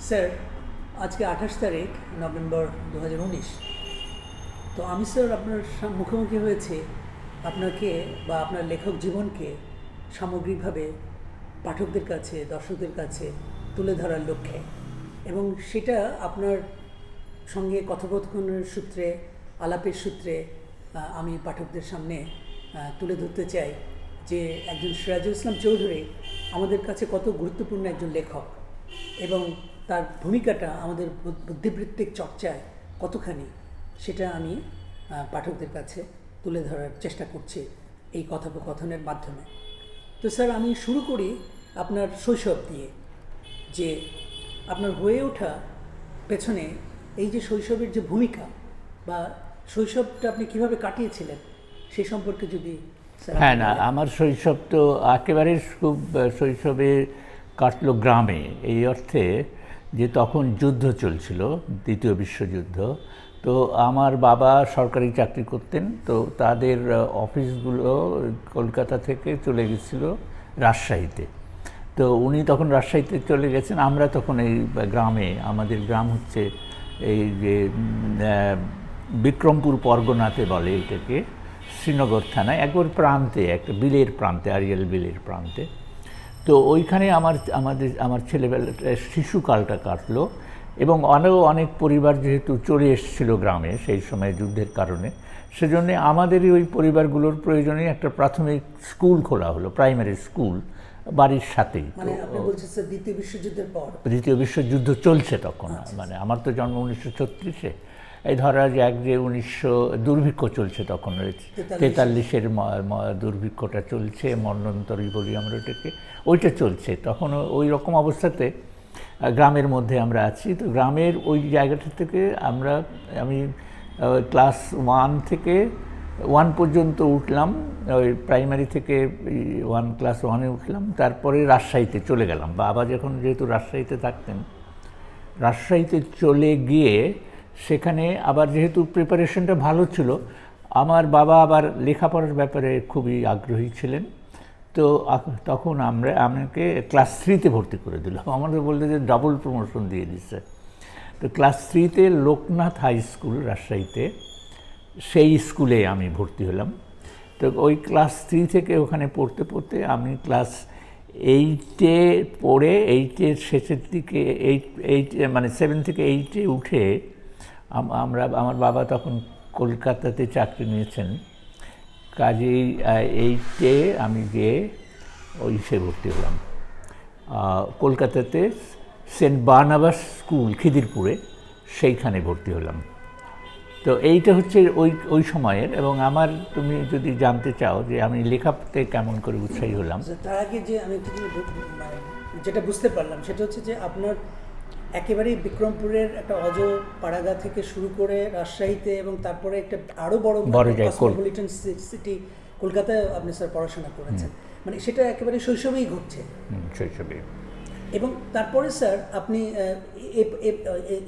Sir, আজকে 28 তারিখ November 2019। তো আমি স্যার আপনার মুখোমুখি হয়েছি আপনাকে বা আপনার লেখক জীবনকে সামগ্রিকভাবে পাঠকদের কাছে, দর্শকদের কাছে তুলে ধরার লক্ষ্যে, এবং সেটা আপনার সঙ্গে কথোপকথনের সূত্রে, আলাপের সূত্রে আমি পাঠকদের সামনে তুলে ধরতে চাই যে একজন সিরাজুল ইসলাম চৌধুরী আমাদের কাছে কত গুরুত্বপূর্ণ একজন লেখক, এবং তার ভূমিকাটা আমাদের বুদ্ধিবৃত্তিক চর্চায় কতখানি, সেটা আমি পাঠকদের কাছে তুলে ধরার চেষ্টা করছি এই কথোপকথনের মাধ্যমে। তো স্যার, আমি শুরু করি আপনার শৈশব দিয়ে, যে আপনার হয়ে ওঠা পেছনে এই যে শৈশবের যে ভূমিকা বা শৈশবটা আপনি কীভাবে কাটিয়েছিলেন সেই সম্পর্কে যদি স্যার। হ্যাঁ, না, আমার শৈশব তো একেবারে খুব শৈশবে কাটলো গ্রামে, এই অর্থে যে তখন যুদ্ধ চলছিল, দ্বিতীয় বিশ্বযুদ্ধ। তো আমার বাবা সরকারি চাকরি করতেন, তো তাদের অফিসগুলো কলকাতা থেকে চলে গেছিল রাজশাহীতে। তো উনি তখন রাজশাহীতে চলে গেছেন, আমরা তখন এই গ্রামে, আমাদের গ্রাম হচ্ছে এই যে বিক্রমপুর পরগনাতে বলে এটাকে, শ্রীনগর থানায় একবার প্রান্তে, একটা বিলের প্রান্তে, আরিয়াল বিলের প্রান্তে। তো ওইখানে আমার ছেলেবেলাটা, শিশুকালটা কাটলো। এবং অনেক পরিবার যেহেতু চলে এসেছিল গ্রামে সেই সময় যুদ্ধের কারণে, সেজন্য আমাদেরই ওই পরিবারগুলোর প্রয়োজনে একটা প্রাথমিক স্কুল খোলা হলো, প্রাইমারি স্কুল বাড়ির সাথেই। মানে আপনি বলছেন স্যার দ্বিতীয় বিশ্বযুদ্ধের পর? দ্বিতীয় বিশ্বযুদ্ধ চলছে তখন। মানে আমার তো জন্ম 1936-এ, এই ধরা যাক যে 1900 দুর্ভিক্ষ চলছে তখন, 43-এর দুর্ভিক্ষটা চলছে, মন্বন্তরী বলি আমরা ওটাকে, ওইটা চলছে তখন। ওই রকম অবস্থাতে গ্রামের মধ্যে আমরা আছি। তো গ্রামের ওই জায়গাটা থেকে আমি ক্লাস 1 পর্যন্ত উঠলাম, ওই প্রাইমারি থেকে ক্লাস 1-এ উঠলাম। তারপরে রাজশাহীতে চলে গেলাম। বাবা যখন যেহেতু রাজশাহীতে থাকতেন, রাজশাহীতে চলে গিয়ে সেখানে আবার যেহেতু প্রিপারেশনটা ভালো ছিল, আমার বাবা আবার লেখাপড়ার ব্যাপারে খুবই আগ্রহী ছিলেন। তো তখন আমাকে ক্লাস 3-তে ভর্তি করে দিল। আমাদের বলতে যে ডাবল প্রমোশন দিয়ে দিচ্ছে। তো ক্লাস 3-তে লোকনাথ হাই স্কুল রাজশাহীতে, সেই স্কুলে আমি ভর্তি হলাম। তো ওই ক্লাস 3 থেকে ওখানে পড়তে পড়তে আমি ক্লাস 8-এ পড়ে, 8-এর শেষের দিকে, মানে 7 থেকে 8-এ উঠে আমার বাবা তখন কলকাতাতে চাকরি নিয়েছেন, কাজেই 8-এ আমি গিয়ে সে ভর্তি হলাম কলকাতাতে সেন্ট বার্নাবাস স্কুল খিদিরপুরে, সেইখানে ভর্তি হলাম। তো এইটা হচ্ছে ওই সময়ের। এবং তুমি যদি জানতে চাও যে আমি লেখাতে কেমন করে উৎসাহী হলাম, তার আগে যে আমি যেটা বুঝতে পারলাম সেটা হচ্ছে যে আপনার একেবারেই বিক্রমপুরের একটা পাড়াগা থেকে শুরু করে রাজশাহীতে, এবং তারপরে একটা আরও বড় কসমোপলিটন সিটি কলকাতায় আপনি স্যার পড়াশোনা করেছেন। মানে সেটা একেবারে শৈশবেই ঘটছে। শৈশবে। এবং তারপরে স্যার আপনি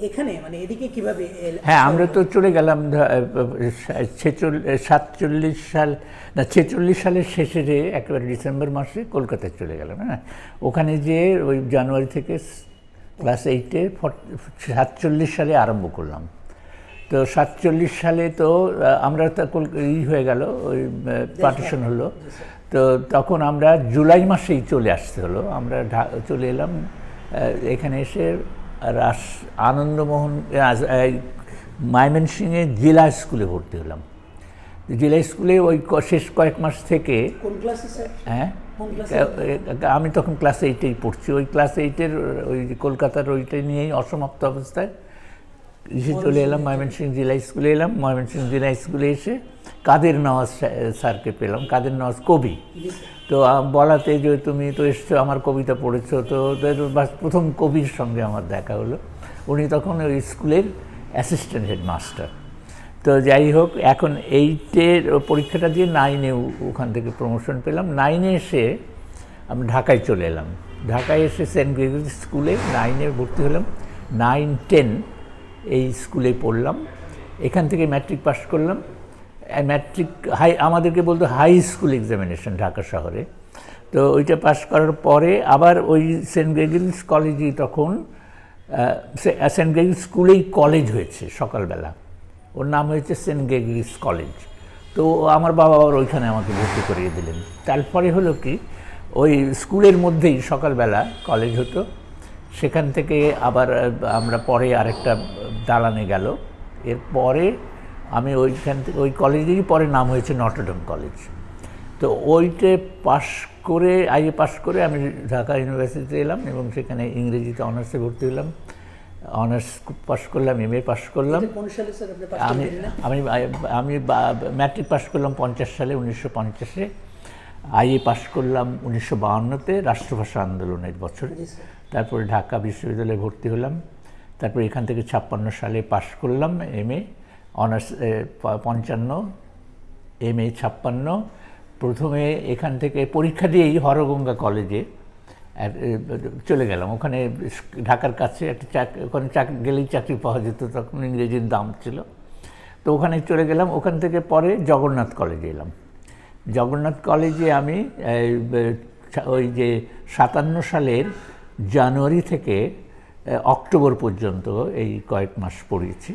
এখানে মানে এদিকে কিভাবে? হ্যাঁ, আমরা তো চলে গেলাম 46 সালের শেষে, একেবারে ডিসেম্বর মাসে কলকাতায় চলে গেলাম। হ্যাঁ, ওখানে যে ওই জানুয়ারি থেকে ক্লাস 8-এ 47 সালে আরম্ভ করলাম। তো 47 সালে তো আমরা হয়ে গেল, ওই পার্টিশন হলো। তো তখন আমরা জুলাই মাসেই চলে আসতে হলো। আমরা চলে এলাম এখানে, এসে আনন্দমোহন ময়মনসিংহে জেলা স্কুলে ভর্তি হলাম। জেলা স্কুলে ওই শেষ কয়েক মাস থেকে। হ্যাঁ, আমি তখন ক্লাস 8-এই পড়ছি। ওই ক্লাস 8-এর ওই কলকাতার ওইটা নিয়েই অসমাপ্ত অবস্থায় চলে এলাম ময়মনসিংহ জেলা স্কুলে। ময়মনসিংহ জেলা স্কুলে এসে কাদের নওয়াজ স্যারকে পেলাম। কাদের নওয়াজ কবি। তো বলাতে যে তুমি তো এসছো, আমার কবিতা পড়েছো। তো প্রথম কবির সঙ্গে আমার দেখা হলো। উনি তখন ওই স্কুলের অ্যাসিস্ট্যান্ট হেডমাস্টার। তো যাই হোক, এখন 8-এর পরীক্ষাটা দিয়ে 9-এ ওখান থেকে প্রমোশন পেলাম। 9-এ এসে আমি ঢাকায় চলে এলাম। ঢাকায় এসে সেন্ট গ্রেগরি স্কুলে 9-এ ভর্তি হলাম। 9, 10 এই স্কুলে পড়লাম। এখান থেকে ম্যাট্রিক পাস করলাম। ম্যাট্রিক আমাদেরকে বলতো হাই স্কুল এক্সামিনেশন ঢাকা শহরে। তো ওইটা পাস করার পরে আবার ওই সেন্ট গ্রেগরিস কলেজে তখন সেন্ট গ্রেগরি স্কুলেই কলেজ হয়েছে সকালবেলা, ওর নাম হয়েছে সেন্ট গ্রেগরিস কলেজ। তো আমার বাবা আবার ওইখানে আমাকে ভর্তি করিয়ে দিলেন। তারপরে হলো কি, ওই স্কুলের মধ্যেই সকালবেলা কলেজ হতো, সেখান থেকে আবার আমরা পরে আরেকটা দালানে গেল। এরপরে আমি ওইখান থেকে ওই কলেজেরই পরে নাম হয়েছে নটরডেম কলেজ। তো ওইটে পাশ করে পাশ করে আমি ঢাকা ইউনিভার্সিটিতে এলাম এবং সেখানে ইংরেজিতে অনার্সে ভর্তি হলাম। অনার্স পাশ করলাম, MA পাশ করলাম। আমি আমি আমি ম্যাট্রিক পাশ করলাম 50 সালে, 1950-এ। পাশ করলাম 1952-তে রাষ্ট্রভাষা আন্দোলনের বছরে। তারপরে ঢাকা বিশ্ববিদ্যালয়ে ভর্তি হলাম। তারপরে এখান থেকে 56 সালে পাশ করলাম MA অনার্স 55, MA 56। প্রথমে এখান থেকে পরীক্ষা দিয়েই হরগঙ্গা কলেজে চলে গেলাম। ওখানে ঢাকার কাছে একটা ওখানে গেলেই চাকরি পাওয়া যেত, তখন ইংরেজির দাম ছিল। তো ওখানে চলে গেলাম। ওখান থেকে পরে জগন্নাথ কলেজে এলাম। জগন্নাথ কলেজে আমি ওই যে 57 সালের জানুয়ারি থেকে অক্টোবর পর্যন্ত এই কয়েক মাস পড়িয়েছি।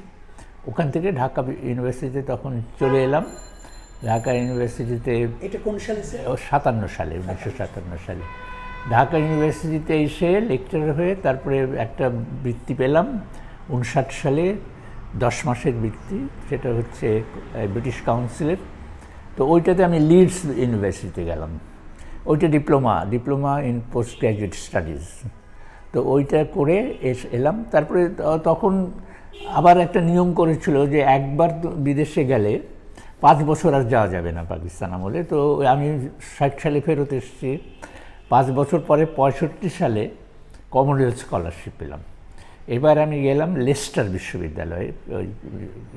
ওখান থেকে ঢাকা ইউনিভার্সিটিতে তখন চলে এলাম। ঢাকা ইউনিভার্সিটিতে এটা কোন সালে? 57 সালে, 1957 সালে ঢাকা ইউনিভার্সিটিতে এসে লেকচারার হয়ে তারপরে একটা বৃত্তি পেলাম 59 সালে, 10 মাসের বৃত্তি। সেটা হচ্ছে ব্রিটিশ কাউন্সিলের। তো ওইটাতে আমি লিডস ইউনিভার্সিটিতে গেলাম। ওইটা diploma in post graduate studies. তো ওইটা করে এলাম। তারপরে তখন আবার একটা নিয়ম করেছিল যে একবার বিদেশে গেলে 5 বছর আর যাওয়া যাবে না পাকিস্তান আমলে। তো আমি 60 সালে ফেরত এসেছি। 5 বছর পরে 65 সালে কমনওয়েলথ স্কলারশিপ পেলাম। এবার আমি গেলাম লেস্টার বিশ্ববিদ্যালয়ে, ওই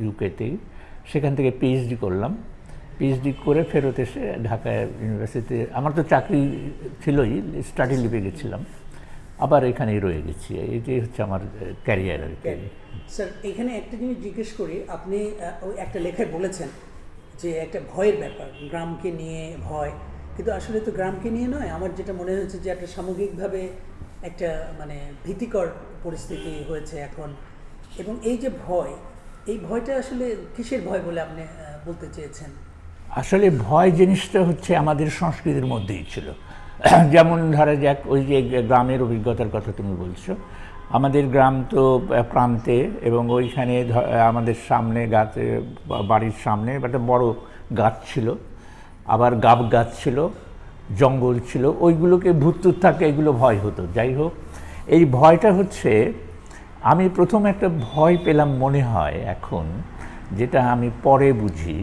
ইউকেতেই। সেখান থেকে PhD করলাম। PhD করে ফেরত এসে ঢাকা ইউনিভার্সিটিতে, আমার তো চাকরি ছিলই, স্টাডি লিভে গেছিলাম, আবার এখানেই রয়ে গেছি। এটাই হচ্ছে আমার ক্যারিয়ার আর কি। স্যার, এখানে একটা জিনিস জিজ্ঞেস করি। আপনি ওই একটা লেখায় বলেছেন যে একটা ভয়ের ব্যাপার, গ্রামকে নিয়ে ভয়, কিন্তু আসলে তো গ্রামকে নিয়ে নয়। আমার যেটা মনে হয়েছে যে একটা সামগ্রিকভাবে একটা মানে ভীতিকর পরিস্থিতি হয়েছে এখন। এবং এই যে ভয়, এই ভয়টা আসলে কিসের ভয় বলে আপনি বলতে চেয়েছেন? আসলে ভয় জিনিসটা হচ্ছে আমাদের সংস্কৃতির মধ্যেই ছিল। যেমন ধরা যাক, ওই যে গ্রামের অভিজ্ঞতার কথা তুমি বলছো, আমাদের গ্রাম তো প্রান্তে, এবং ওইখানে আমাদের সামনে গাছে, বাড়ির সামনে একটা বড় গাছ ছিল, আবার গাব গাছ ছিল, জঙ্গল ছিল। ওইগুলোকে ভূতটুত থাকে, এগুলো ভয় হতো। যাই হোক, এই ভয়টা হচ্ছে, আমি প্রথম একটা ভয় পেলাম মনে হয় এখন, যেটা আমি পরে বুঝি,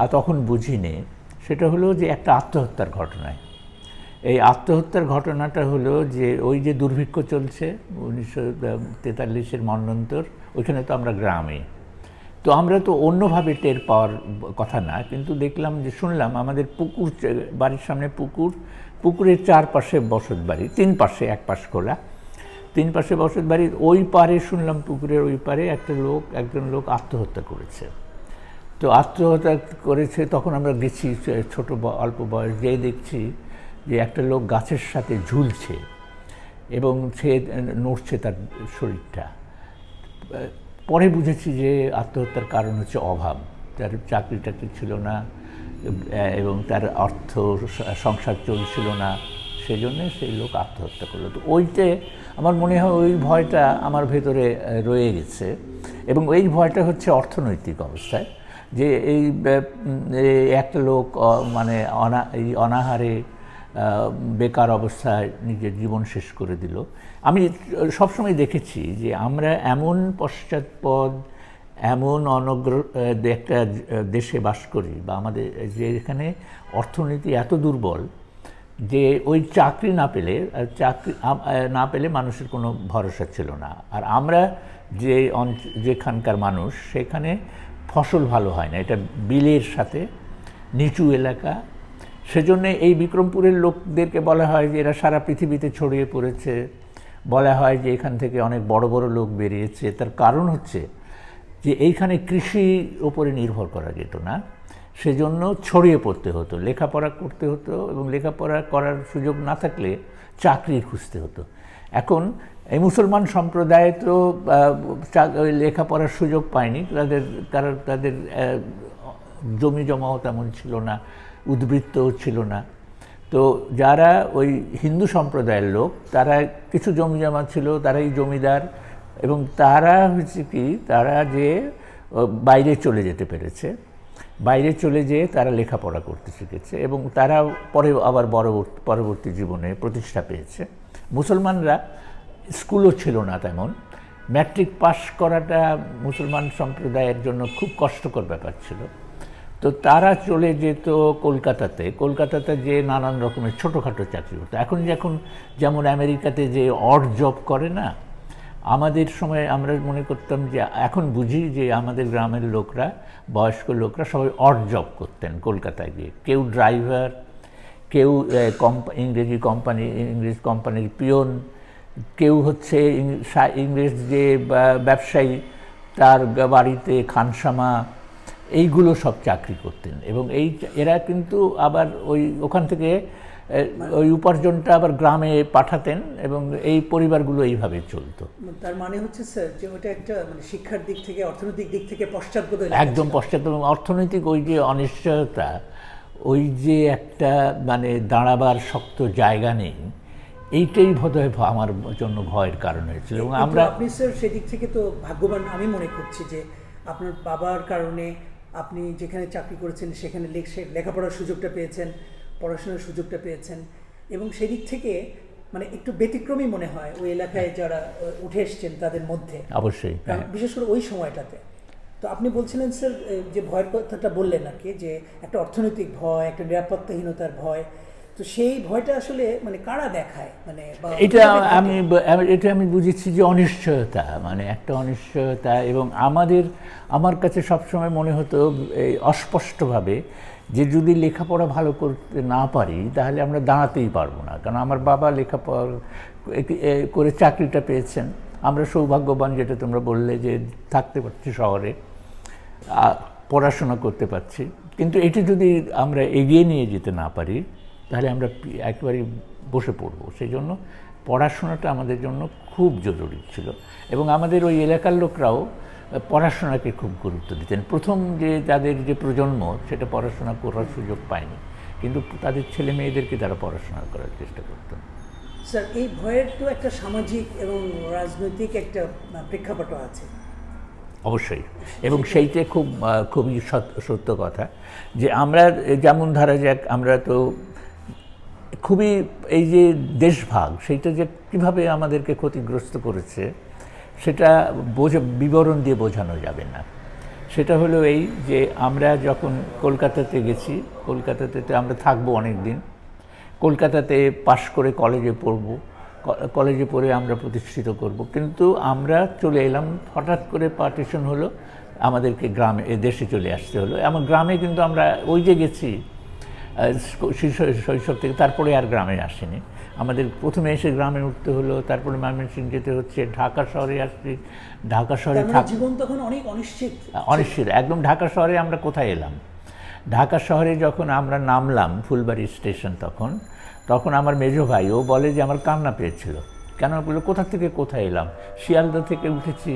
আর তখন বুঝিনি। সেটা হলো যে একটা আত্মহত্যার ঘটনায়। এই আত্মহত্যার ঘটনাটা হলো যে ওই যে দুর্ভিক্ষ চলছে 1943-এর মন্বন্তর, ওইখানে তো আমরা গ্রামে, তো আমরা তো অন্যভাবে টের পাওয়ার কথা না, কিন্তু দেখলাম যে শুনলাম আমাদের পুকুর, বাড়ির সামনে পুকুরের চারপাশে বসত বাড়ি, 3 পাশে, এক পাশ খোলা, 3 পাশে বসত বাড়ির ওই পারে শুনলাম, পুকুরের ওই পারে একজন লোক আত্মহত্যা করেছে। তো আত্মহত্যা করেছে, তখন আমরা গেছি, ছোট অল্প বয়স, যেয়ে দেখছি যে একটা লোক গাছের সাথে ঝুলছে এবং সে নড়ছে তার শরীরটা। পরে বুঝেছি যে আত্মহত্যার কারণ হচ্ছে অভাব, তার চাকরি টাকরি ছিল না এবং তার অর্থ সংসার চলছিল না, সেজন্য সেই লোক আত্মহত্যা করলো। তো ওইতে আমার মনে হয় ওই ভয়টা আমার ভেতরে রয়ে গেছে, এবং এই ভয়টা হচ্ছে অর্থনৈতিক অবস্থায়, যে এই একটা লোক মানে এই অনাহারে বেকার অবস্থায় নিজের জীবন শেষ করে দিল। আমি সবসময় দেখেছি যে আমরা এমন পশ্চাৎপদ, এমন একটা দেশে বাস করি, বা আমাদের যেখানে অর্থনীতি এত দুর্বল যে ওই চাকরি না পেলে মানুষের কোনো ভরসা ছিল না। আর আমরা যেখানকার মানুষ, সেখানে ফসল ভালো হয় না, এটা বিলের সাথে নিচু এলাকা। সেজন্য এই বিক্রমপুরের লোকদেরকে বলা হয় যে এরা সারা পৃথিবীতে ছড়িয়ে পড়েছে, বলা হয় যে এখান থেকে অনেক বড় বড় লোক বেরিয়েছে। তার কারণ হচ্ছে যে এইখানে কৃষির ওপরে নির্ভর করা যেত না, সেজন্য ছড়িয়ে পড়তে হতো, লেখাপড়া করতে হতো, এবং লেখাপড়া করার সুযোগ না থাকলে চাকরি খুঁজতে হতো। এখন এই মুসলমান সম্প্রদায় তো ওই লেখাপড়ার সুযোগ পায়নি, তাদের জমি জমাও তেমন ছিল না, উদ্বৃত্তও ছিল না। তো যারা ওই হিন্দু সম্প্রদায়ের লোক, তারা কিছু জমি জমা ছিল, তারাই জমিদার, এবং তারা হচ্ছে কি, তারা যে বাইরে চলে যেতে পেরেছে, বাইরে চলে যেয়ে তারা লেখাপড়া করতে শিখেছে, এবং তারা পরে আবার পরবর্তী জীবনে প্রতিষ্ঠা পেয়েছে। মুসলমানরা স্কুলও ছিল না তেমন, ম্যাট্রিক পাস করাটা মুসলমান সম্প্রদায়ের জন্য খুব কষ্টকর ব্যাপার ছিল। তো তারা চলে যেত কলকাতাতে যে নানান রকমের ছোটোখাটো চাকরি করতো। এখন যেমন আমেরিকাতে যে অড জব করে না, আমাদের সময় আমরা মনে করতাম যে, এখন বুঝি যে আমাদের গ্রামের লোকরা, বয়স্ক লোকরা সবাই অড জব করতেন কলকাতায় গিয়ে। কেউ ড্রাইভার, কেউ ইংরেজ কোম্পানির পিয়ন, কেউ হচ্ছে ইংরেজ যে ব্যবসায়ী, তার বাড়িতে খানসামা, এইগুলো সব চাকরি করতেন। এবং এরা কিন্তু আবার ওখান থেকে ওই উপার্জনটা আবার গ্রামে পাঠাতেন, এবং এই পরিবারগুলো এইভাবে চলতো। তার মানে হচ্ছে স্যার যে ওটা একটা মানে শিক্ষার দিক থেকে, অর্থনৈতিক দিক থেকে পশ্চাৎপদ, একদম পশ্চাৎপদ। এবং অর্থনৈতিক ওই যে অনিশ্চয়তা, ওই যে একটা মানে দাঁড়াবার শক্ত জায়গা নেই, এইটাই বোধহয় আমার জন্য ভয়ের কারণ হয়েছিল। এবং আপনি স্যার সেদিক থেকে তো ভাগ্যবান আমি মনে করছি যে আপনার বাবার কারণে আপনি যেখানে চাকরি করেছেন সেখানে লেখাপড়ার সুযোগটা পেয়েছেন, পড়াশোনার সুযোগটা পেয়েছেন, এবং সেদিক থেকে মানে একটু ব্যতিক্রমী মনে হয় ওই এলাকায় যারা উঠে এসছেন তাদের মধ্যে, অবশ্যই, বিশেষ করে ওই সময়টাতে। তো আপনি বলছিলেন স্যার যে ভয়ের কথাটা বললেন আর কি, যে একটা অর্থনৈতিক ভয়, একটা নিরাপত্তাহীনতার ভয়। তো সেই ভয়টা আসলে মানে কারা দেখায়, মানে এটা আমি বুঝেছি যে অনিশ্চয়তা, মানে একটা অনিশ্চয়তা। এবং আমার কাছে সবসময় মনে হতো এই অস্পষ্টভাবে যে যদি লেখাপড়া ভালো করতে না পারি তাহলে আমরা দাঁড়াতেই পারবো না। কারণ আমার বাবা লেখাপড়া করে চাকরিটা পেয়েছেন, আমরা সৌভাগ্যবান, যেটা তোমরা বললে, যে থাকতে পারছি শহরে, পড়াশোনা করতে পারছি। কিন্তু এটি যদি আমরা এগিয়ে নিয়ে যেতে না পারি তাহলে আমরা একেবারেই বসে পড়ব। সেই জন্য পড়াশোনাটা আমাদের জন্য খুব জরুরি ছিল। এবং আমাদের ওই এলাকার লোকরাও পড়াশোনাকে খুব গুরুত্ব দিতেন। প্রথম যাদের যে প্রজন্ম, সেটা পড়াশোনা করার সুযোগ পায়নি, কিন্তু তাদের ছেলে মেয়েদেরকে তারা পড়াশোনা করার চেষ্টা করতেন। স্যার এই ভয়ের তো একটা সামাজিক এবং রাজনৈতিক একটা প্রেক্ষাপটও আছে। অবশ্যই, এবং সেইটা খুবই সত্য কথা যে আমরা যেমন ধরা যাক, আমরা তো খুবই এই যে দেশভাগ, সেইটা যে কীভাবে আমাদেরকে ক্ষতিগ্রস্ত করেছে সেটা বিবরণ দিয়ে বোঝানো যাবে না। সেটা হলো এই যে আমরা যখন কলকাতাতে গেছি, কলকাতাতে আমরা থাকবো অনেক দিন, কলকাতাতে পাশ করে কলেজে পড়ে আমরা প্রতিষ্ঠিত করব, কিন্তু আমরা চলে এলাম, হঠাৎ করে পার্টিশন হলো, আমাদেরকে দেশে চলে আসতে হলো। আমার গ্রামে কিন্তু আমরা ওই যে গেছি শৈশব থেকে, তারপরে আর গ্রামে আসেনি। আমাদের প্রথমে এসে গ্রামে উঠতে হলো, তারপরে ময়মনসিংহ যেতে হচ্ছে, ঢাকা শহরে আসছি। ঢাকা শহরে জীবন তখন অনেক অনিশ্চিত একদম। ঢাকা শহরে আমরা কোথায় এলাম? ঢাকা শহরে যখন আমরা নামলাম ফুলবাড়ি স্টেশন, তখন আমার মেজো ভাই ও বলে যে আমার কান্না পেয়েছিল। কেন বললো, কোথা থেকে কোথায় এলাম? শিয়ালদা থেকে উঠেছি,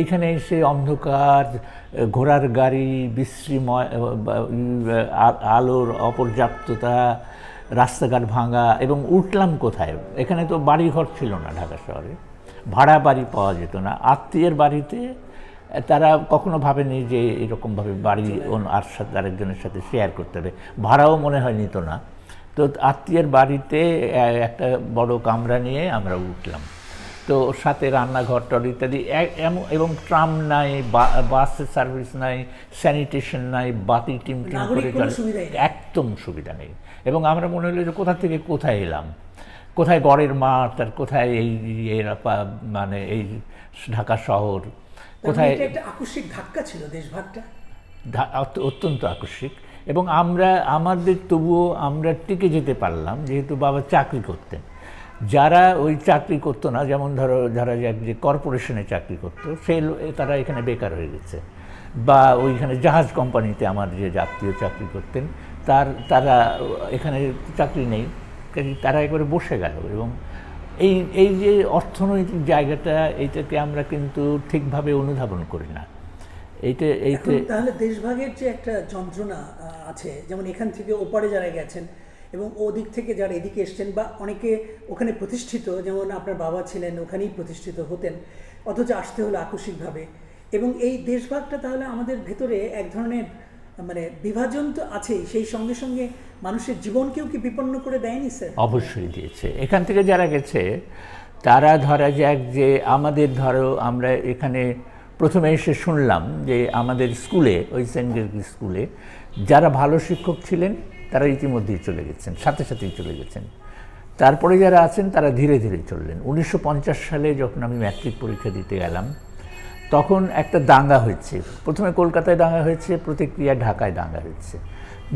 এইখানে এসে অন্ধকার, ঘোড়ার গাড়ি, বিশ্রীময় আলোর অপর্যাপ্ততা, রাস্তাঘাট ভাঙা, এবং উঠলাম কোথায়? এখানে তো বাড়িঘর ছিল না ঢাকা শহরে, ভাড়া বাড়ি পাওয়া যেত না। আত্মীয়ের বাড়িতে তারা কখনো ভাবেনি যে এরকমভাবে বাড়ি আরেকজনের সাথে শেয়ার করতে হবে, ভাড়াও মনে হয় নিত না। তো আত্মীয়ের বাড়িতে একটা বড় কামরা নিয়ে আমরা উঠলাম। তো সাথে রান্নাঘর টর ইত্যাদি, এবং ট্রাম নাই, বাসের সার্ভিস নাই, স্যানিটেশন নাই, বাতি টিম করে একদম সুবিধা নেই। এবং আমরা মনে হলো যে কোথা থেকে কোথায় এলাম, কোথায় গড়ের মাঠ, আর কোথায় মানে এই ঢাকা শহর, কোথায়। একটা আকস্মিক ধাক্কা ছিল দেশভাগটা, অত্যন্ত আকস্মিক। এবং আমাদের তবুও আমরা টিকে যেতে পারলাম, যেহেতু বাবা চাকরি করতেন। যারা ওই চাকরি করতো না, যেমন ধরা যাক যে কর্পোরেশনে চাকরি করতো, তারা এখানে বেকার হয়ে গেছে, বা ওইখানে জাহাজ কোম্পানিতে আমার যে আত্মীয় চাকরি করতেন তারা এখানে চাকরি নেই, তারা একবারে বসে গেল। এবং এই এই যে অর্থনৈতিক জায়গাটা, এইটাকে আমরা কিন্তু ঠিকভাবে অনুধাবন করি না। এখন তাহলে দেশভাগের যে একটা যন্ত্রণা আছে, যেমন এখান থেকে ওপারে যারা গেছেন এবং ওদিক থেকে যারা এদিকে এসছেন, বা অনেকে ওখানে প্রতিষ্ঠিত, যেমন আপনার বাবা ছিলেন ওখানেই প্রতিষ্ঠিত হতেন, অথচ আসতে হলো আকস্মিকভাবে। এবং এই দেশভাগটা তাহলে আমাদের ভেতরে এক ধরনের মানে বিভাজন তো আছেই, সেই সঙ্গে সঙ্গে মানুষের জীবনকেও কি বিপন্ন করে দেয়নি স্যার? অবশ্যই দিয়েছে। এখান থেকে যারা গেছে তারা ধরা যাক যে আমাদের, ধরো আমরা এখানে প্রথমে এসে শুনলাম যে আমাদের স্কুলে, ওই সেন্ট গ্রেগরি স্কুলে যারা ভালো শিক্ষক ছিলেন তারা ইতিমধ্যেই চলে গেছেন, সাথে সাথেই চলে গেছেন। তারপরে যারা আছেন তারা ধীরে ধীরে চললেন। 1950 সালে যখন আমি ম্যাট্রিক পরীক্ষা দিতে গেলাম, তখন একটা দাঙ্গা হয়েছে। প্রথমে কলকাতায় দাঙ্গা হয়েছে, প্রতিক্রিয়া ঢাকায় দাঙ্গা হয়েছে।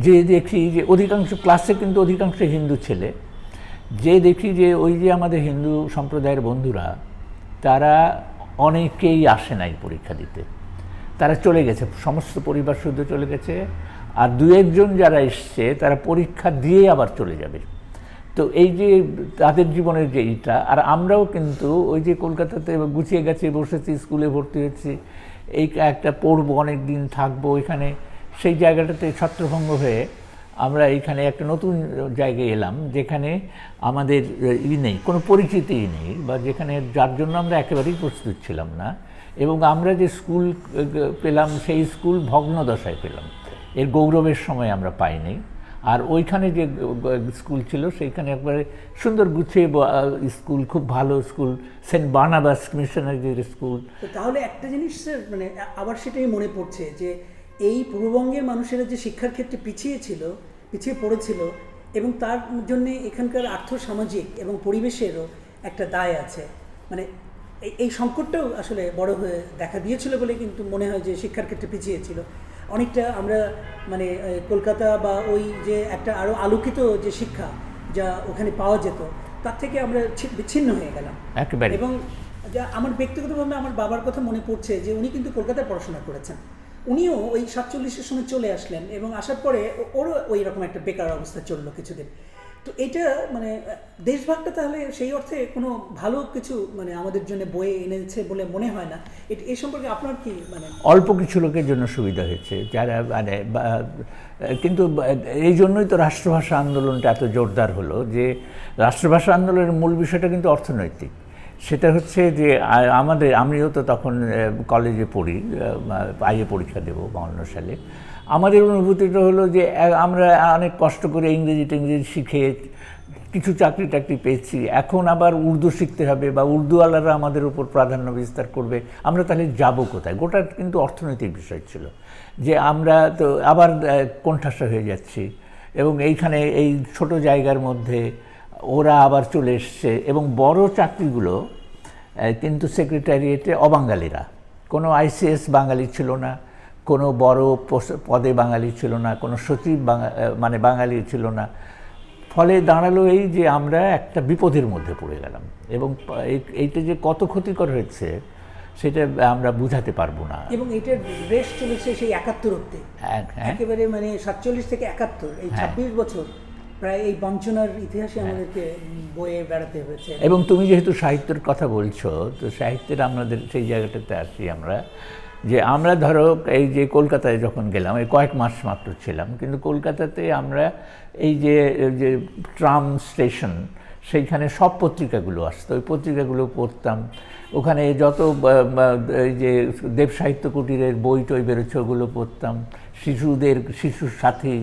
যে দেখি যে অধিকাংশ ক্লাসে কিন্তু অধিকাংশ হিন্দু ছেলে, যে দেখি যে ওই যে আমাদের হিন্দু সম্প্রদায়ের বন্ধুরা তারা অনেকেই আসে নাই পরীক্ষা দিতে, তারা চলে গেছে, সমস্ত পরিবার শুদ্ধ চলে গেছে। আর দু একজন যারা এসছে তারা পরীক্ষা দিয়ে আবার চলে যাবে। তো এই যে তাদের জীবনের যে এইটা, আর আমরাও কিন্তু ওই যে কলকাতাতে গুছিয়ে গেছে বসেছি, স্কুলে ভর্তি হয়েছি, এই একটা পড়বো, অনেক দিন থাকবো এখানে, সেই জায়গাটাতে ছত্রভঙ্গ হয়ে আমরা এইখানে একটা নতুন জায়গায় এলাম যেখানে আমাদের নেই, কোনো পরিচিতিই নেই, বা যেখানে যার জন্য আমরা একেবারেই প্রস্তুত ছিলাম না। এবং আমরা যে স্কুল পেলাম সেই স্কুল ভগ্নদশায় পেলাম, এর গৌরবের সময় আমরা পাইনি। আর ওইখানে যে স্কুল ছিল সেইখানে একবারে সুন্দর গুছিয়ে স্কুল, খুব ভালো স্কুল, সেন্ট বার্নাবাস মিশনারিদের স্কুল। তাহলে একটা জিনিস স্যার, মানে আবার সেটাই মনে পড়ছে যে এই পূর্ববঙ্গের মানুষেরা যে শিক্ষার ক্ষেত্রে পিছিয়ে পড়েছিল, এবং তার জন্য এখানকার আর্থসামাজিক এবং পরিবেশেরও একটা দায় আছে। মানে এই সংকটটাও আসলে বড় হয়ে দেখা দিয়েছিল বলে কিন্তু মনে হয় যে শিক্ষার ক্ষেত্রে পিছিয়ে ছিল অনেকটা। আমরা মানে কলকাতা বা ওই যে একটা আরও আলোকিত যে শিক্ষা যা ওখানে পাওয়া যেত, তার থেকে আমরা বিচ্ছিন্ন হয়ে গেলাম একেবারে। এবং যা আমার ব্যক্তিগতভাবে আমার বাবার কথা মনে পড়ছে যে উনি কিন্তু কলকাতায় পড়াশোনা করেছেন, উনিও ওই 47-এর সময় চলে আসলেন, এবং আসার পরে ওরও ওই রকম একটা বেকার অবস্থা চললো কিছুদিন। তো এটা মানে দেশভাগটা তাহলে সেই অর্থে কোনো ভালো কিছু মানে আমাদের জন্য বয়ে এনেছে বলে মনে হয় না। এই সম্পর্কে আপনার কি মানে? অল্প কিছু লোকের জন্য সুবিধা হয়েছে, যারা মানে কিন্তু এই জন্যই তো রাষ্ট্রভাষা আন্দোলনটা এত জোরদার হলো, যে রাষ্ট্রভাষা আন্দোলনের মূল বিষয়টা কিন্তু অর্থনৈতিক। সেটা হচ্ছে যে আমিও তো তখন কলেজে পড়ি, আইএ পরীক্ষা দেবো 52 সালে। আমাদের অনুভূতিটা হলো যে আমরা অনেক কষ্ট করে ইংরেজি শিখে কিছু চাকরি টাকরি পেয়েছি, এখন আবার উর্দু শিখতে হবে বা উর্দুওয়ালারা আমাদের উপর প্রাধান্য বিস্তার করবে, আমরা তাহলে যাব কোথায়? গোটা কিন্তু অর্থনৈতিক বিষয় ছিল, যে আমরা তো আবার কোণঠাসা হয়ে যাচ্ছি। এবং এইখানে এই ছোট জায়গার মধ্যে ওরা আবার চলে এসছে, এবং বড় চাকরিগুলো কিন্তু সেক্রেটারিয়েটে অবাঙালিরা, কোনো আইসিএস বাঙালি ছিল না, কোনো বড় পদে বাঙালি ছিল না, কোনো সচিব মানে বাঙালি ছিল না। ফলে দাঁড়ালো এই যে আমরা একটা বিপদের মধ্যে পড়ে গেলাম, এবং এইটা যে কত ক্ষতিকর হয়েছে সেটা আমরা বুঝাতে পারবো না। এবং এইটার রেশ চলেছে সেই 71 অব্দি, একেবারে মানে 47 থেকে 71, এই 26 বছর প্রায় এই বঞ্চনার ইতিহাসে আমাদেরকে বয়ে বেড়াতে হয়েছে। এবং তুমি যেহেতু সাহিত্যের কথা বলছো, তো সাহিত্যের আমাদের সেই জায়গাটাতে আসি আমরা, যে আমরা ধরো এই যে কলকাতায় যখন গেলাম, এই কয়েক মাস মাত্র ছিলাম, কিন্তু কলকাতাতে আমরা এই যে ট্রাম স্টেশন, সেইখানে সব পত্রিকাগুলো আসতো, ওই পত্রিকাগুলো পড়তাম। ওখানে যত এই যে দেব সাহিত্য কুটিরের বই টই বেরোচ্ছে ওগুলো পড়তাম, শিশুর সাথী,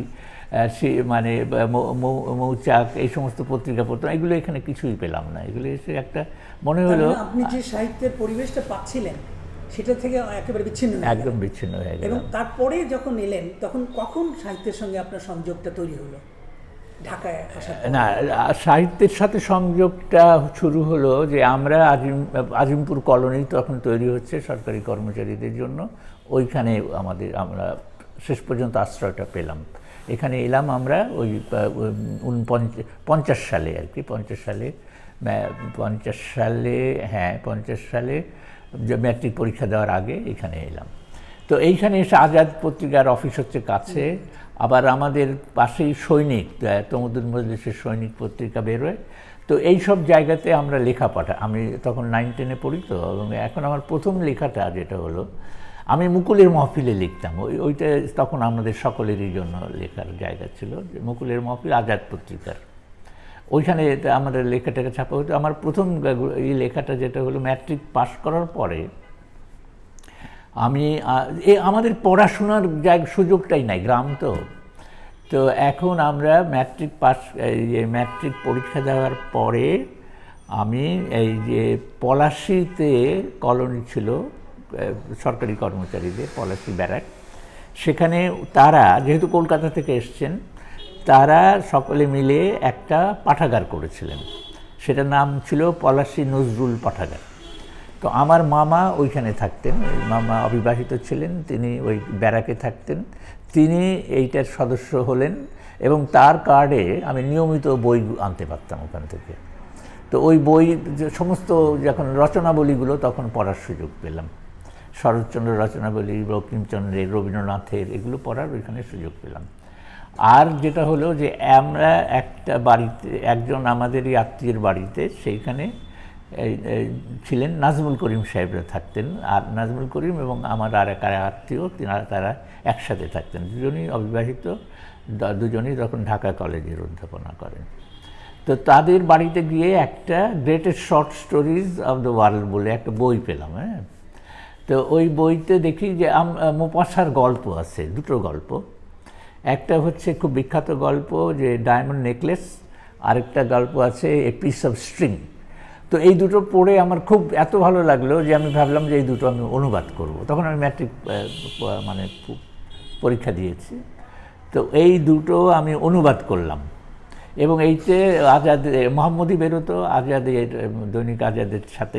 মানে মৌচাক, এই সমস্ত পত্রিকা পড়তাম। এগুলো এখানে কিছুই পেলাম না। এগুলো এসে একটা মনে হলো আপনি যে সাহিত্যের পরিবেশটা পাচ্ছিলেন সেটা থেকে একেবারে বিচ্ছিন্ন, একদম বিচ্ছিন্ন হয়ে গেল। এবং তারপরে যখন এলেন তখন কখন সাহিত্যের সঙ্গে আপনার সংযোগটা তৈরি হলো ঢাকায় আসার? না, সাহিত্যের সাথে সংযোগটা শুরু হলো যে আমরা আজিমপুর কলোনি তখন তৈরি হচ্ছে সরকারি কর্মচারীদের জন্য, ওইখানে আমরা শেষ পর্যন্ত আশ্রয়টা পেলাম। এখানে এলাম আমরা ওই 50 সালে আর কি, 50 সালে ম্যাট্রিক পরীক্ষা দেওয়ার আগে এখানে এলাম। তো এইখানে এসে আজাদ পত্রিকার অফিস হচ্ছে কাছে, আবার আমাদের পাশেই সৈনিক, তমুদ্দুন মজলিসের সৈনিক পত্রিকা বেরোয়, তো এই সব জায়গাতে আমরা লেখা আমি তখন 9-10-এ পড়ি তো, এবং এখন আমার প্রথম লেখাটা যেটা হলো, আমি মুকুলের মহফিলে লিখতাম। ওইটা তখন আমাদের সকলেরই জন্য লেখার জায়গা ছিল, যে মুকুলের মহফিল আজাদ পত্রিকার, ওইখানে আমাদের লেখাটাকে ছাপা হতো। আমার প্রথম এই লেখাটা যেটা হলো, ম্যাট্রিক পাস করার পরে আমি আমাদের পড়াশোনার সুযোগটাই নাই, গ্রাম তো। তো এখন আমরা ম্যাট্রিক পরীক্ষা দেওয়ার পরে আমি এই যে পলাশীতে কলোনি ছিল সরকারি কর্মচারীদের, পলাশী ব্যারাক, সেখানে তারা যেহেতু কলকাতা থেকে এসছেন, তারা সকলে মিলে একটা পাঠাগার করেছিলেন, সেটার নাম ছিল পলাশী নজরুল পাঠাগার। তো আমার মামা ওইখানে থাকতেন, মামা অবিবাহিত ছিলেন, তিনি ওই ব্যারাকে থাকতেন, তিনি এইটার সদস্য হলেন, এবং তার কার্ডে আমি নিয়মিত বই আনতে পারতাম ওখান থেকে। তো ওই বই সমস্ত যখন রচনাবলীগুলো তখন পড়ার সুযোগ পেলাম, শরৎচন্দ্র রচনাবলী, বঙ্কিমচন্দ্রের, রবীন্দ্রনাথের, এগুলো পড়ার ওইখানে সুযোগ পেলাম। আর যেটা হলো যে আমরা একটা বাড়িতে, একজন আমাদেরই আত্মীয়ের বাড়িতে, সেইখানে ছিলেন নাজমুল করিম সাহেবরা থাকতেন, আর নাজমুল করিম এবং আমার আর এক আত্মীয় তারা একসাথে থাকতেন, দুজনই অবিবাহিত, দুজনই তখন ঢাকা কলেজের অধ্যাপনা করেন। তো তাদের বাড়িতে গিয়ে একটা greatest short stories of the world বলে একটা বই পেলাম। হ্যাঁ, তো ওই বইতে দেখি যে মোপাসার গল্প আছে, দুটো গল্প। একটা হচ্ছে খুব বিখ্যাত গল্প যে ডায়মন্ড নেকলেস, আরেকটা গল্প আছে এ পিস অফ স্ট্রিং। তো এই দুটো পড়ে আমার খুব এত ভালো লাগলো যে আমি ভাবলাম যে এই দুটো আমি অনুবাদ করব। তখন আমি ম্যাট্রিক মানে পরীক্ষা দিয়েছি, তো এই দুটো আমি অনুবাদ করলাম। এবং এইতে আজাদ মোহাম্মদী বেরোতো, আজাদের দৈনিক আজাদের সাথে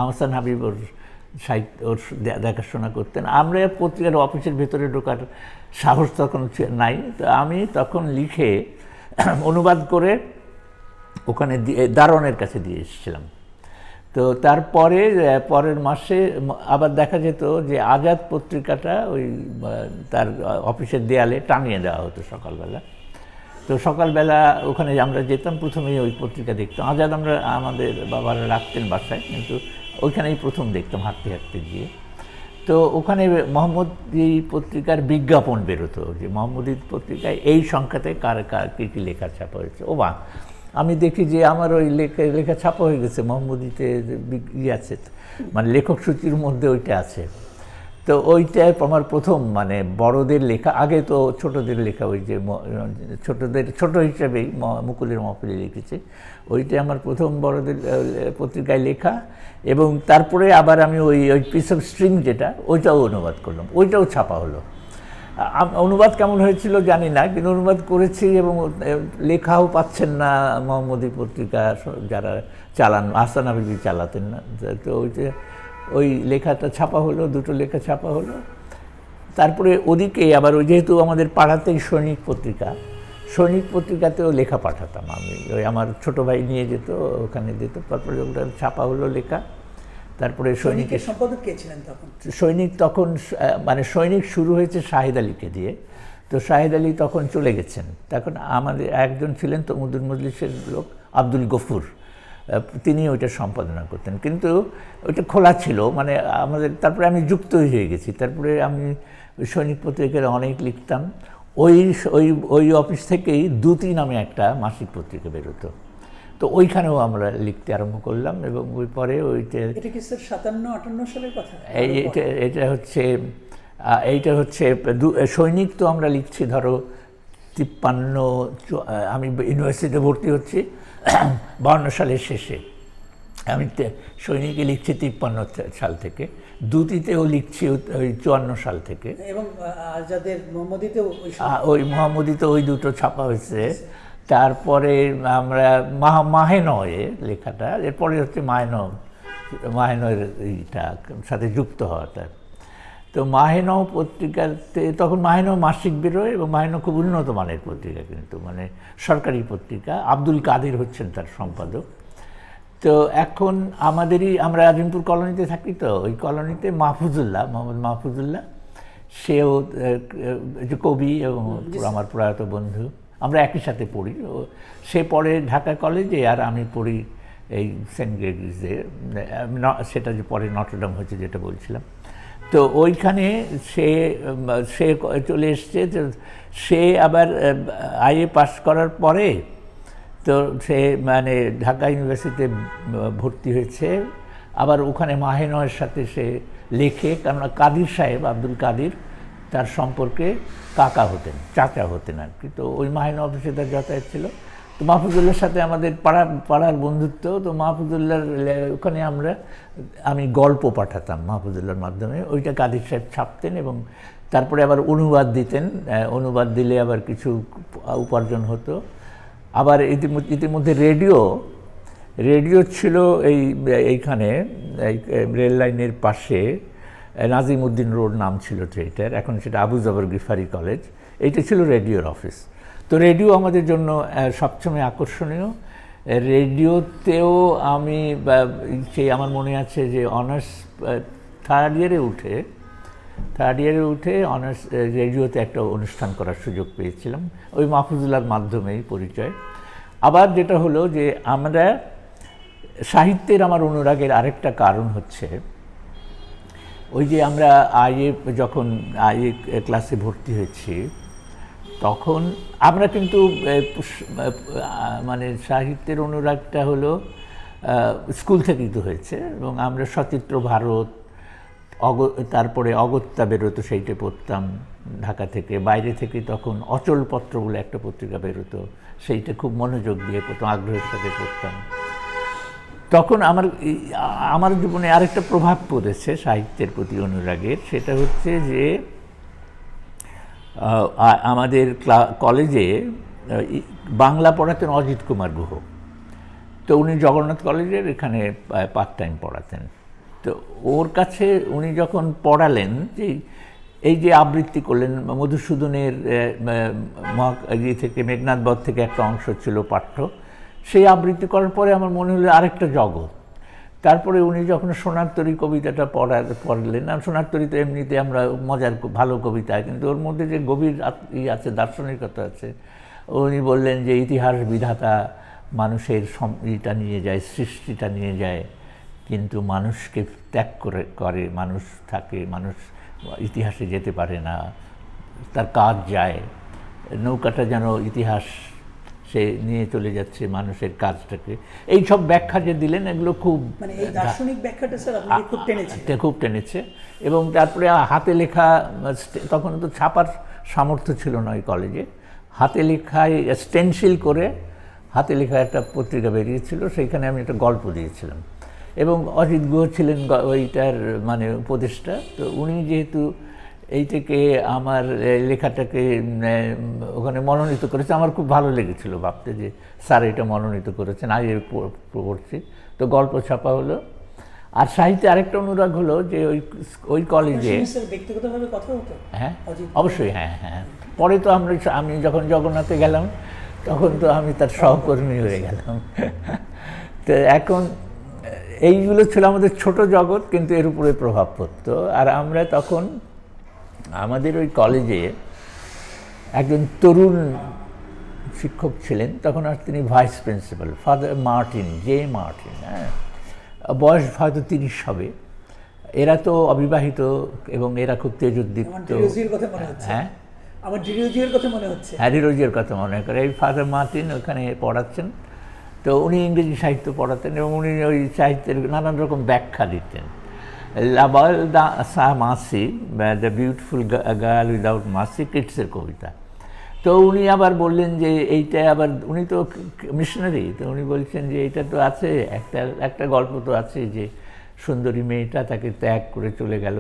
আহসান হাবিব ওর সাহিত্য ওর দেখাশোনা করতেন। আমরা পত্রিকার অফিসের ভেতরে ঢোকার সাহস তখন নাই, তো আমি তখন লিখে অনুবাদ করে ওখানে দারোয়ানের কাছে দিয়ে এসেছিলাম। তো তারপরে পরের মাসে আবার দেখা যেত যে আজাদ পত্রিকাটা ওই তার অফিসের দেয়ালে টাঙিয়ে দেওয়া হতো সকালবেলা। তো সকালবেলা ওখানে আমরা যেতাম, প্রথমেই ওই পত্রিকা দেখতাম। আজাদ আমাদের বাবারা রাখতেন বাসায়, কিন্তু ওইখানেই প্রথম দেখতাম হাঁটতে হাঁটতে গিয়ে। তো ওখানে মোহাম্মদী পত্রিকার বিজ্ঞাপন বেরোতো যে মোহাম্মদী পত্রিকায় এই সংখ্যাতে কার কী কী লেখা ছাপা হয়েছে। ও বা, আমি দেখি যে আমার ওই লেখা ছাপা হয়ে গেছে, মোহাম্মদীতে আছে, মানে লেখক সূচির মধ্যে ওইটা আছে। তো ওইটাই আমার প্রথম মানে বড়দের লেখা। আগে তো ছোটদের লেখা, ওই যে ছোট হিসেবেই মুকুলের মহফিলে লিখেছে, ওইটাই আমার প্রথম বড়দের পত্রিকায় লেখা। এবং তারপরে আবার আমি ওই পিস অফ স্ট্রিং যেটা, ওইটাও অনুবাদ করলাম, ওইটাও ছাপা হলো। অনুবাদ কেমন হয়েছিল জানি না, কিন্তু অনুবাদ করেছি। এবং লেখাও পাচ্ছেন না মোহাম্মদী পত্রিকা যারা চালান, আহসান হাবিবি চালাতেন না, তো ওই লেখাটা ছাপা হলো, দুটো লেখা ছাপা হলো। তারপরে ওদিকে আবার ওই যেহেতু আমাদের পাড়াতেই সৈনিক পত্রিকাতেও লেখা পাঠাতাম আমি, ওই আমার ছোটো ভাই নিয়ে যেত, ওখানে যেত, তারপরে ওটা ছাপা হলো লেখা। তারপরে সৈনিকের সম্পাদক কে ছিলেন তখন? সৈনিক তখন মানে সৈনিক শুরু হয়েছে শাহিদ আলীকে দিয়ে, তো শাহিদ আলী তখন চলে গেছেন। তখন আমাদের একজন ছিলেন তমুদুল মজলিসের লোক, আব্দুল গফুর, তিনি ওইটা সম্পাদনা করতেন, কিন্তু ওইটা খোলা ছিল মানে আমাদের। তারপরে আমি যুক্ত হয়ে গেছি, তারপরে আমি সৈনিক পত্রিকার অনেক লিখতাম। ওই অফিস থেকেই দুতি নামে একটা মাসিক পত্রিকা বেরোতো, তো ওইখানেও আমরা লিখতে আরম্ভ করলাম। এবং ওই পরে এটা কি স্যার 57-58 সালের কথা? এইটা হচ্ছে সৈনিক তো আমরা লিখছি ধরো 53, আমি ইউনিভার্সিটিতে ভর্তি হচ্ছি 52 সালের শেষে, আমি সৈনিকে লিখছি 53 সাল থেকে, দুতিতেও লিখছি ওই 54 সাল থেকে, এবং আজাদের মোহাম্মদীতেও ওই মোহাম্মদীতে ওই দুটো ছাপা হয়েছে। তারপরে আমরা মাহে নয়ে লেখাটা, এরপরে হচ্ছে মাহেনয়ের এইটা সাথে যুক্ত হওয়াটা। তো মাহেন পত্রিকাতে তখন মাহেন মাসিক বেরোয়, এবং মাহেন খুব উন্নত মানের পত্রিকা, কিন্তু মানে সরকারি পত্রিকা। আব্দুল কাদের হচ্ছেন তার সম্পাদক। তো এখন আমরা আজিমপুর কলোনিতে থাকি, তো ওই কলোনিতে মোহাম্মদ মাহফুজুল্লাহ, সেও যে কবি এবং আমার প্রয়াত বন্ধু, আমরা একই সাথে পড়ি। সে পড়ে ঢাকা কলেজে, আর আমি পড়ি এই সেন্ট গ্রেগরিজে, সেটা যে পরে নটরডেম হয়েছে যেটা বলছিলাম। তো ওইখানে সে চলে এসছে। সে আবার আইএ পাস করার পরে তো সে মানে ঢাকা ইউনিভার্সিটিতে ভর্তি হয়েছে। আবার ওখানে মাহেনয়ের সাথে সে লেখে, কারণ কাদির সাহেব, আব্দুল কাদির, তার সম্পর্কে কাকা হতেন, চাচা হতেন আর কি। তো ওই মাহেনা অফিসে তার যাতায়াত ছিল। তো মাহফুজুল্লাহর সাথে আমাদের পাড়ার বন্ধুত্ব। তো মাহফুজুল্লাহর ওখানে আমি গল্প পাঠাতাম মাহফুজুল্লাহর মাধ্যমে, ওইটা কাদির সাহেব ছাপতেন এবং তারপরে আবার অনুবাদ দিতেন। অনুবাদ দিলে আবার কিছু উপার্জন হতো। আবার ইতিমধ্যে রেডিও ছিল এইখানে, এই রেল লাইনের পাশে, নাজিমউদ্দিন রোড নাম ছিল থিয়েটার, এখন সেটা আবু জবর গিফারি কলেজ। এইটা ছিল রেডিওর অফিস। তো রেডিও আমাদের জন্য সবসময় আকর্ষণীয়। রেডিওতেও আমি আমার মনে আছে যে অনার্স থার্ড ইয়ারে উঠে অনার্স রেডিওতে একটা অনুষ্ঠান করার সুযোগ পেয়েছিলাম, ওই মাহফুজুল্লাহর মাধ্যমেই পরিচয়। আবার যেটা হলো যে আমরা সাহিত্যের আমার অনুরাগের আরেকটা কারণ হচ্ছে ওই যে আমরা যখন আইএ ক্লাসে ভর্তি হয়েছি, তখন আমরা কিন্তু মানে সাহিত্যের অনুরাগটা হলো স্কুল থেকেই তো হয়েছে, এবং আমরা সচিত্র ভারত, তারপরে অগত্যা বেরোতো, সেইটা পড়তাম ঢাকা থেকে। বাইরে থেকে তখন অচল পত্র বলে একটা পত্রিকা বেরোতো, সেইটা খুব মনোযোগ দিয়ে পড়তাম, আগ্রহের সাথে পড়তাম। তখন আমার জীবনে আরেকটা প্রভাব পড়েছে সাহিত্যের প্রতি অনুরাগের, সেটা হচ্ছে যে আমাদের কলেজে বাংলা পড়াতেন অজিত কুমার গুহ। তো উনি জগন্নাথ কলেজের এখানে পার্ট টাইম পড়াতেন। তো ওর কাছে উনি যখন পড়ালেন, যে এই যে আবৃত্তি করলেন মধুসূদনের থেকে, মেঘনাদ বধ থেকে একটা অংশ ছিল পাঠ্য, সেই আবৃত্তি করার পরে আমার মনে হলো আরেকটা জগৎ। তারপরে উনি যখন সোনার তরী কবিতাটা পড়লেন, আর সোনার তরী তো এমনিতে আমরা মজার ভালো কবিতা, কিন্তু ওর মধ্যে যে গভীর আছে, দার্শনিকতা আছে। উনি বললেন যে ইতিহাস বিধাতা মানুষের ইটা নিয়ে যায়, সৃষ্টিটা নিয়ে যায়, কিন্তু মানুষকে ত্যাগ করে মানুষ থাকে, মানুষ ইতিহাসে যেতে পারে না, তার কাজ যায়। নৌকাটা যেন ইতিহাস সে নিয়ে চলে যাচ্ছে মানুষের কাজটাকে। এই সব ব্যাখ্যা যে দিলেন, এগুলো খুব মানে এই দার্শনিক ব্যাখ্যাটা স্যার আপনাকে খুব টেনেছে। এবং তারপরে হাতে লেখা, তখন তো ছাপার সামর্থ্য ছিল না ওই কলেজে, হাতে লেখায় স্টেনসিল করে হাতে লেখা একটা পত্রিকা বেরিয়েছিল, সেইখানে আমি একটা গল্প দিয়েছিলাম। এবং অজিত গুহ ছিলেন ওইটার মানে উপদেষ্টা। তো উনি যেহেতু এইটাকে আমার লেখাটাকে ওখানে মনোনীত করেছে, আমার খুব ভালো লেগেছিল ভাবতে যে স্যার এটা মনোনীত করেছেন, পড়ছি। তো গল্প ছাপা হলো। আর সাহিত্যে আরেকটা অনুরাগ হলো যে ওই কলেজে ব্যক্তিগতভাবে কথা হতো। হ্যাঁ, অবশ্যই। হ্যাঁ। পরে তো আমি যখন জগন্নাথে গেলাম, তখন তো আমি তার সহকর্মী হয়ে গেলাম। তো এখন এইগুলো ছিল আমাদের ছোট জগৎ, কিন্তু এর উপরে প্রভাব পড়তো। আর আমরা তখন আমাদের ওই কলেজে একজন তরুণ শিক্ষক ছিলেন, তখন আর তিনি vice principal, father Martin, J Martin. হ্যাঁ, বয়স হয়তো 30 হবে। এরা তো অবিবাহিত এবং এরা খুব তেজোদ্দীপ্ত। হ্যাঁ, আমার ডিরোজিওর কথা মনে হচ্ছে। হ্যাঁ, ডিরোজিওর কথা মনে করে। এই ফাদার মার্টিন ওখানে পড়াচ্ছেন। তো উনি ইংরেজি সাহিত্য পড়াতেন এবং উনি ওই সাহিত্যের নানান রকম ব্যাখ্যা দিতেন। লা বয়েল সা মাসি, দ্য বিউটিফুল গার্ল উইদাউট মাসি, কিটসের কবিতা। তো উনি আবার বললেন যে এইটা আবার, উনি তো মিশনারি, তো উনি বলছেন যে এইটা তো আছে, একটা গল্প তো আছে যে সুন্দরী মেয়েটা তাকে ত্যাগ করে চলে গেল,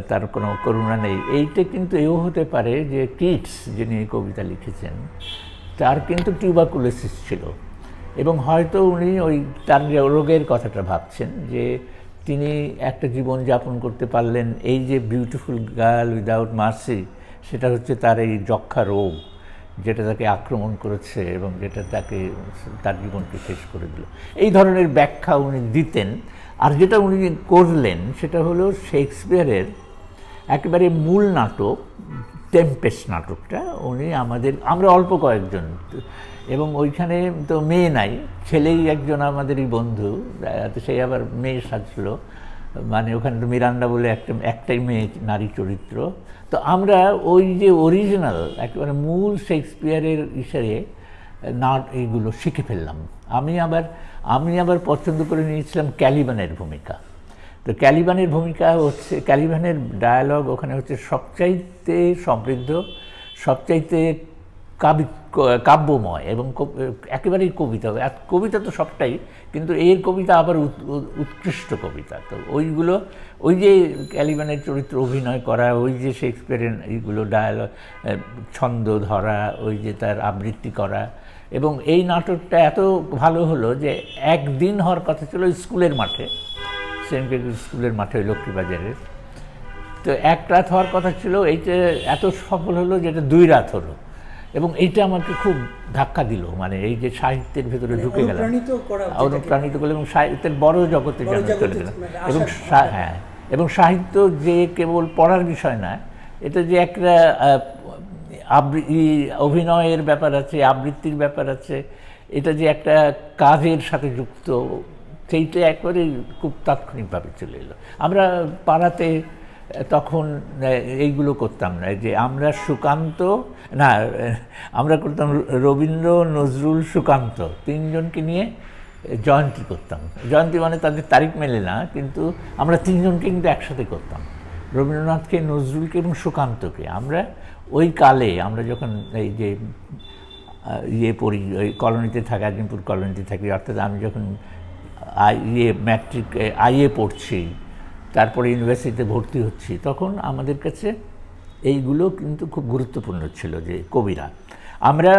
তার কোনো করুণা নেই। এইটা কিন্তু এও হতে পারে যে কিটস, যিনি কবিতা লিখেছেন, তার কিন্তু টিউবারকুলোসিস ছিল, এবং হয়তো উনি ওই তার রোগের কথাটা ভাবছেন, যে তিনি একটা জীবন যাপন করতে পারলেন। এই যে বিউটিফুল গার্ল উইদাউট মার্সি, সেটা হচ্ছে তার এই যক্ষা রোগ, যেটা তাকে আক্রমণ করেছে এবং যেটা তার জীবনকে শেষ করে দিল। এই ধরনের ব্যাখ্যা উনি দিতেন। আর যেটা উনি করলেন সেটা হলো শেক্সপিয়ারের একেবারে মূল নাটক টেম্পেস্ট নাটকটা উনি আমরা অল্প কয়েকজন, এবং ওইখানে তো মেয়ে নাই, ছেলেই একজন আমাদেরই বন্ধু, তো সেই আবার মেয়ে সাজল, মানে ওখানে তো মিরান্ডা বলে একটাই মেয়ে নারী চরিত্র। তো আমরা ওই যে অরিজিনাল একেবারে মূল শেক্সপিয়ারের ইশারে এইগুলো শিখে ফেললাম। আমি আবার পছন্দ করে নিয়েছিলাম ক্যালিবানের ভূমিকা। তো ক্যালিবানের ভূমিকা হচ্ছে, ক্যালিবানের ডায়ালগ ওখানে হচ্ছে সবচাইতে সমৃদ্ধ, সবচাইতে কাব্যময় এবং একেবারেই কবিতা। কবিতা তো সবটাই, কিন্তু এর কবিতা আবার উৎকৃষ্ট কবিতা। তো ওই যে ক্যালিবানের চরিত্র অভিনয় করা, ওই যে শেক্সপিয়ারের এইগুলো ডায়ালগ, ছন্দ ধরা, ওই যে তার আবৃত্তি করা, এবং এই নাটকটা এত ভালো হলো যে একদিন হওয়ার কথা ছিল স্কুলের মাঠে, সেন্ট গ্রেগরি স্কুলের মাঠে, ওই লক্ষ্মীবাজারের। তো এক রাত হওয়ার কথা ছিল, এইটা এত সফল হলো যেটা 2 রাত হলো, এবং এইটা আমাকে খুব ধাক্কা দিল, মানে এই যে সাহিত্যের ভেতরে ঢুকে গেলাম, অনুপ্রাণিত করলো, এবং সাহিত্যের বড় জগতে যেন চলে গেলাম। এবং হ্যাঁ, এবং সাহিত্য যে কেবল পড়ার বিষয় না, এটা যে একটা অভিনয়ের ব্যাপার আছে, আবৃত্তির ব্যাপার আছে, এটা যে একটা কাজের সাথে যুক্ত, সেইটা একবারে খুব তাৎক্ষণিকভাবে চলে এলো। আমরা পাড়াতে তখন এইগুলো করতাম না, যে আমরা আমরা করতাম রবীন্দ্র, নজরুল, সুকান্ত 3 জনকে নিয়ে জয়ন্তী করতাম। জয়ন্তী মানে তাদের তারিখ মেলে না, কিন্তু আমরা 3 জনকে কিন্তু একসাথে করতাম, রবীন্দ্রনাথকে, নজরুলকে এবং সুকান্তকে। আমরা ওই কালে, আমরা যখন এই যে পড়ি, ওই কলোনিতে থাকি, আজিমপুর কলোনিতে থাকি, অর্থাৎ আমি যখন ম্যাট্রিক আইএ পড়ছি, তারপরে ইউনিভার্সিটিতে ভর্তি হচ্ছি, তখন আমাদের কাছে এইগুলো কিন্তু খুব গুরুত্বপূর্ণ ছিল, যে কবিরা। আমরা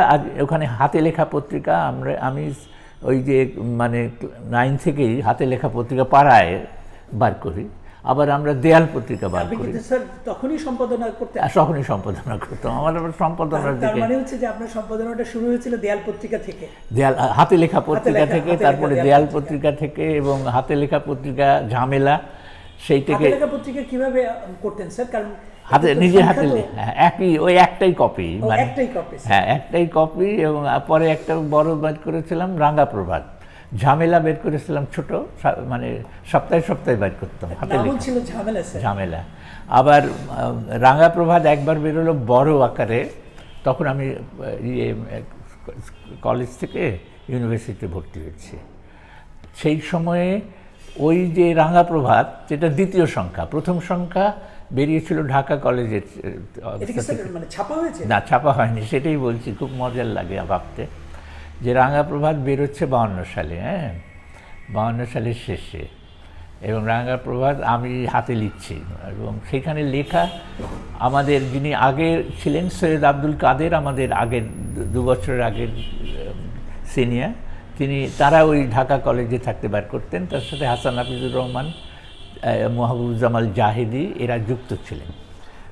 ওখানে হাতে লেখা পত্রিকা, আমি ওই যে মানে 9 থেকেই হাতে লেখা পত্রিকা পাড়ায় বার করি, আবার আমরা দেয়াল পত্রিকা বার করি। তখনই সম্পাদনা করতাম। আমার আবার সম্পাদনার দিকে, মানে হচ্ছে যে আপনার সম্পাদনাটা শুরু হয়েছিল দেয়াল পত্রিকা থেকে, হাতে লেখা পত্রিকা থেকে, তারপরে দেয়াল পত্রিকা থেকে, এবং হাতে লেখা পত্রিকা ঝামেলা, সেই থেকে। পত্রিকা কিভাবে করতেন স্যার? কারণ নিজের হাতে ওই একটাই কপি, মানে একটাই কপি, এবং পরে একটা বড় বের করেছিলাম রাঙা প্রভাত, ঝামেলা বের করেছিলাম ছোট, মানে সপ্তাহে বের করতাম হাতে লেখা ঝামেলা। আবার রাঙা প্রভাত একবার বেরোলো বড় আকারে, তখন আমি কলেজ থেকে ইউনিভার্সিটিতে ভর্তি হয়েছি। সেই সময়ে ওই যে রাঙা প্রভাত, যেটা 2য় সংখ্যা, প্রথম সংখ্যা বেরিয়েছিল ঢাকা কলেজের, না ছাপা হয়নি, সেটাই বলছি, খুব মজার লাগে ভাবতে, যে রাঙা প্রভাত বেরোচ্ছে 52 সালে, 52 সালের শেষে, এবং রাঙা প্রভাত আমি হাতে লিখছি, এবং সেখানে লেখা আমাদের যিনি আগে ছিলেন সৈয়দ আব্দুল কাদের, আমাদের আগের 2 বছরের আগের সিনিয়র, তারা ওই ঢাকা কলেজে থাকতে বার করতেন, তার সাথে হাসান হাফিজুর রহমান, মাহবুবুজ্জামান জাহেদি, এরা যুক্ত ছিলেন।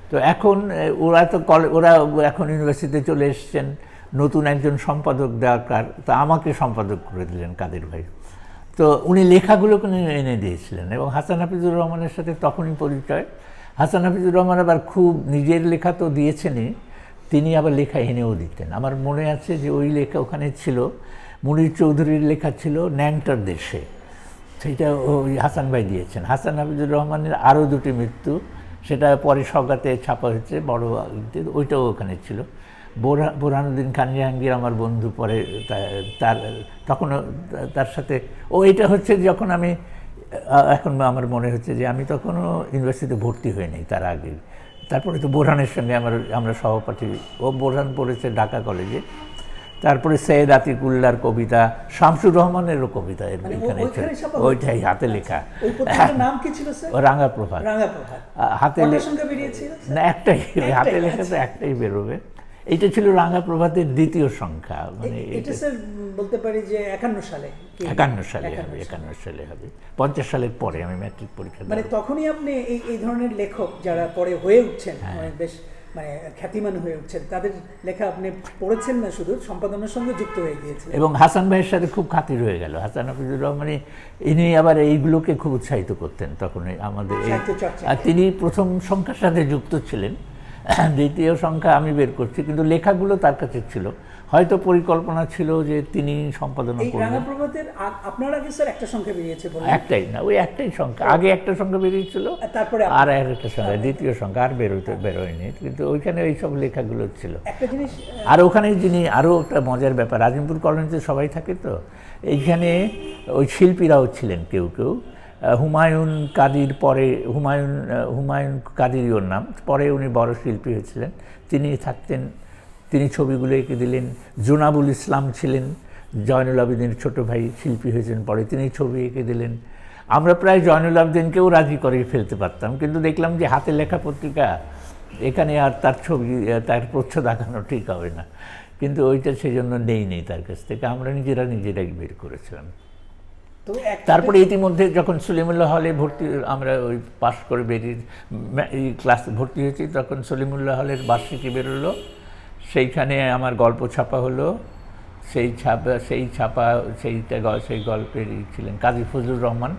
তো এখন ওরা এখন ইউনিভার্সিটিতে চলে এসছেন, নতুন একজন সম্পাদক দরকার, তো আমাকে সম্পাদক করে দিলেন কাদের ভাই। তো উনি লেখাগুলোকে এনে দিয়েছিলেন, এবং হাসান হাফিজুর রহমানের সাথে তখনই পরিচয়। হাসান হাফিজুর রহমান আবার খুব নিজের লেখা তো দিয়েছেনই, তিনি আবার লেখা এনেও দিতেন। আমার মনে আছে যে ওই লেখা ওখানে ছিল, মুনির চৌধুরীর লেখা ছিল ন্যাংটার দেশে, সেইটা ওই হাসান ভাই দিয়েছেন। হাসান হাফিজুর রহমানের আরও 2টি মৃত্যু, সেটা পরে সওগাতে ছাপা হয়েছে, বড়, ওইটাও ওখানে ছিল। বোরহানুদ্দিন খান জাহাঙ্গীর আমার বন্ধু, পরে তখনও তার সাথে এটা হচ্ছে যখন আমি, এখন আমার মনে হচ্ছে যে আমি তখনও ইউনিভার্সিটিতে ভর্তি হইনি, তার আগে। তারপরে তো বোরহানের সঙ্গে আমরা সহপাঠী, বোরহান পড়েছে ঢাকা কলেজে, তারপরে সৈয়দ আতিকুল্লাহর কবিতা, শামসুর রহমানেরও কবিতা এখানে, ওইটাই হাতে লেখা। নাম কি ছিল স্যার? রাঙা প্রভাত। হাতে লেখা না, একটাই, হাতে লেখা তো একটাই বেরোবে। এইটা ছিল রাঙা প্রভাতের 2য় সংখ্যা, মানে এটা স্যার বলতে পারি যে 51 সালে হবে, 50 সালের পরে আমি ম্যাট্রিক পরীক্ষা, মানে তখনই আপনি এই ধরনের লেখক যারা পরে হয়ে উঠছেন, বেশ মানে খ্যাতিমান হয়ে উঠছেন, তাদের লেখা আপনি পড়েছেন না, শুধু সম্পাদনার সঙ্গে যুক্ত হয়ে গিয়েছেন, এবং হাসান ভাইয়ের সাথে খুব খাতির হয়ে গেল। হাসান হাফিজুর রহমান ইনি আবার এইগুলোকে খুব উৎসাহিত করতেন তখন আমাদের, আর তিনি প্রথম সংখ্যার সাথে যুক্ত ছিলেন, দ্বিতীয় সংখ্যা আমি বের করছি, কিন্তু লেখাগুলো তার কাছে ছিল। হয়তো পরিকল্পনা ছিল যে তিনি সম্পাদনা এই করবেন। রাঙা প্রভাতের আপনার আগে স্যার একটা সংখ্যা বেরিয়েছে বলে, একটাই না, ওই একটাই সংখ্যা, আগে একটা সংখ্যা বেরিয়েছিল, তারপরে আর একটা সংখ্যা, দ্বিতীয় সংখ্যা আর বেরোয়নি, কিন্তু ওইখানে এইসব লেখাগুলো ছিল। একটা জিনিস আর ওখানে যিনি, আরও একটা মজার ব্যাপার, আজিমপুর কলোনিতে সবাই থাকে তো, এইখানে ওই শিল্পীরাও ছিলেন কেউ কেউ। হুমায়ুন কাদির পরে, হুমায়ুন কাদির ওর নাম, পরে উনি বড় শিল্পী হয়েছিলেন, তিনি থাকতেন, তিনি ছবিগুলো এঁকে দিলেন। জোনাবুল ইসলাম ছিলেন, জয়নুল আবেদিনের ছোট ভাই, শিল্পী হয়েছেন পরে, তিনি ছবি এঁকে দিলেন। আমরা প্রায় জয়নুল আবেদিনকেও রাজি করে ফেলতে পারতাম, কিন্তু দেখলাম যে হাতে লেখা পত্রিকা, এখানে আর তার ছবি, তার প্রচ্ছদ দেখানো ঠিক হবে না, কিন্তু ওইটা সেজন্য নেই তার কাছ থেকে, আমরা নিজেরাই বের করেছিলাম। তারপরে ইতিমধ্যে যখন সলিমুল্লাহ হলে ভর্তি, আমরা ওই পাস করে বেরিয়ে এই ক্লাসে ভর্তি হয়েছি, তখন সলিমুল্লাহ হলের বার্ষিকী বেরোলো, সেইখানে আমার গল্প ছাপা হলো। সেই গল্পের ছিলেন কাজী ফজলুর রহমান,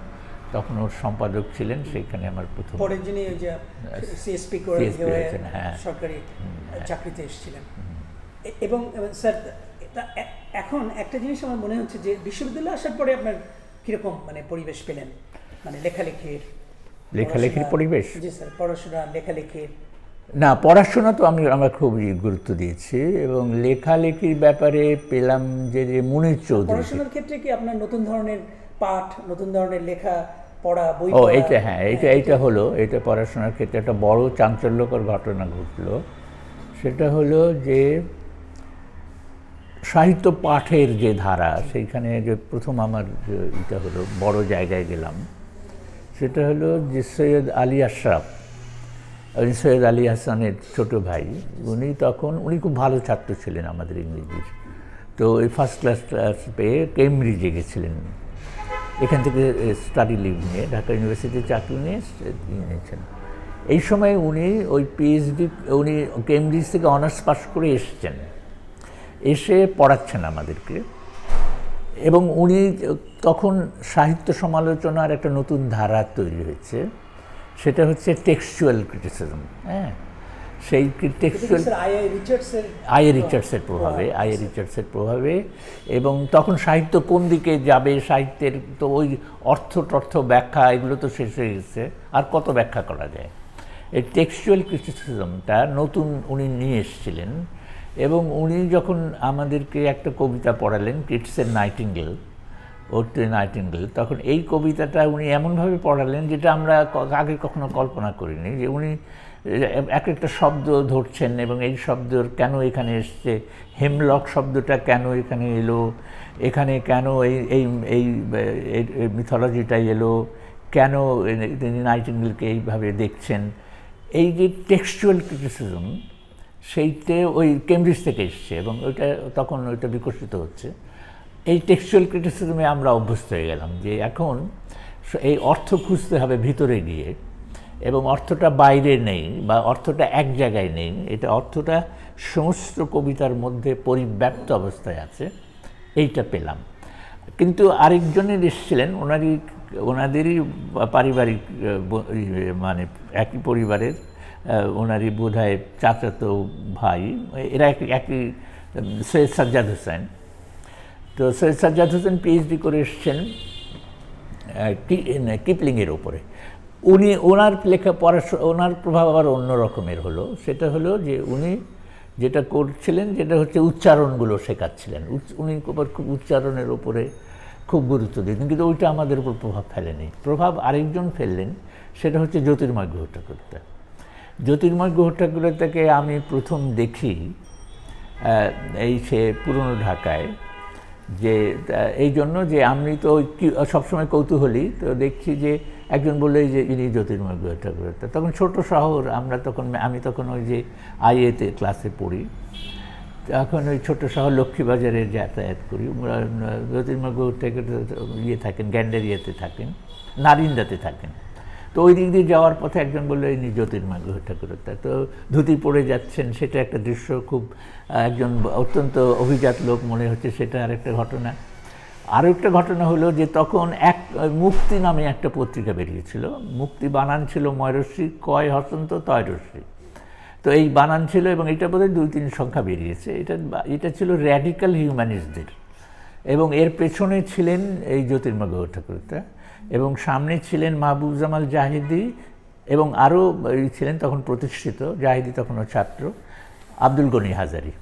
তখন ওর সম্পাদক ছিলেন, সেইখানে আমার প্রথম পরে যিনি ওই যে সিএসপি করে সরকারি চাকরিতে এসেছিলেন। এবং স্যার এখন একটা জিনিস আমার মনে হচ্ছে যে বিশ্ববিদ্যালয়ে আসার পরে আপনার কিরকম মানে পরিবেশ পেলেন, মানে লেখালেখির পরিবেশ? জি স্যার, পড়াশোনা, লেখালেখির। না, পড়াশোনা তো আমরা খুবই গুরুত্ব দিয়েছি, এবং লেখালেখির ব্যাপারে পেলাম যে মুনির চৌধুরী। পড়াশোনার ক্ষেত্রে কি আপনার নতুন ধরনের পাঠ, নতুন ধরনের লেখা পড়া, বই ও এইটা, হ্যাঁ, এইটা হলো, এটা পড়াশোনার ক্ষেত্রে একটা বড় চাঞ্চল্যকর ঘটনা ঘটলো। সেটা হলো যে সাহিত্য পাঠের যে ধারা, সেইখানে যে প্রথম আমার এটা হলো, বড় জায়গায় গেলাম, সেটা হলো যে সৈয়দ আলী আশরাফ, সৈয়দ আলী হাসানের ছোট ভাই, উনি খুব ভালো ছাত্র ছিলেন আমাদের ইংরেজির। তো ওই ফার্স্ট ক্লাস পেয়ে কেমব্রিজে গেছিলেন, এখান থেকে স্টাডি লিভ নিয়ে, ঢাকা ইউনিভার্সিটিতে চাকরি নিয়েছেন। এই সময় উনি ওই পিএইচডি, উনি কেমব্রিজ থেকে অনার্স পাস করে এসছেন, এসে পড়াচ্ছেন আমাদেরকে। এবং উনি তখন সাহিত্য সমালোচনার একটা নতুন ধারা তৈরি হয়েছে, সেটা হচ্ছে টেক্সচুয়াল ক্রিটিসিজম। হ্যাঁ, সেই টেক্সচুয়াল আই.এ. রিচার্ডসের প্রভাবে, এবং তখন সাহিত্য কোন দিকে যাবে, সাহিত্যের তো ওই অর্থ ব্যাখ্যা, এগুলো তো শেষ হয়ে গেছে, আর কত ব্যাখ্যা করা যায়। এই টেক্সচুয়াল ক্রিটিসিজমটা নতুন উনি নিয়ে এসেছিলেন, এবং উনি যখন আমাদেরকে একটা কবিতা পড়ালেন, কিটসের নাইটিঙ্গেল, তখন এই কবিতাটা উনি এমনভাবে পড়ালেন যেটা আমরা আগে কখনো কল্পনা করিনি, যে উনি এক একটা শব্দ ধরছেন, এবং এই শব্দ কেন এখানে এসছে, হেমলক শব্দটা কেন এখানে এলো, এখানে কেন এই মিথোলজিটা এলো, কেন তিনি নাইটিঙ্গেলকে এইভাবে দেখছেন। এই যে টেক্সচুয়াল ক্রিটিসিজম, সেইটা ওই কেমব্রিজ থেকে এসছে, এবং তখন ওইটা বিকশিত হচ্ছে। এই টেক্সচুয়াল ক্রিটিসিজমে আমরা অভ্যস্ত হয়ে গেলাম, যে এখন এই অর্থ খুঁজতে হবে ভিতরে গিয়ে, এবং অর্থটা বাইরে নেই, বা অর্থটা এক জায়গায় নেই, এটা অর্থটা সমস্ত কবিতার মধ্যে পরিব্যাপ্ত অবস্থায় আছে, এইটা পেলাম। কিন্তু আরেকজনের এসেছিলেন, ওনাদেরই পারিবারিক, মানে একই পরিবারের, ওনারই বোধহয় চাচাতো ভাই, এরা একই, সৈয়দ সাজ্জাদ হোসেন। তো সৈয়দ সাজ্জাদ হোসেন পিএইচডি করে এসছেন কিপলিংয়ের ওপরে। ওনার লেখা ওনার প্রভাব আবার অন্য রকমের হলো। সেটা হলো যে উনি যেটা করছিলেন, যেটা হচ্ছে উচ্চারণগুলো শেখাচ্ছিলেন। উনি খুব উচ্চারণের ওপরে খুব গুরুত্ব দিতেন, কিন্তু ওইটা আমাদের উপর প্রভাব ফেলেনি। প্রভাব আরেকজন ফেললেন, সেটা হচ্ছে জ্যোতির্ময় গুহঠাকুরতা। জ্যোতির্ময় গুহঠাকুরতাকে আমি প্রথম দেখি সে পুরনো ঢাকায়, যে এই জন্য যে আমি তো সবসময় কৌতূহলী, তো দেখছি যে একজন বললো যে ইনি জ্যোতির্ময় গুহঠাকুরতা। তখন ছোট শহর, আমি তখন ওই যে আইএতে ক্লাসে পড়ি, তখন ওই ছোটো শহর লক্ষ্মীবাজারে যাতায়াত করি। জ্যোতির্ময় গুহঠাকুর থাকেন গ্যান্ডারিয়াতে থাকেন, নারিন্দাতে থাকেন। তো ওই দিক দিয়ে যাওয়ার পথে একজন বললো ইনি জ্যোতির্ময় গুহঠাকুরতা। তো ধুতি পরে যাচ্ছেন, সেটা একটা দৃশ্য, খুব একজন অত্যন্ত অভিজাত লোক মনে হচ্ছে, সেটা আরেকটা ঘটনা। আরও একটা ঘটনা হলো যে তখন মুক্তি নামে একটা পত্রিকা বেরিয়েছিল। মুক্তি বানান ছিল ময়রশ্রী, কয় হসন্ত তয়রশ্রী। তো এই বানান ছিল, এবং এটা বোধহয় 2-3 সংখ্যা বেরিয়েছে। এটা ছিল র্যাডিক্যাল হিউম্যানিস্টদের, এবং এর পেছনে ছিলেন এই জ্যোতির্ময় গুহ ঠাকুরতা, এবং সামনে ছিলেন মাহবুব জামাল জাহিদি, এবং আরও ছিলেন তখন প্রতিষ্ঠিত, জাহিদি তখনও ছাত্র, আব্দুল গনি হাজারি।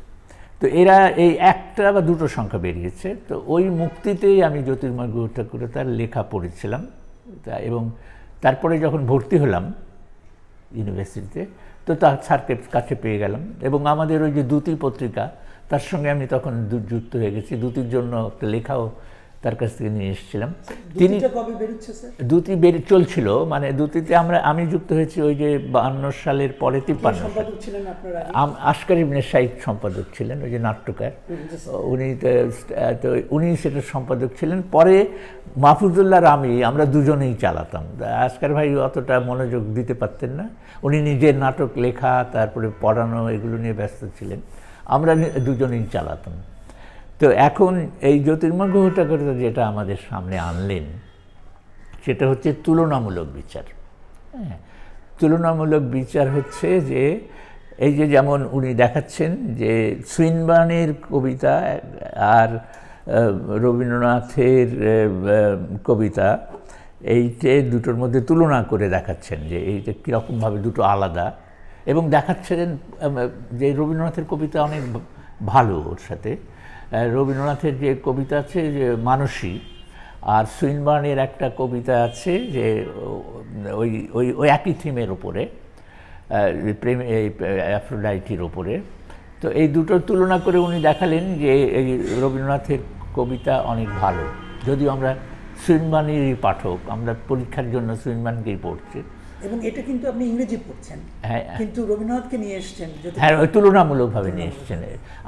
তো এরা এই একটা বা দুটো সংখ্যা বেরিয়েছে। তো ওই মুক্তিতেই আমি জ্যোতির্ময় গুহ ঠাকুরতার লেখা পড়েছিলাম, এবং তারপরে যখন ভর্তি হলাম ইউনিভার্সিটিতে, তো তার স্যারকে কাছে পেয়ে গেলাম, এবং আমাদের ওই যে দ্যুতি পত্রিকা, তার সঙ্গে আমি তখন যুক্ত হয়ে গেছি। দ্যুতির জন্য একটা লেখাও তার কাছ থেকে নিয়ে এসেছিলাম। তিনি দ্যুতি চলছিল, মানে দ্যুতিতে আমি যুক্ত হয়েছি ওই যে 52 সালের পরে 53 আসকার ইবনে সাঈদ সম্পাদক ছিলেন, ওই যে নাট্যকার, উনি সেটার সম্পাদক ছিলেন। পরে মাহফুজুল্লাহ রামি, আমরা দুজনেই চালাতাম। আসকার ভাই অতটা মনোযোগ দিতে পারতেন না, উনি নিজের নাটক লেখা তারপরে পড়ানো এগুলো নিয়ে ব্যস্ত ছিলেন, আমরা দুজনেই চালাতাম। তো এখন এই জ্যোতির্ময় গুহ ঠাকুরতা যেটা আমাদের সামনে আনলেন, সেটা হচ্ছে তুলনামূলক বিচার। হ্যাঁ, তুলনামূলক বিচার হচ্ছে যে এই যে যেমন উনি দেখাচ্ছেন যে সুইনবার্নের কবিতা আর রবীন্দ্রনাথের কবিতা, এইটে দুটোর মধ্যে তুলনা করে দেখাচ্ছেন যে এইটা কীরকমভাবে দুটো আলাদা, এবং দেখাচ্ছেন যে রবীন্দ্রনাথের কবিতা অনেক ভালো। ওর সাথে রবীন্দ্রনাথের যে কবিতা আছে যে মানসী, আর সুইনবার্নের একটা কবিতা আছে যে ওই ওই ওই একই থিমের ওপরে, প্রেম, এই অ্যাফ্রোডাইটির ওপরে। তো এই দুটোর তুলনা করে উনি দেখালেন যে এই রবীন্দ্রনাথের কবিতা অনেক ভালো, যদিও আমরা সুইনবার্নেরই পাঠক, আমরা পরীক্ষার জন্য সুইনবার্নকেই পড়ছি। এবং এটা কিন্তু আপনি ইংরেজি পড়ছেন, হ্যাঁ, কিন্তু রবীন্দ্রনাথকে নিয়ে এসেছেন, হ্যাঁ, তুলনামূলকভাবে নিয়ে এসেছেন।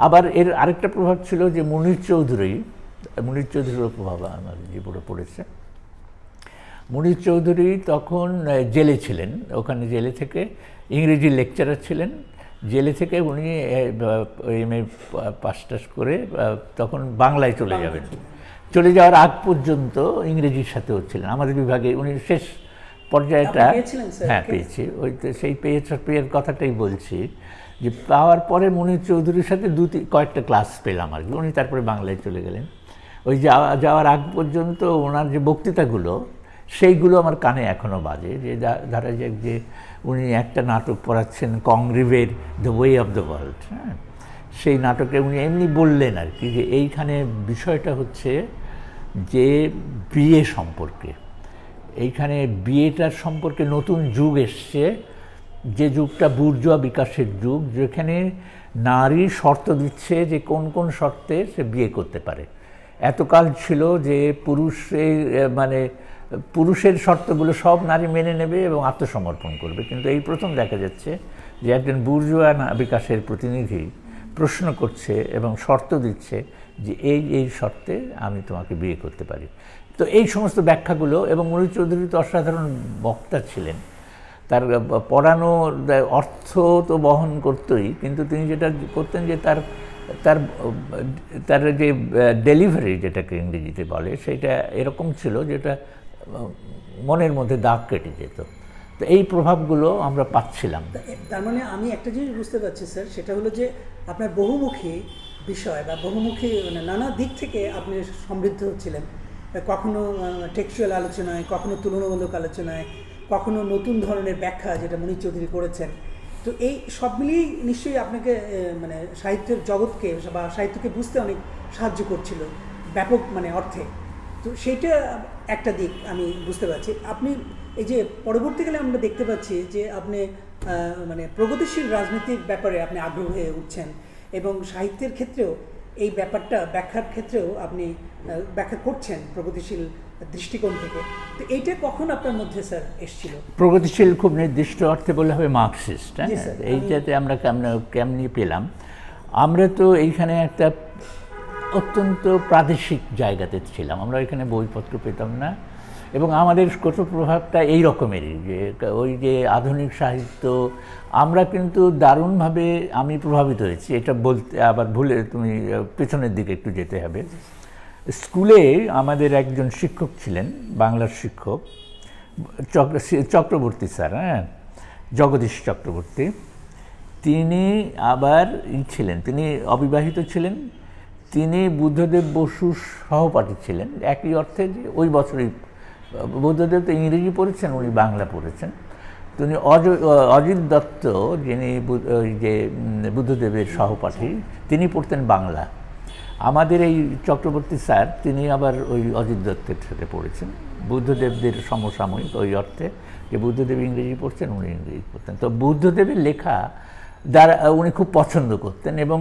আবার এর আরেকটা প্রভাব ছিল যে মুনির চৌধুরীরও প্রভাব আমার জীবনে পড়েছে। মুনির চৌধুরী তখন জেলে ছিলেন, ওখানে জেলে থেকে ইংরেজি লেকচারার ছিলেন। জেলে থেকে উনি MA পাস টাস করে তখন বাংলায় চলে যাবেন। চলে যাওয়ার আগ পর্যন্ত ইংরেজির সাথেও ছিলেন আমাদের বিভাগে। উনি শেষ পর্যায়টা, হ্যাঁ, পেয়েছি। ওই তো সেই পেয়ের কথাটাই বলছি, যে পাওয়ার পরে মুনির চৌধুরীর সাথে কয়েকটা ক্লাস পেলাম আর কি। উনি তারপরে বাংলায় চলে গেলেন। ওই যাওয়ার আগ পর্যন্ত ওনার যে বক্তৃতাগুলো, সেইগুলো আমার কানে এখনও বাজে। যে ধরা যাক যে উনি একটা নাটক পড়াচ্ছেন কংগ্রিভের the way of the world, হ্যাঁ, সেই নাটকে উনি এমনি বললেন আর কি যে এইখানে বিষয়টা হচ্ছে যে বিয়ে সম্পর্কে, এইখানে বিয়েটার সম্পর্কে নতুন যুগ এসছে, যে যুগটা বুর্জোয়া বিকাশের যুগ, যেখানে নারী শর্ত দিচ্ছে যে কোন কোন শর্তে সে বিয়ে করতে পারে। এতকাল ছিল যে পুরুষের শর্তগুলো সব নারী মেনে নেবে এবং আত্মসমর্পণ করবে, কিন্তু এই প্রথম দেখা যাচ্ছে যে একজন বুর্জোয়া বিকাশের প্রতিনিধি প্রশ্ন করছে এবং শর্ত দিচ্ছে যে এই শর্তে আমি তোমাকে বিয়ে করতে পারি। তো এই সমস্ত ব্যাখ্যাগুলো, এবং মুনির চৌধুরী তো অসাধারণ বক্তা ছিলেন, তার পড়ানো অর্থ তো বহন করতই, কিন্তু তিনি যেটা করতেন যে তার যে ডেলিভারি, যেটাকে ইংরেজিতে বলে, সেটা এরকম ছিল যেটা মনের মধ্যে দাগ কেটে যেত। তো এই প্রভাবগুলো আমরা পাচ্ছিলাম। তার মানে আমি একটা জিনিস বুঝতে পারছি স্যার, সেটা হলো যে আপনার বহুমুখী বিষয় বা বহুমুখী নানা দিক থেকে আপনি সমৃদ্ধ হচ্ছিলেন। কখনো টেক্সচুয়াল আলোচনায়, কখনো তুলনামূলক আলোচনায়, কখনো নতুন ধরনের ব্যাখ্যা, যেটা মুনির চৌধুরী করেছেন। তো এই সব মিলিয়েই নিশ্চয়ই আপনাকে সাহিত্যের জগৎকে বা সাহিত্যকে বুঝতে অনেক সাহায্য করছিল ব্যাপক অর্থে। তো সেইটা একটা দিক আমি বুঝতে পারছি। আপনি এই যে পরবর্তীকালে আমরা দেখতে পাচ্ছি যে আপনি প্রগতিশীল রাজনীতির ব্যাপারে আপনি আগ্রহ হয়ে উঠছেন, এবং সাহিত্যের ক্ষেত্রেও এই ব্যাপারটা ব্যাখ্যার ক্ষেত্রেও আপনি ব্যাখ্যা করছেন প্রগতিশীল দৃষ্টিকোণ থেকে। তো এইটা কখন আপনার মধ্যে স্যার এসেছিল? প্রগতিশীল খুব নির্দিষ্ট অর্থে বলে হবে মার্কসিস্ট। এইটাতে আমরা কেমনি পেলাম? আমরা তো এইখানে একটা অত্যন্ত প্রাদেশিক জায়গাতে ছিলাম, আমরা এখানে বইপত্র পেতাম না, এবং আমাদের কত প্রভাবটা এই রকমেরই, যে ওই যে আধুনিক সাহিত্য, আমরা কিন্তু দারুণভাবে আমি প্রভাবিত হয়েছি। এটা বলতে আবার ভুলে তুমি পেছনের দিকে একটু যেতে হবে। স্কুলে আমাদের একজন শিক্ষক ছিলেন, বাংলার শিক্ষক, চক্রবর্তী স্যার, হ্যাঁ, জগদীশ চক্রবর্তী। তিনি আবার ছিলেন, তিনি অবিবাহিত ছিলেন, তিনি বুদ্ধদেব বসুর সহপাঠী ছিলেন, একই অর্থে যে ওই বছরই বুদ্ধদেব তো ইংরেজি পড়েছেন, উনি বাংলা পড়েছেন। তিনি অজিত দত্ত, যিনি ওই যে বুদ্ধদেবের সহপাঠী, তিনি পড়তেন বাংলা। আমাদের এই চক্রবর্তী স্যার, তিনি আবার ওই অজিত দত্তের সাথে পড়েছেন, বুদ্ধদেবদের সমসাময়িক, ওই অর্থে যে বুদ্ধদেব ইংরেজি পড়ছেন, উনি ইংরেজি পড়তেন। তো বুদ্ধদেবের লেখা দ্বারা উনি খুব পছন্দ করতেন, এবং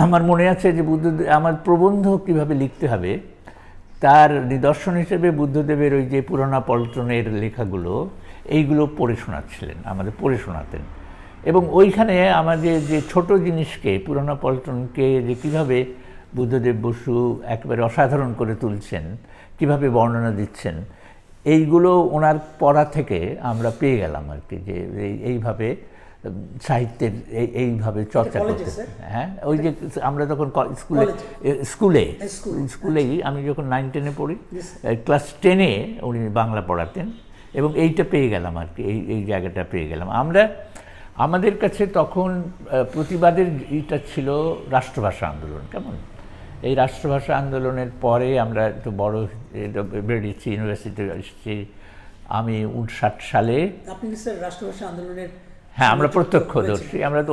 আমার মনে আছে যে বুদ্ধদেব আমার প্রবন্ধ কীভাবে লিখতে হবে তার নিদর্শন হিসেবে বুদ্ধদেবের ওই যে পুরানা পল্টনের লেখাগুলো, এইগুলো পড়ে শোনাচ্ছিলেন, আমাদের পড়ে শোনাতেন। এবং ওইখানে আমাদের যে ছোট জিনিসকে, পুরানা পল্টনকে যে কীভাবে বুদ্ধদেব বসু একেবারে অসাধারণ করে তুলছেন, কিভাবে বর্ণনা দিচ্ছেন, এইগুলো ওনার পড়া থেকে আমরা পেয়ে গেলাম আর কি, যে এইভাবে সাহিত্যের এইভাবে চর্চা করতে। হ্যাঁ, ওই যে আমরা তখন স্কুলেই আমি যখন 9-10-এ পড়ি, ক্লাস 10-এ উনি বাংলা পড়াতেন, এবং এইটা পেয়ে গেলাম আর কি, এই জায়গাটা পেয়ে গেলাম আমরা। আমাদের কাছে তখন প্রতিবাদের এটা ছিল রাষ্ট্রভাষা আন্দোলন। কেমন এই রাষ্ট্রভাষা আন্দোলনের পরে আমরা একটু বড় বেরিয়েছি, ইউনিভার্সিটিতে এসেছি আমি 59 সালে। আপনি স্যার রাষ্ট্রভাষা আন্দোলনের? হ্যাঁ, আমরা প্রত্যক্ষদর্শী। আমরা তো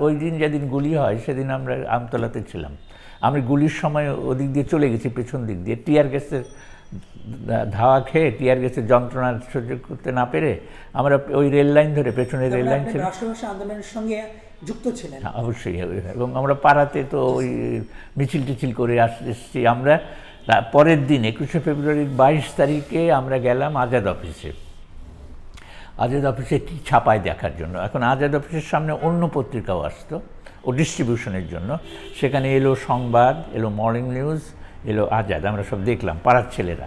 ওই দিন যেদিন গুলি হয় সেদিন আমরা আমতলাতে ছিলাম। আমি গুলির সময় ওদিক দিয়ে চলে গেছি, পেছন দিক দিয়ে, টিয়ার গ্যাসের ধাওয়া খেয়ে, টিয়ার গ্যাসের যন্ত্রণা সহ্য করতে না পেরে আমরা ওই রেল লাইন ধরে, পেছনে রেল লাইন ছিল, রাষ্ট্রভাষা আন্দোলনের সঙ্গে যুক্ত ছিলেন? অবশ্যই। এবং আমরা পাড়াতে তো ওই মিছিল টিছিল করে এসেছি। আমরা পরের দিন 21শে ফেব্রুয়ারির 22 তারিখে আমরা গেলাম আজাদ অফিসে। আজাদ অফিসে কী ছাপায় দেখার জন্য। এখন আজাদ অফিসের সামনে অন্য পত্রিকাও আসতো ও ডিস্ট্রিবিউশনের জন্য। সেখানে এলো সংবাদ, এলো মর্নিং নিউজ, এলো আজাদ। আমরা সব দেখলাম, পাড়ার ছেলেরা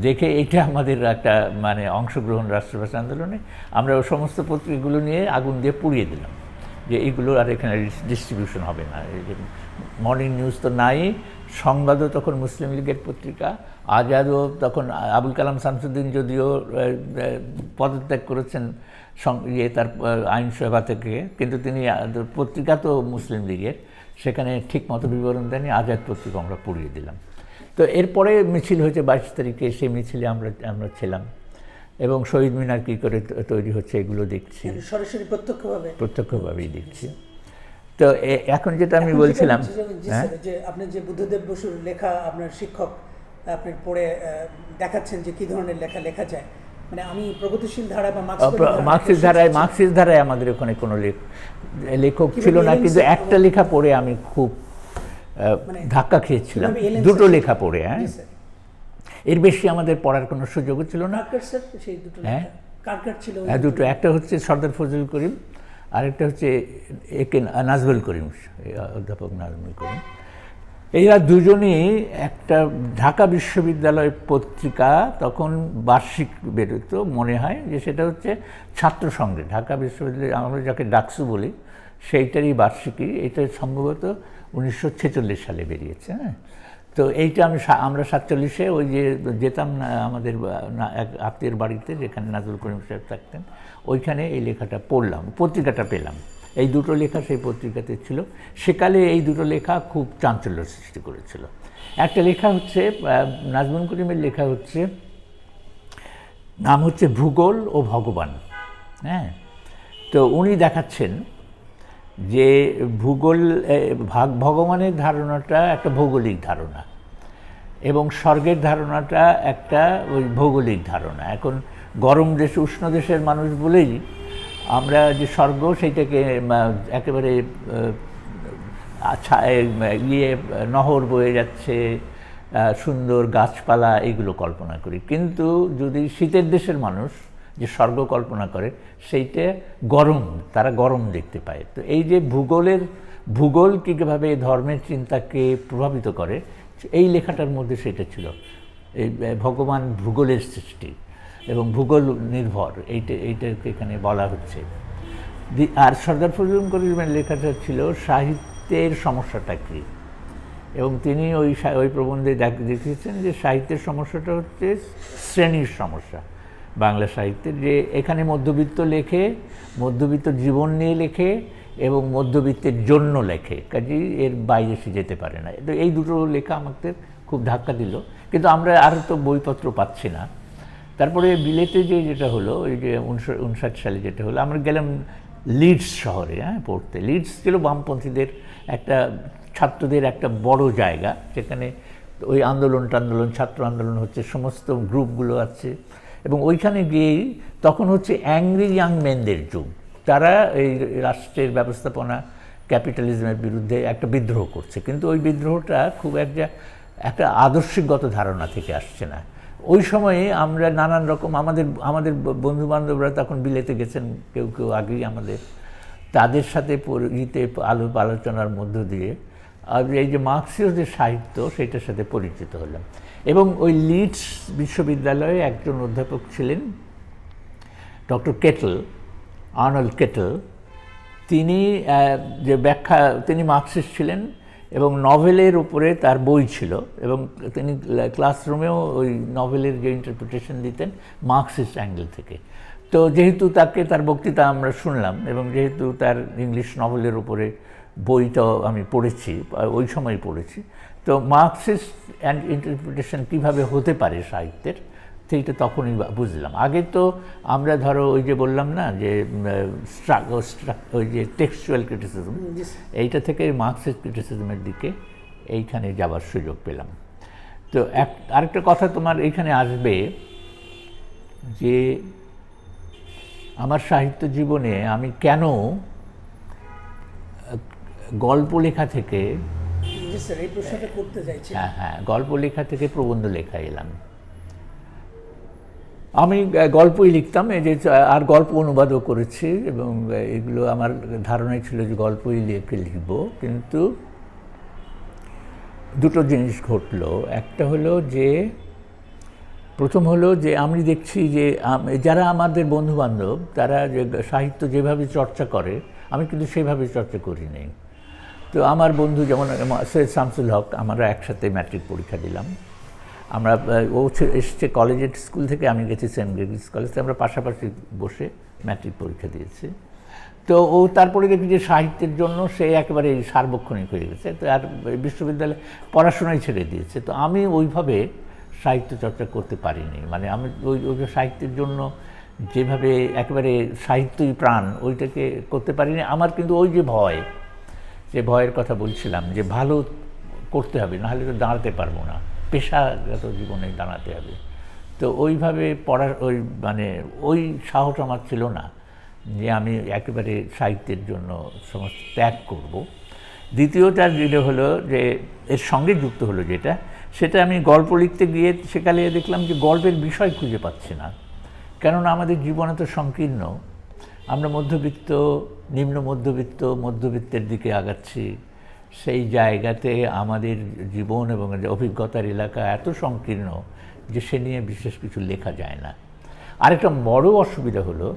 দেখে এইটা আমাদের একটা মানে অংশগ্রহণ রাষ্ট্রভাষা আন্দোলনে। আমরা ওই সমস্ত পত্রিকাগুলো নিয়ে আগুন দিয়ে পুড়িয়ে দিলাম, যে এইগুলো আর এখানে ডিস্ট্রিবিউশন হবে না। মর্নিং নিউজ তো নাই, সংবাদও তখন মুসলিম লীগের পত্রিকা, আজাদও তখন আবুল কালাম শামসুদ্দিন যদিও পদত্যাগ করেছেন তার আইনসভা থেকে, কিন্তু তিনি পত্রিকা তো মুসলিম লীগের, সেখানে ঠিক মতো বিবরণ দেয়নি। আজাদ পত্রিকা আমরা পুড়িয়ে দিলাম। তো এরপরে মিছিল হয়েছে 22 তারিখে, সেই মিছিলে আমরা ছিলাম, এবং শহীদ মিনার কী করে তৈরি হচ্ছে এগুলো দেখছি, সরাসরি প্রত্যক্ষভাবেই দেখছি। তো এখন যেটা আমি বলছিলাম, যে আপনি যে বুদ্ধদেব বসুর লেখা আপনার শিক্ষক আপনি পড়ে দেখাচ্ছেন যে কী ধরনের লেখা লেখা যায়, মানে আমি প্রগতিশীল ধারা বা মার্কসিস্ট ধারায় আমাদের ওখানে কোনো লেখক ছিল না, কিন্তু একটা লেখা পড়ে আমি খুব ধাক্কা খেয়েছিলাম, দুটো লেখা পড়ে। হ্যাঁ, এর বেশি আমাদের পড়ার কোনো সুযোগও ছিল না। হ্যাঁ, দুটো, একটা হচ্ছে সর্দার ফজলুল করিম, আরেকটা হচ্ছে নাজমুল করিম, অধ্যাপক নাজমুল করিম। এরা দুজনেই একটা ঢাকা বিশ্ববিদ্যালয় পত্রিকা তখন বার্ষিক বেরোতো, মনে হয় যে সেটা হচ্ছে ছাত্র সংঘে, ঢাকা বিশ্ববিদ্যালয় আমরা যাকে ডাকসু বলি, সেইটারই বার্ষিকী। এটা সম্ভবত 1946 সালে বেরিয়েছে। হ্যাঁ, তো এইটা আমরা 47-এ ওই যে যেতাম না আমাদের এক আত্মীয়ের বাড়িতে, যেখানে নাজমুল করিম সাহেব থাকতেন, ওইখানে এই লেখাটা পড়লাম, পত্রিকাটা পেলাম। এই দুটো লেখা সেই পত্রিকাতে ছিল। সেকালে এই দুটো লেখা খুব চাঞ্চল্য সৃষ্টি করেছিল। একটা লেখা হচ্ছে নাজমুল করিমের লেখা হচ্ছে, নাম হচ্ছে ভূগোল ও ভগবান। হ্যাঁ, তো উনি দেখাচ্ছেন যে ভগবানের ধারণাটা একটা ভৌগোলিক ধারণা, এবং স্বর্গের ধারণাটা একটা ওই ভৌগোলিক ধারণা। এখন গরম দেশ, উষ্ণ দেশের মানুষ বলেই আমরা যে স্বর্গ সেইটাকে একেবারে নহর বয়ে যাচ্ছে, সুন্দর গাছপালা, এইগুলো কল্পনা করি। কিন্তু যদি শীতের দেশের মানুষ যে স্বর্গ কল্পনা করে, সেইটা গরম, তারা গরম দেখতে পায়। তো এই যে ভূগোল কীভাবে ধর্মের চিন্তাকে প্রভাবিত করে, এই লেখাটার মধ্যে সেটা ছিল। এই ভগবান ভূগোলের সৃষ্টি এবং ভূগোল নির্ভর, এইটাকে এখানে বলা হচ্ছে। আর সর্দার ফজলুল করিমের লেখাটা ছিল সাহিত্যের সমস্যাটা কী, এবং তিনি ওই প্রবন্ধে দেখিয়েছেন যে সাহিত্যের সমস্যাটা হচ্ছে শ্রেণীর সমস্যা বাংলা সাহিত্যের, যে এখানে মধ্যবিত্ত লেখে, মধ্যবিত্ত জীবন নিয়ে লেখে, এবং মধ্যবিত্তের জন্য লেখে, কাজেই এর বাইরে সে যেতে পারে না। তো এই দুটো লেখা আমাদের খুব ধাক্কা দিল, কিন্তু আমরা আর তো বইপত্র পাচ্ছি না। তারপরে বিলেতে যেটা হলো, ওই যে 1959 সালে যেটা হলো, আমরা গেলাম লিডস শহরে পড়তে। লিডস ছিল বামপন্থীদের একটা, ছাত্রদের একটা বড় জায়গা, যেখানে ওই আন্দোলন ছাত্র আন্দোলন হচ্ছে, সমস্ত গ্রুপগুলো আছে। এবং ওইখানে গিয়েই তখন হচ্ছে অ্যাংরি ইয়াং মেনদের যুগ, তারা এই রাষ্ট্রের ব্যবস্থাপনা ক্যাপিটালিজমের বিরুদ্ধে একটা বিদ্রোহ করছে, কিন্তু ওই বিদ্রোহটা খুব একটা আদর্শিকগত ধারণা থেকে আসছে না। ওই সময়ে আমরা নানান রকম আমাদের বন্ধুবান্ধবরা তখন বিলেতে গেছেন, কেউ কেউ আগেই আমাদের, তাদের সাথে আলোচনার মধ্য দিয়ে এই যে মার্ক্সীয় যে সাহিত্য সেটার সাথে পরিচিত হলাম। এবং ওই লিডস বিশ্ববিদ্যালয়ে একজন অধ্যাপক ছিলেন ডক্টর কেটল, আর্নল্ড কেটল। তিনি তিনি মার্ক্সিস্ট ছিলেন এবং নভেলের উপরে তার বই ছিল, এবং তিনি ক্লাসরুমেও ওই নভেলের যে ইন্টারপ্রিটেশন দিতেন মার্ক্সিস্ট অ্যাঙ্গেল থেকে। তো যেহেতু তার বক্তৃতা আমরা শুনলাম, এবং যেহেতু তার ইংলিশ নভেলের উপরে বইটাও আমি পড়েছি, ওই সময় পড়েছি, তো মার্ক্সিস্ট অ্যান্ড ইন্টারপ্রিটেশন কীভাবে হতে পারে সাহিত্যের, সেইটা তখনই বুঝলাম। আগে তো আমরা ধরো ওই যে বললাম না যে ওই যে টেক্সচুয়াল ক্রিটিসিজম, এইটা থেকে মার্ক্সিস্ট ক্রিটিসিজমের দিকে এইখানে যাবার সুযোগ পেলাম। তো আরেকটা কথা তোমার এইখানে আসবে যে আমার সাহিত্য জীবনে আমি কেন গল্প লেখা থেকে, এই প্রশ্নটা করতে চাইছি। হ্যাঁ, গল্প লেখা থেকে প্রবন্ধ লেখা এলাম। আমি গল্পই লিখতাম, এই যে আর গল্প অনুবাদও করেছি, এবং এগুলো আমার ধারণাই ছিল যে গল্পই লিখব। কিন্তু দুটো জিনিস ঘটলো। একটা হলো যে, প্রথম হলো যে আমি দেখছি যে যারা আমাদের বন্ধুবান্ধব, তারা যে সাহিত্য যেভাবে চর্চা করে, আমি কিন্তু সেইভাবে চর্চা করিনি। তো আমার বন্ধু যেমন সৈয়দ শামসুল হক, আমরা একসাথে ম্যাট্রিক পরীক্ষা দিলাম। আমরা ও এসছে কলেজের স্কুল থেকে, আমি গেছি সেন্ট গ্রেগরিস কলেজ, আমরা পাশাপাশি বসে ম্যাট্রিক পরীক্ষা দিয়েছি। তো ও তারপরে দেখি যে সাহিত্যের জন্য সে একেবারে সার্বক্ষণিক হয়ে গেছে, তো আর বিশ্ববিদ্যালয়ে পড়াশোনাই ছেড়ে দিয়েছে। তো আমি ওইভাবে সাহিত্য চর্চা করতে পারিনি, মানে আমি ওই সাহিত্যের জন্য যেভাবে একেবারে সাহিত্যই প্রাণ, ওইটাকে করতে পারিনি। আমার কিন্তু ওই যে ভয়ের কথা বলছিলাম, যে ভালো করতে হবে, নাহলে তো দাঁড়াতে পারবো না, পেশাগত জীবনে দাঁড়াতে হবে। তো ওইভাবে পড়ার ওই সাহস আমার ছিল না যে আমি একেবারে সাহিত্যের জন্য সমস্ত ত্যাগ করব। দ্বিতীয়টা যেটা হলো যে এর সঙ্গে যুক্ত হলো সেটা আমি গল্প লিখতে গিয়ে সেকালে দেখলাম যে গল্পের বিষয় খুঁজে পাচ্ছি না, কেননা আমাদের জীবন এত সংকীর্ণ। আমরা মধ্যবিত্ত, নিম্ন মধ্যবিত্তের দিকে আগাচ্ছি। সেই জায়গাতে আমাদের জীবন এবং অভিজ্ঞতার এলাকা এত সংকীর্ণ যে সে নিয়ে বিশেষ কিছু লেখা যায় না। আরেকটা বড় অসুবিধা হলো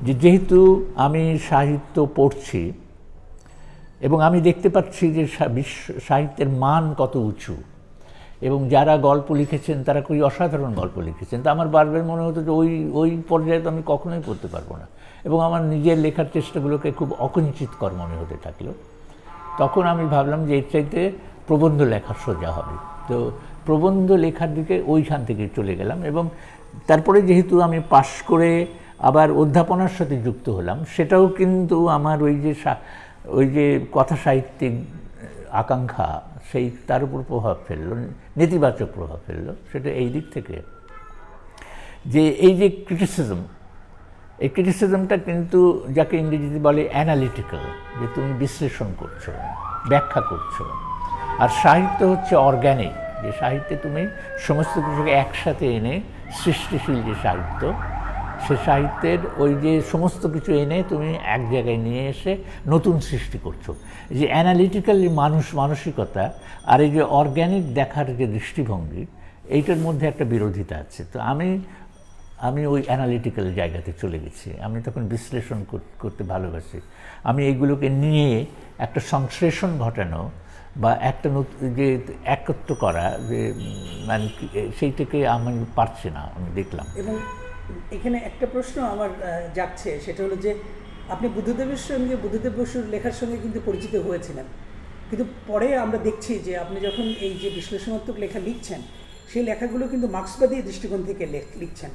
যে যেহেতু আমি সাহিত্য পড়ছি এবং আমি দেখতে পাচ্ছি যে সাহিত্যের মান কত উঁচু, এবং যারা গল্প লিখেছেন তারা খুবই অসাধারণ গল্প লিখেছেন, তা আমার বারবার মনে হতো যে ওই পর্যায়ে তো আমি কখনোই পড়তে পারবো না, এবং আমার নিজের লেখার চেষ্টাগুলোকে খুব অকুঞ্চিতকর মনে হতে থাকলো। তখন আমি ভাবলাম যে এর চাইতে প্রবন্ধ লেখা সোজা হবে। তো প্রবন্ধ লেখার দিকে ওইখান থেকে চলে গেলাম, এবং তারপরে যেহেতু আমি পাশ করে আবার অধ্যাপনার সাথে যুক্ত হলাম, সেটাও কিন্তু আমার ওই যে কথা সাহিত্যিক আকাঙ্ক্ষা, তার উপর প্রভাব ফেললো, নেতিবাচক প্রভাব ফেললো। সেটা এই দিক থেকে যে এই যে এই ক্রিটিসিজমটা কিন্তু যাকে ইংরেজিতে বলে অ্যানালিটিক্যাল, যে তুমি বিশ্লেষণ করছো, ব্যাখ্যা করছো। আর সাহিত্য হচ্ছে অর্গ্যানিক, যে সাহিত্যে তুমি সমস্ত কিছুকে একসাথে এনে সৃষ্টিশীল যে সাহিত্য, সে সাহিত্যের ওই যে সমস্ত কিছু এনে তুমি এক জায়গায় নিয়ে এসে নতুন সৃষ্টি করছো। এই যে অ্যানালিটিক্যাল মানসিকতা আর এই যে অর্গ্যানিক দেখার যে দৃষ্টিভঙ্গি, এইটার মধ্যে একটা বিরোধিতা আছে। তো আমি ওই অ্যানালিটিক্যাল জায়গাতে চলে গেছি। আমি তখন বিশ্লেষণ করতে ভালোবাসি। আমি এইগুলোকে নিয়ে একটা সংশ্লেষণ ঘটানো বা একটা যে একত্র করা, যে মানে সেইটাকে আমি পারছি না, আমি দেখলাম। এবং এখানে একটা প্রশ্ন আমার জাগছে, সেটা হলো যে আপনি বুদ্ধদেব বসুর লেখার সঙ্গে কিন্তু পরিচিত হয়েছিলেন, কিন্তু পরে আমরা দেখছি যে আপনি যখন এই যে বিশ্লেষণাত্মক লেখা লিখছেন, সেই লেখাগুলো কিন্তু মার্ক্সবাদী দৃষ্টিকোণ থেকে লিখছেন।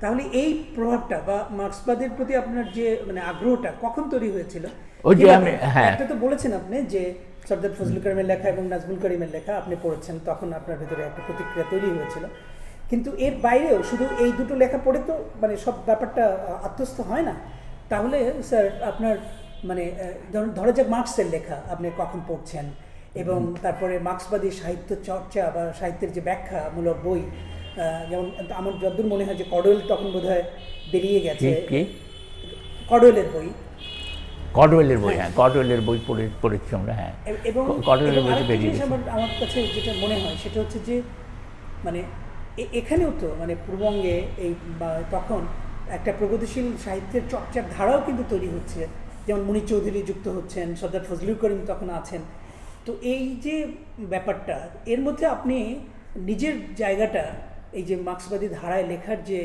তাহলে এই প্রভাবটা বা মার্ক্সবাদের প্রতি আপনার যে মানে আগ্রহটা কখন তৈরি হয়েছিল? ওই যে আমি একটা তো বলেছেন আপনি যে সরদার ফজলুল করিমের লেখা এবং নাজমুল করিমের লেখা আপনি পড়েছেন, তখন আপনার ভিতরে একটা প্রতিক্রিয়া তৈরি হয়েছিল, কিন্তু এর বাইরেও শুধু এই দুটো লেখা পড়ে তো মানে সব ব্যাপারটা আত্মস্থ হয় না। তাহলে স্যার আপনার মানে ধরা যাক মার্ক্সের লেখা আপনি কখন পড়ছেন, এবং তারপরে মার্ক্সবাদী সাহিত্য চর্চা বা সাহিত্যের যে ব্যাখ্যামূলক বই, যেমন আমার যতদূর মনে হয় যে কডওয়েল তখন বোধহয় বেরিয়ে গেছে, কডওয়েলের বই, হ্যাঁ কডওয়েলের বই পড়েছি আমরা, হ্যাঁ। এবং কডওয়েলের বই বেরিয়ে গেছে। আমার কাছে যেটা মনে হয় সেটা হচ্ছে যে মানে এখানেও তো মানে পূর্ববঙ্গে এই তখন একটা প্রগতিশীল সাহিত্যের চর্চার ধারাও কিন্তু তৈরি হচ্ছে, যেমন মুনীর চৌধুরী যুক্ত হচ্ছেন, সরদার ফজলুল করিম তখন আছেন। তো এই যে ব্যাপারটা, এর মধ্যে আপনি নিজের জায়গাটা এই যে মার্ক্সবাদী ধারায় লেখার যে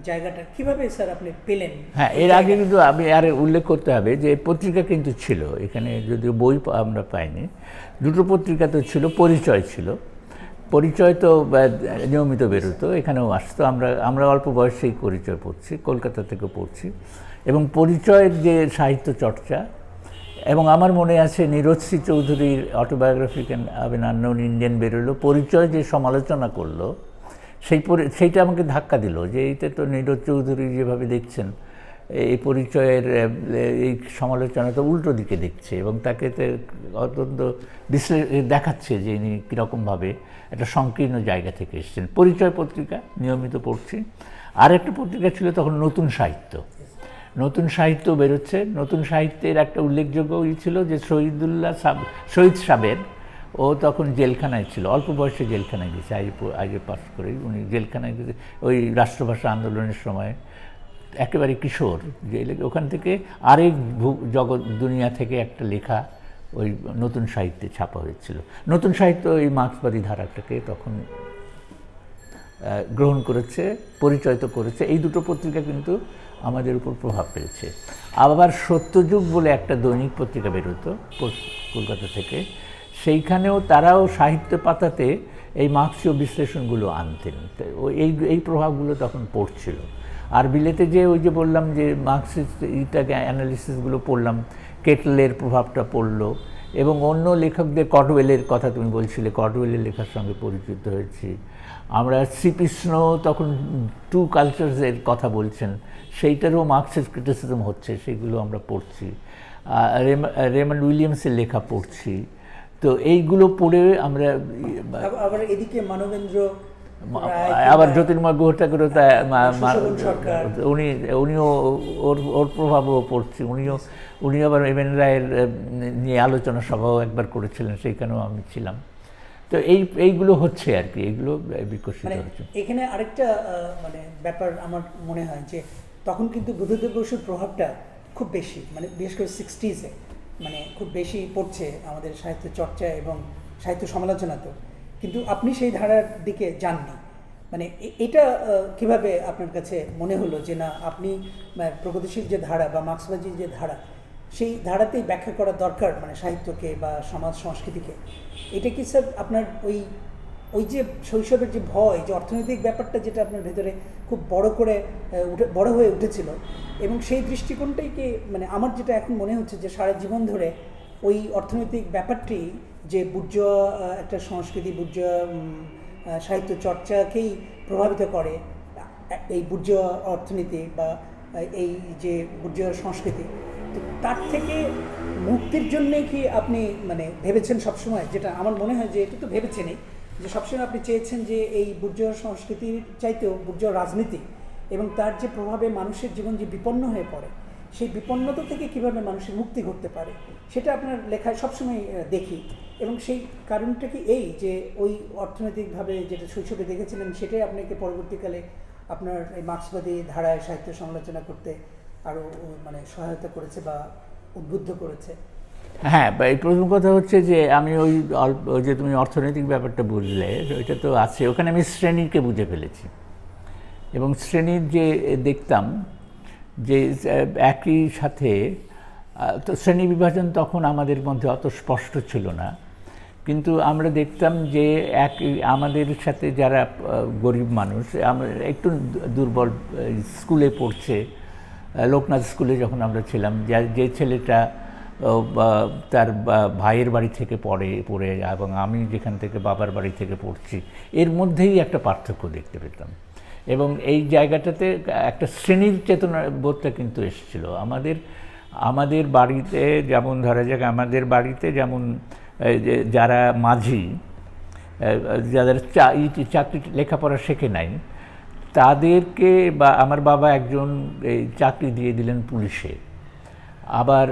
জায়গাটা কিভাবে স্যার আপনি পেলেন? হ্যাঁ, এর আগে কিন্তু আমি আর উল্লেখ করতে হবে যে পত্রিকা কিন্তু ছিল এখানে, যদিও বই আমরা পাইনি, দুটো পত্রিকা তো ছিল, পরিচয় ছিল, পরিচয় তো নিয়মিত বেরোতো, এখানেও আসতো, আমরা অল্প বয়সেই পরিচয় পড়ছি, কলকাতা থেকে পড়ছি, এবং পরিচয়ের যে সাহিত্য চর্চা, এবং আমার মনে আছে নীরজশ্রী চৌধুরীর autobiographical of an unknown Indian বেরোলো, পরিচয় যে সমালোচনা করলো সেইটা আমাকে ধাক্কা দিল যে এইটা তো নীরজ চৌধুরী যেভাবে দেখছেন এই পরিচয়ের এই সমালোচনা তো উল্টো দিকে দেখছে, এবং তাকে অত্যন্ত দেখাচ্ছে যে ইনি কীরকমভাবে একটা সংকীর্ণ জায়গা থেকে এসেছেন। পরিচয় পত্রিকা নিয়মিত পড়ছি। আর একটা পত্রিকা ছিল তখন নতুন সাহিত্য বেরোচ্ছে। নতুন সাহিত্যের একটা উল্লেখযোগ্য ছিল যে শহীদ সাবের, ও তখন জেলখানায় ছিল, অল্প বয়সে জেলখানায় গেছে, আগে পাস করে উনি জেলখানায় গেছে ওই রাষ্ট্রভাষা আন্দোলনের সময়, একেবারে কিশোর জেলে। ওখান থেকে আরেক জগৎ দুনিয়া থেকে একটা লেখা ওই নতুন সাহিত্যে ছাপা হয়েছিল। নতুন সাহিত্য এই মার্ক্সবাদী ধারাটাকে তখন গ্রহণ করেছে, পরিচয় তো করেছে। এই দুটো পত্রিকা কিন্তু আমাদের উপর প্রভাব ফেলছে। আবার সত্যযুগ বলে একটা দৈনিক পত্রিকা বেরোতো কলকাতা থেকে, সেইখানেও তারাও সাহিত্য পাতাতে এই মার্ক্সীয় বিশ্লেষণগুলো আনতেন, এই প্রভাবগুলো তখন পড়ছিল। আর বিলেতে যে ওই যে বললাম যে মার্ক্সিস্ট অ্যানালিসিসগুলো পড়লাম, কেটলের প্রভাবটা পড়লো, এবং অন্য লেখকদের, কডওয়েলের কথা তুমি বলছিলে, কডওয়েলের লেখার সঙ্গে পরিচিত হয়েছি আমরা। শ্রীকৃষ্ণ তখন টু কালচারসের কথা বলছেন, সেইটারও মার্ক্সিস্ট ক্রিটিসিজম হচ্ছে, সেগুলো আমরা পড়ছি। রেমন্ড উইলিয়ামসের লেখা পড়ছি। তো এইগুলো পড়ে আমরা আবার এদিকে মানবেন্দ্র, আবার জ্যোতির্ময় গুহঠাকুর, উনিও ওর প্রভাবও পড়ছি। উনি আবার এম এন রায়ের নিয়ে আলোচনা সভাও একবার করেছিলেন, সেইখানেও আমি ছিলাম। তো এইগুলো হচ্ছে আর কি, এইগুলো বিকশিত হচ্ছে। এখানে আরেকটা মানে ব্যাপার আমার মনে হয় যে তখন কিন্তু বুদ্ধদেব বসুর প্রভাবটা খুব বেশি, মানে বিশেষ করে 60s মানে খুব বেশি পড়ছে আমাদের সাহিত্য চর্চা এবং সাহিত্য সমালোচনাতেও, কিন্তু আপনি সেই ধারার দিকে যাননি। মানে এটা কিভাবে আপনার কাছে মনে হলো যে না, আপনি প্রগতিশীল যে ধারা বা মার্ক্সবাদী যে ধারা, সেই ধারাতেই ব্যাখ্যা করা দরকার মানে সাহিত্যকে বা সমাজ সংস্কৃতিকে? এটা কি স্যার আপনার ওই যে শৈশবের যে ভয়, যে অর্থনৈতিক ব্যাপারটা যেটা আপনার ভেতরে খুব বড় হয়ে উঠেছিল, এবং সেই দৃষ্টিকোণটাই কি মানে আমার যেটা এখন মনে হচ্ছে যে সারা জীবন ধরে ওই অর্থনৈতিক ব্যাপারটি যে বুর্জোয়া একটা সংস্কৃতি, বুর্জোয়া সাহিত্য চর্চাকেই প্রভাবিত করে, এই বুর্জোয়া অর্থনীতি বা এই যে বুর্জোয়া সংস্কৃতি, তো তার থেকে মুক্তির জন্যে কি আপনি মানে ভেবেছেন সবসময়? যেটা আমার মনে হয় যে এটা তো ভেবেছেনই, যে সবসময় আপনি চেয়েছেন যে এই বুর্জোয়া সংস্কৃতির চাইতেও বুর্জোয়া রাজনীতি এবং তার যে প্রভাবে মানুষের জীবন যে বিপন্ন হয়ে পড়ে, সেই বিপন্নতা থেকে কীভাবে মানুষের মুক্তি ঘটতে পারে, সেটা আপনার লেখায় সবসময় দেখি। এবং সেই কারণটা কি এই যে ওই অর্থনৈতিকভাবে যেটা শৈশবে দেখেছিলেন, সেটাই আপনাকে পরবর্তীকালে আপনার এই মার্ক্সবাদী ধারায় সাহিত্য সমালোচনা করতে আরও মানে সহায়তা করেছে বা উদ্বুদ্ধ করেছে? হ্যাঁ, এই প্রথম কথা হচ্ছে যে আমি ওই যে তুমি অর্থনৈতিক ব্যাপারটা বুঝলে, ওইটা তো আছে, ওখানে আমি শ্রেণীকে বুঝে ফেলেছি। এবং শ্রেণীর যে দেখতাম যে একই সাথে তো শ্রেণী বিভাজন তখন আমাদের মধ্যে অত স্পষ্ট ছিল না, কিন্তু আমরা দেখতাম যে আমাদের সাথে যারা গরিব মানুষ, আমরা একটু দুর্বল স্কুলে পড়ছে, লোকনাথ স্কুলে যখন আমরা ছিলাম, যে ছেলেটা তার ভাইয়ের বাড়ি থেকে পড়ে এবং আমি যেখান থেকে বাবার বাড়ি থেকে পড়ছি, এর মধ্যেই একটা পার্থক্য দেখতে পেতাম। এবং এই জায়গাটাতে একটা শ্রেণীর চেতনা বোধটা কিন্তু এসেছিল আমাদের বাড়িতে। যেমন ধরা যাক, আমাদের বাড়িতে যেমন যারা মাঝি, যাদের চাকরি লেখাপড়া শেখে নাই, তাদেরকে বা আমার বাবা একজন চাকরি দিয়ে দিলেন পুলিশে। আবার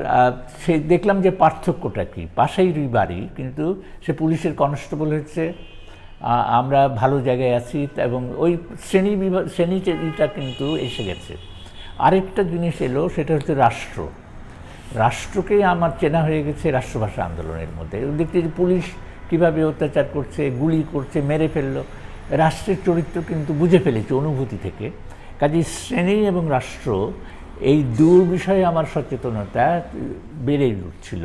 সে দেখলাম যে পার্থক্যটা কি, পাশেই বাড়ি, কিন্তু সে পুলিশের কনস্টেবল হচ্ছে, আমরা ভালো জায়গায় আছি, এবং ওই শ্রেণীটা কিন্তু এসে গেছে। আরেকটা জিনিস এলো, সেটা হচ্ছে রাষ্ট্রকেই আমার চেনা হয়ে গেছে রাষ্ট্রভাষা আন্দোলনের মধ্যে। দেখতে যে পুলিশ কীভাবে অত্যাচার করছে, গুলি করছে, মেরে ফেললো, রাষ্ট্রের চরিত্র কিন্তু বুঝে ফেলেছে অনুভূতি থেকে। কাজেই শ্রেণী এবং রাষ্ট্র, এই বিষয়ে আমার সচেতনতা বেড়ে উঠছিল।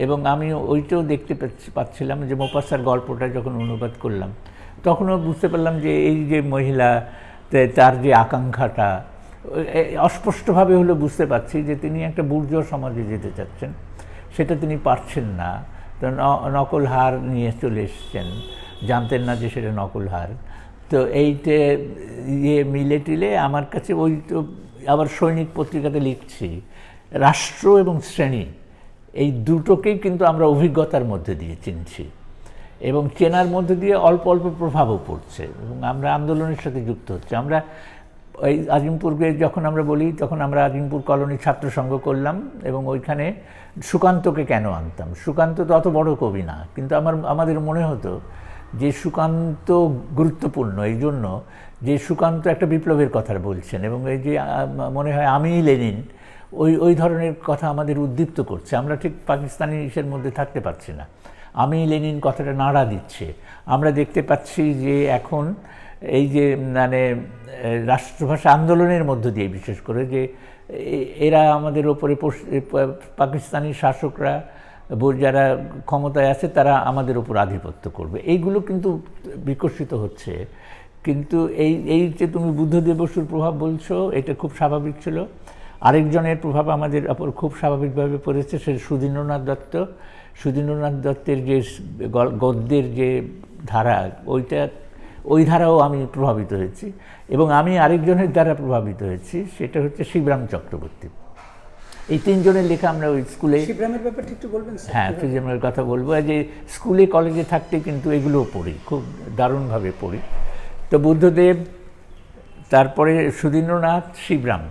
এবং আমি ওইটাও দেখতে পাচ্ছিলাম যে মোপাসার গল্পটা যখন অনুবাদ করলাম, তখনও বুঝতে পারলাম যে এই যে মহিলা, তার যে আকাঙ্ক্ষাটা অস্পষ্টভাবে হলেও বুঝতে পারছি যে তিনি একটা বুর্জোয়া সমাজে যেতে চাচ্ছেন, সেটা তিনি পারছেন না। তো নকল হার নিয়ে চলে এসছেন, জানতেন না যে সেটা নকল হার। তো এইটা মিলে টিলে আমার কাছে ওই তো আবার সৈনিক পত্রিকাতে লিখছি, রাষ্ট্র এবং শ্রেণী এই দুটোকেই কিন্তু আমরা অভিজ্ঞতার মধ্যে দিয়ে চিনছি, এবং চেনার মধ্যে দিয়ে অল্প অল্প প্রভাবও পড়ছে, এবং আমরা আন্দোলনের সাথে যুক্ত হচ্ছে। আমরা ওই আজিমপুরকে যখন আমরা বলি, তখন আমরা আজিমপুর কলোনি ছাত্র সংঘ করলাম, এবং ওইখানে সুকান্তকে কেন আনতাম? সুকান্ত তো অত বড় কবি না, কিন্তু আমাদের মনে হতো যে সুকান্ত গুরুত্বপূর্ণ এই জন্য যে সুকান্ত একটা বিপ্লবের কথা বলছেন, এবং এই যে মনে হয় আমি লেনিন, ওই ধরনের কথা আমাদের উদ্দীপ্ত করছে। আমরা ঠিক পাকিস্তানি ইসের মধ্যে থাকতে পারছি না, আমি লেনিন কথাটা নাড়া দিচ্ছে। আমরা দেখতে পাচ্ছি যে এখন এই যে মানে রাষ্ট্রভাষা আন্দোলনের মধ্য দিয়ে, বিশেষ করে যে এরা আমাদের ওপরে, পাকিস্তানি শাসকরা যারা ক্ষমতায় আছে, তারা আমাদের উপর আধিপত্য করবে, এইগুলো কিন্তু বিকশিত হচ্ছে। কিন্তু এই যে তুমি বুদ্ধদেব বসুর প্রভাব বলছো, এটা খুব স্বাভাবিক ছিল। আরেকজনের প্রভাব আমাদের ওপর খুব স্বাভাবিকভাবে পড়েছে, সে সুধীন্দ্রনাথ দত্ত। সুধীন্দ্রনাথ দত্তের যে গদ্যের যে ধারা, ওই ধারাও আমি প্রভাবিত হয়েছি। এবং আমি আরেকজনের দ্বারা প্রভাবিত হয়েছি, সেটা হচ্ছে শিবরাম চক্রবর্তী। এই তিনজনের লেখা আমরা ওই স্কুলে, শিবরামের ব্যাপারটা একটু বলবেন? হ্যাঁ, শিবরামের কথা বলবো। যে স্কুলে কলেজে থাকতে কিন্তু এগুলোও পড়ি, খুব দারুণভাবে পড়ি। তো বুদ্ধদেব, তারপরে সুধীন্দ্রনাথ, শিবরাম,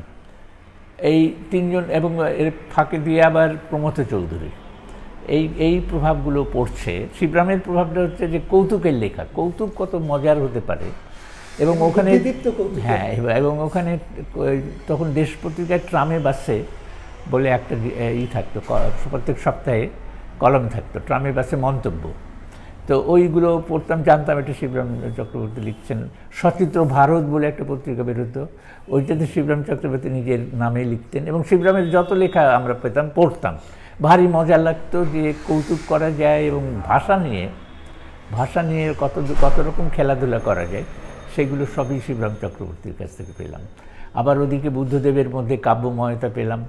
এই তিনজন, এবং এর ফাঁকে দিয়ে আবার প্রমথ চৌধুরী, এই প্রভাবগুলো পড়ছে। শিবরামের প্রভাবটা হচ্ছে যে কৌতুকের লেখা, কৌতুক কত মজার হতে পারে। এবং ওখানে, হ্যাঁ, এবং ওখানে তখন দেশ পত্রিকায় ট্রামে বাসে বলে একটা থাকতো, প্রত্যেক সপ্তাহে কলম থাকতো, ট্রামে বাসে মন্তব্য। তো ওইগুলো পড়তাম, জানতাম এটা শিবরাম চক্রবর্তী লিখছেন। সচিত্র ভারত বলে একটা পত্রিকা বেরোতো, ওইটাতে শিবরাম চক্রবর্তী নিজের নামে লিখতেন, এবং শিবরামের যত লেখা আমরা পেতাম, পড়তাম। ভারী মজা লাগতো যে কৌতুক করা যায়, এবং ভাষা নিয়ে কত রকম খেলাধুলা করা যায়, সেগুলো সবই শিবরাম চক্রবর্তীর কাছ থেকে পেলাম। আবার ওদিকে বুদ্ধদেবের মধ্যে কাব্যময়তা পেলাম,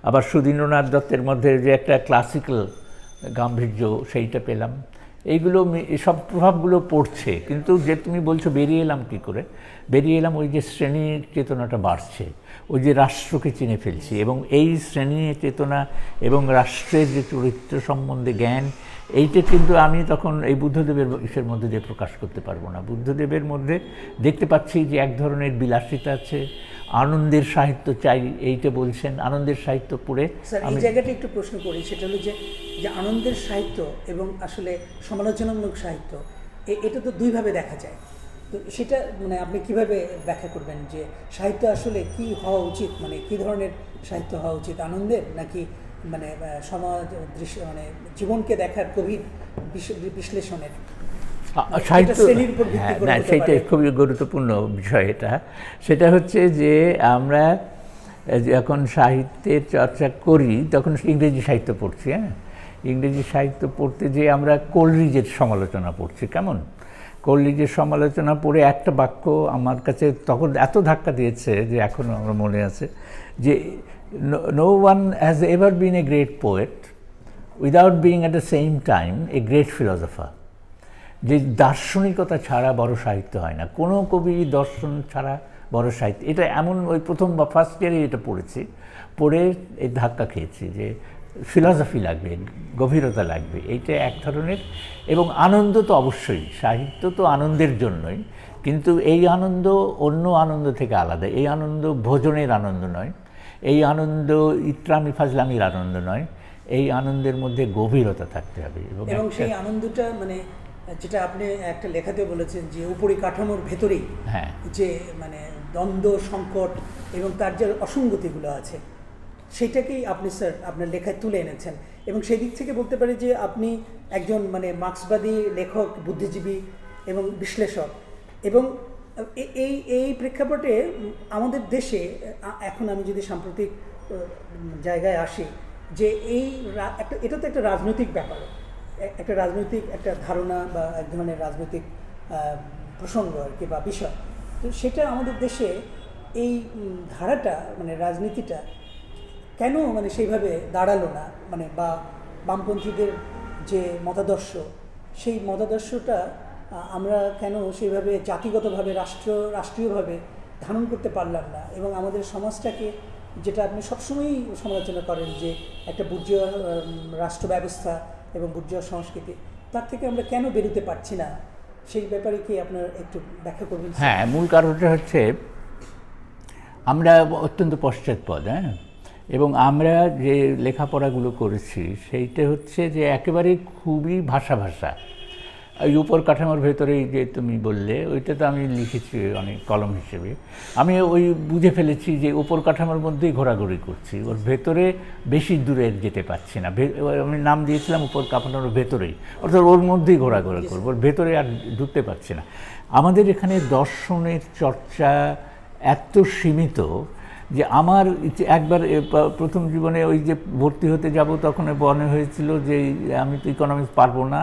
আবার সুধীন্দ্রনাথ দত্তের মধ্যে যে একটা ক্লাসিক্যাল গাম্ভীর্য, সেইটা পেলাম। এইগুলো সব প্রভাবগুলো পড়ছে। কিন্তু যে তুমি বলছো বেরিয়ে এলাম কী করে, বেরিয়ে এলাম ওই যে শ্রেণীর চেতনাটা বাড়ছে, ওই যে রাষ্ট্রকে চিনে ফেলছি, এবং এই শ্রেণী চেতনা এবং রাষ্ট্রের যে চরিত্র সম্বন্ধে জ্ঞান, এইটা কিন্তু আমি তখন এই বুদ্ধদেবের ইসের মধ্যে দিয়ে প্রকাশ করতে পারবো না। বুদ্ধদেবের মধ্যে দেখতে পাচ্ছি যে এক ধরনের বিলাসিতা আছে, আনন্দের সাহিত্য চাই, এইটা বলছেন। আনন্দের সাহিত্য পড়ে এই জায়গাটা একটু প্রশ্ন করি, সেটা হলো যে আনন্দের সাহিত্য এবং আসলে সমালোচনামূলক সাহিত্য, এটা তো দুইভাবে দেখা যায়। তো সেটা মানে আপনি কিভাবে ব্যাখ্যা করবেন যে সাহিত্য আসলে কি হওয়া উচিত, মানে কি ধরনের সাহিত্য হওয়া উচিত, আনন্দের নাকি মানে সমাজ দৃশ্য, মানে জীবনকে দেখার গভীর বিশ্লেষণের সাহিত্য? হ্যাঁ, সেইটাই খুবই গুরুত্বপূর্ণ বিষয়। সেটা হচ্ছে যে আমরা যখন সাহিত্যের চর্চা করি তখন ইংরেজি সাহিত্য পড়ছি। হ্যাঁ, ইংরেজি সাহিত্য পড়তে যেয়ে আমরা কোলরিজের সমালোচনা পড়ছি। কেমন কোলরিজের সমালোচনা পড়ে একটা বাক্য আমার কাছে তখন এত ধাক্কা দিয়েছে যে এখনও আমার মনে আছে, যে no one has ever been a great poet without being at the same time a great philosopher. যে দার্শনিকতা ছাড়া বড় সাহিত্য হয় না, কোনো কবি দর্শন ছাড়া বড় সাহিত্য। এটা এমন ওই প্রথম বা ফার্স্ট ইয়ারে এটা পড়েছি, পড়ে এই ধাক্কা খেয়েছি যে ফিলসফি লাগবে, গভীরতা লাগবে, এইটা এক ধরনের। এবং আনন্দ তো অবশ্যই, সাহিত্য তো আনন্দের জন্যই, কিন্তু এই আনন্দ অন্য আনন্দ থেকে আলাদা। এই আনন্দ ভোজনের আনন্দ নয়, এই আনন্দ ইত্রামি ফাজলামির আনন্দ নয়, এই আনন্দের মধ্যে গভীরতা থাকতে হবে। এবং সেই আনন্দটা মানে যেটা আপনি একটা লেখাতে বলেছেন যে উপরিকাঠামোর ভেতরেই হ্যাঁ, যে মানে দ্বন্দ্ব, সংকট এবং তার যে অসঙ্গতিগুলো আছে, সেটাকেই আপনি স্যার আপনার লেখায় তুলে এনেছেন। এবং সেই দিক থেকে বলতে পারি যে আপনি একজন মানে মার্ক্সবাদী লেখক, বুদ্ধিজীবী এবং বিশ্লেষক। এবং এই এই প্রেক্ষাপটে আমাদের দেশে এখন আমি যদি সাম্প্রতিক জায়গায় আসি, যে এই এটা তো একটা রাজনৈতিক ব্যাপার, একটা রাজনৈতিক একটা ধারণা বা এক ধরনের রাজনৈতিক প্রসঙ্গ আর কি বা বিষয়। তো সেটা আমাদের দেশে এই ধারাটা মানে রাজনীতিটা কেন মানে সেইভাবে দাঁড়ালো না, মানে বা বামপন্থীদের যে মতাদর্শ, সেই মতাদর্শটা আমরা কেন সেইভাবে জাতিগতভাবে রাষ্ট্রীয়ভাবে ধারণ করতে পারলাম না। এবং আমাদের সমাজটাকে, যেটা আপনি সবসময়ই সমালোচনা করেন যে একটা বুর্জোয়া রাষ্ট্র ব্যবস্থা এবং বুর্জোয়া সংস্কৃতি, তার থেকে আমরা কেন বেরোতে পারছি না, সেই ব্যাপারে কি আপনার একটু ব্যাখ্যা করবেন? হ্যাঁ, মূল কারণটা হচ্ছে আমরা অত্যন্ত পশ্চাৎপদ। হ্যাঁ, এবং আমরা যে লেখাপড়াগুলো করেছি সেইটা হচ্ছে যে একেবারে খুবই ভাষা ভাষা। ওই উপর কাঠামোর ভেতরেই যে তুমি বললে, ওইটা তো আমি লিখেছি অনেক কলম হিসেবে। আমি ওই বুঝে ফেলেছি যে উপর কাঠামোর মধ্যেই ঘোরাঘুরি করছি, ওর ভেতরে বেশি দূরে যেতে পারছি না। আমি নাম দিয়েছিলাম উপর কাঠামোর ভেতরেই, অর্থাৎ ওর মধ্যেই ঘোরাঘুরি করবো, ওর ভেতরে আর ঢুকতে পারছি না। আমাদের এখানে দর্শনের চর্চা এত সীমিত যে আমার একবার প্রথম জীবনে ওই যে ভর্তি হতে যাব তখন মনে হয়েছিল যে আমি তো ইকোনমিক্স পারবো না,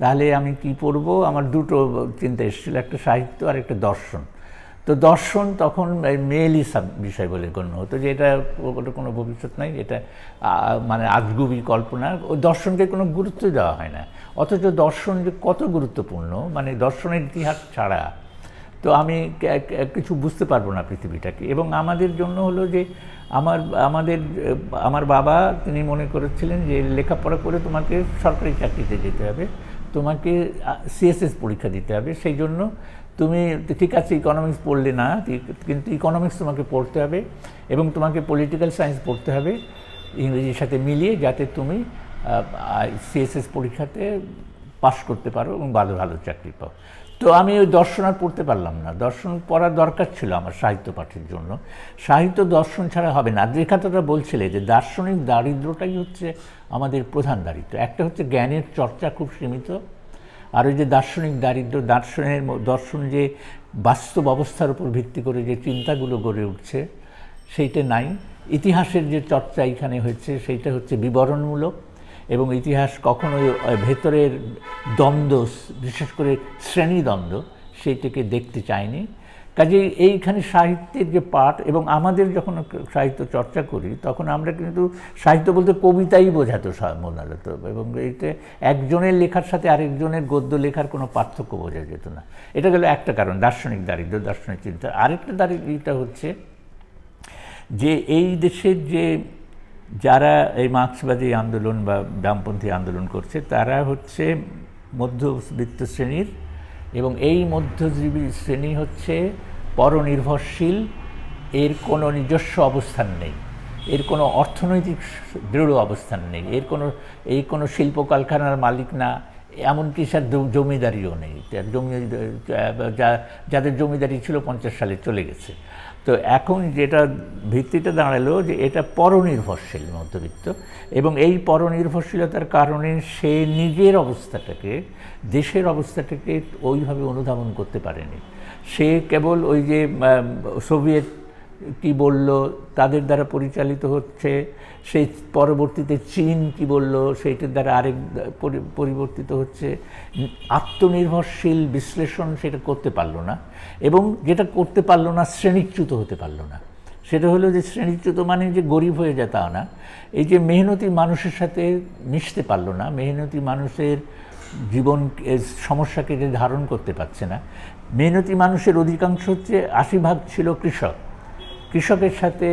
তাহলে আমি কি পড়ব। আমার দুটো চিন্তা এসেছিলো, একটা সাহিত্য আর একটা দর্শন। তো দর্শন তখন মেয়েলি বিষয় বলে গণ্য হতো, যে এটা ওটা কোনো ভবিষ্যৎ নাই, এটা মানে আজগুবি কল্পনা, ওই দর্শনকে কোনো গুরুত্ব দেওয়া হয় না। অথচ দর্শন যে কত গুরুত্বপূর্ণ, মানে দর্শনের ইতিহাস ছাড়া তো আমি কিছু বুঝতে পারবো না পৃথিবীটাকে। এবং আমাদের জন্য হলো যে আমার বাবা তিনি মনে করেছিলেন যে লেখাপড়া করে তোমাকে সরকারি চাকরিতে যেতে হবে, তোমাকে সিএসএস পরীক্ষা দিতে হবে, সেই জন্য তুমি ঠিক আছে ইকোনমিক্স পড়লে না, কিন্তু ইকোনমিক্স তোমাকে পড়তে হবে এবং তোমাকে পলিটিক্যাল সায়েন্স পড়তে হবে ইংরেজির সাথে মিলিয়ে, যাতে তুমি সিএসএস পরীক্ষাতে পাস করতে পারো এবং ভালো ভালো চাকরি পাও। তো আমি ওই দর্শন আর পড়তে পারলাম না। দর্শন পড়ার দরকার ছিল আমার সাহিত্য পাঠের জন্য। সাহিত্য দর্শন ছাড়া হবে না। যে কথাটা বলছিলে যে দার্শনিক দারিদ্র্যটাই হচ্ছে আমাদের প্রধান দারিদ্র্য। একটা হচ্ছে জ্ঞানের চর্চা খুব সীমিত, আর ওই যে দার্শনিক দারিদ্র্য, দর্শন যে বাস্তব অবস্থার উপর ভিত্তি করে যে চিন্তাগুলো গড়ে উঠছে সেইটা নাই। ইতিহাসের যে চর্চা এখানে হয়েছে সেইটা হচ্ছে বিবরণমূলক, এবং ইতিহাস কখনোই ভেতরের দ্বন্দ্ব, বিশেষ করে শ্রেণীদ্বন্দ্ব, সেইটাকে দেখতে চায়নি। কাজেই এইখানে সাহিত্যের যে পাঠ, এবং আমাদের যখন সাহিত্য চর্চা করি তখন আমরা কিন্তু সাহিত্য বলতে কবিতাই বোঝাতো মনে হতো, এবং এইতে একজনের লেখার সাথে আরেকজনের গদ্য লেখার কোনো পার্থক্য বোঝা যেত না। এটা গেল একটা কারণ, দার্শনিক দারিদ্র্য, দার্শনিক চিন্তা। আরেকটা দারিদ্র্যটা হচ্ছে যে এই দেশের যে যারা এই মার্ক্সবাদী আন্দোলন বা বামপন্থী আন্দোলন করছে তারা হচ্ছে মধ্যবিত্ত শ্রেণীর, এবং এই মধ্যজীবী শ্রেণী হচ্ছে পরনির্ভরশীল, এর কোনো নিজস্ব অবস্থান নেই, এর কোনো অর্থনৈতিক দৃঢ় অবস্থান নেই, এই কোনো শিল্প কারখানার মালিক না, এমনকি স্যার জমিদারিও নেই। যাদের জমিদারি ছিল 50 সালে চলে গেছে। তো এখন যেটা ভিত্তিটা দাঁড়ালো যে এটা পরনির্ভরশীল মধ্যবিত্ত, এবং এই পরনির্ভরশীলতার কারণে সে নিজের অবস্থাটাকে, দেশের অবস্থাটাকে ওইভাবে অনুধাবন করতে পারেনি। সে কেবল ওই যে সোভিয়েত কি বলল, তাদের দ্বারা পরিচালিত হচ্ছে, সেই পরবর্তীতে চীন কি বলল সেইটার দ্বারা আরেক পরিবর্তিত হচ্ছে। আত্মনির্ভরশীল বিশ্লেষণ সেটা করতে পারলো না, এবং যেটা করতে পারলো না শ্রেণীচ্যুত হতে পারলো না। সেটা হলো যে শ্রেণীচ্যুত মানে যে গরিব হয়ে যায় তা না, এই যে মেহনতি মানুষের সাথে মিশতে পারলো না, মেহনতি মানুষের জীবন সমস্যাকে যে ধারণ করতে পারছে না। মেহনতি মানুষের অধিকাংশ হচ্ছে 80% ছিল কৃষক, কৃষকের সাথে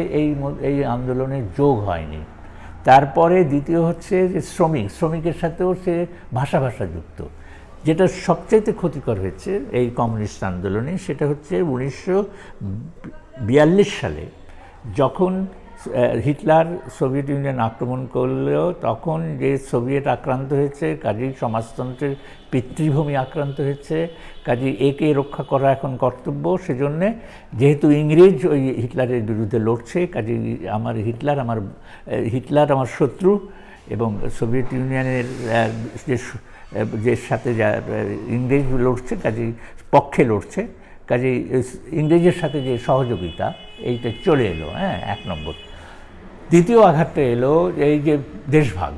এই আন্দোলনের যোগ হয়নি। তারপরে দ্বিতীয় হচ্ছে যে শ্রমিকের সাথেও সে ভাষা যুক্ত। যেটা সবচাইতে ক্ষতিকর হয়েছে এই কমিউনিস্ট আন্দোলনে, সেটা হচ্ছে 1942 সালে যখন হিটলার সোভিয়েত ইউনিয়ন আক্রমণ করলেও তখন যে সোভিয়েত আক্রান্ত হয়েছে, কাজেই সমাজতন্ত্রের পিতৃভূমি আক্রান্ত হয়েছে, কাজেই একে রক্ষা করা এখন কর্তব্য। সেজন্যে যেহেতু ইংরেজ ওই হিটলারের বিরুদ্ধে লড়ছে, কাজেই হিটলার আমার শত্রু, এবং সোভিয়েত ইউনিয়নের যে সাথে যা ইংরেজ লড়ছে কাজেই পক্ষে লড়ছে, কাজেই ইংরেজের সাথে যে সহযোগিতা এইটা চলে এলো। এক নম্বর। দ্বিতীয় আঘাতটা এলো এই যে দেশভাগ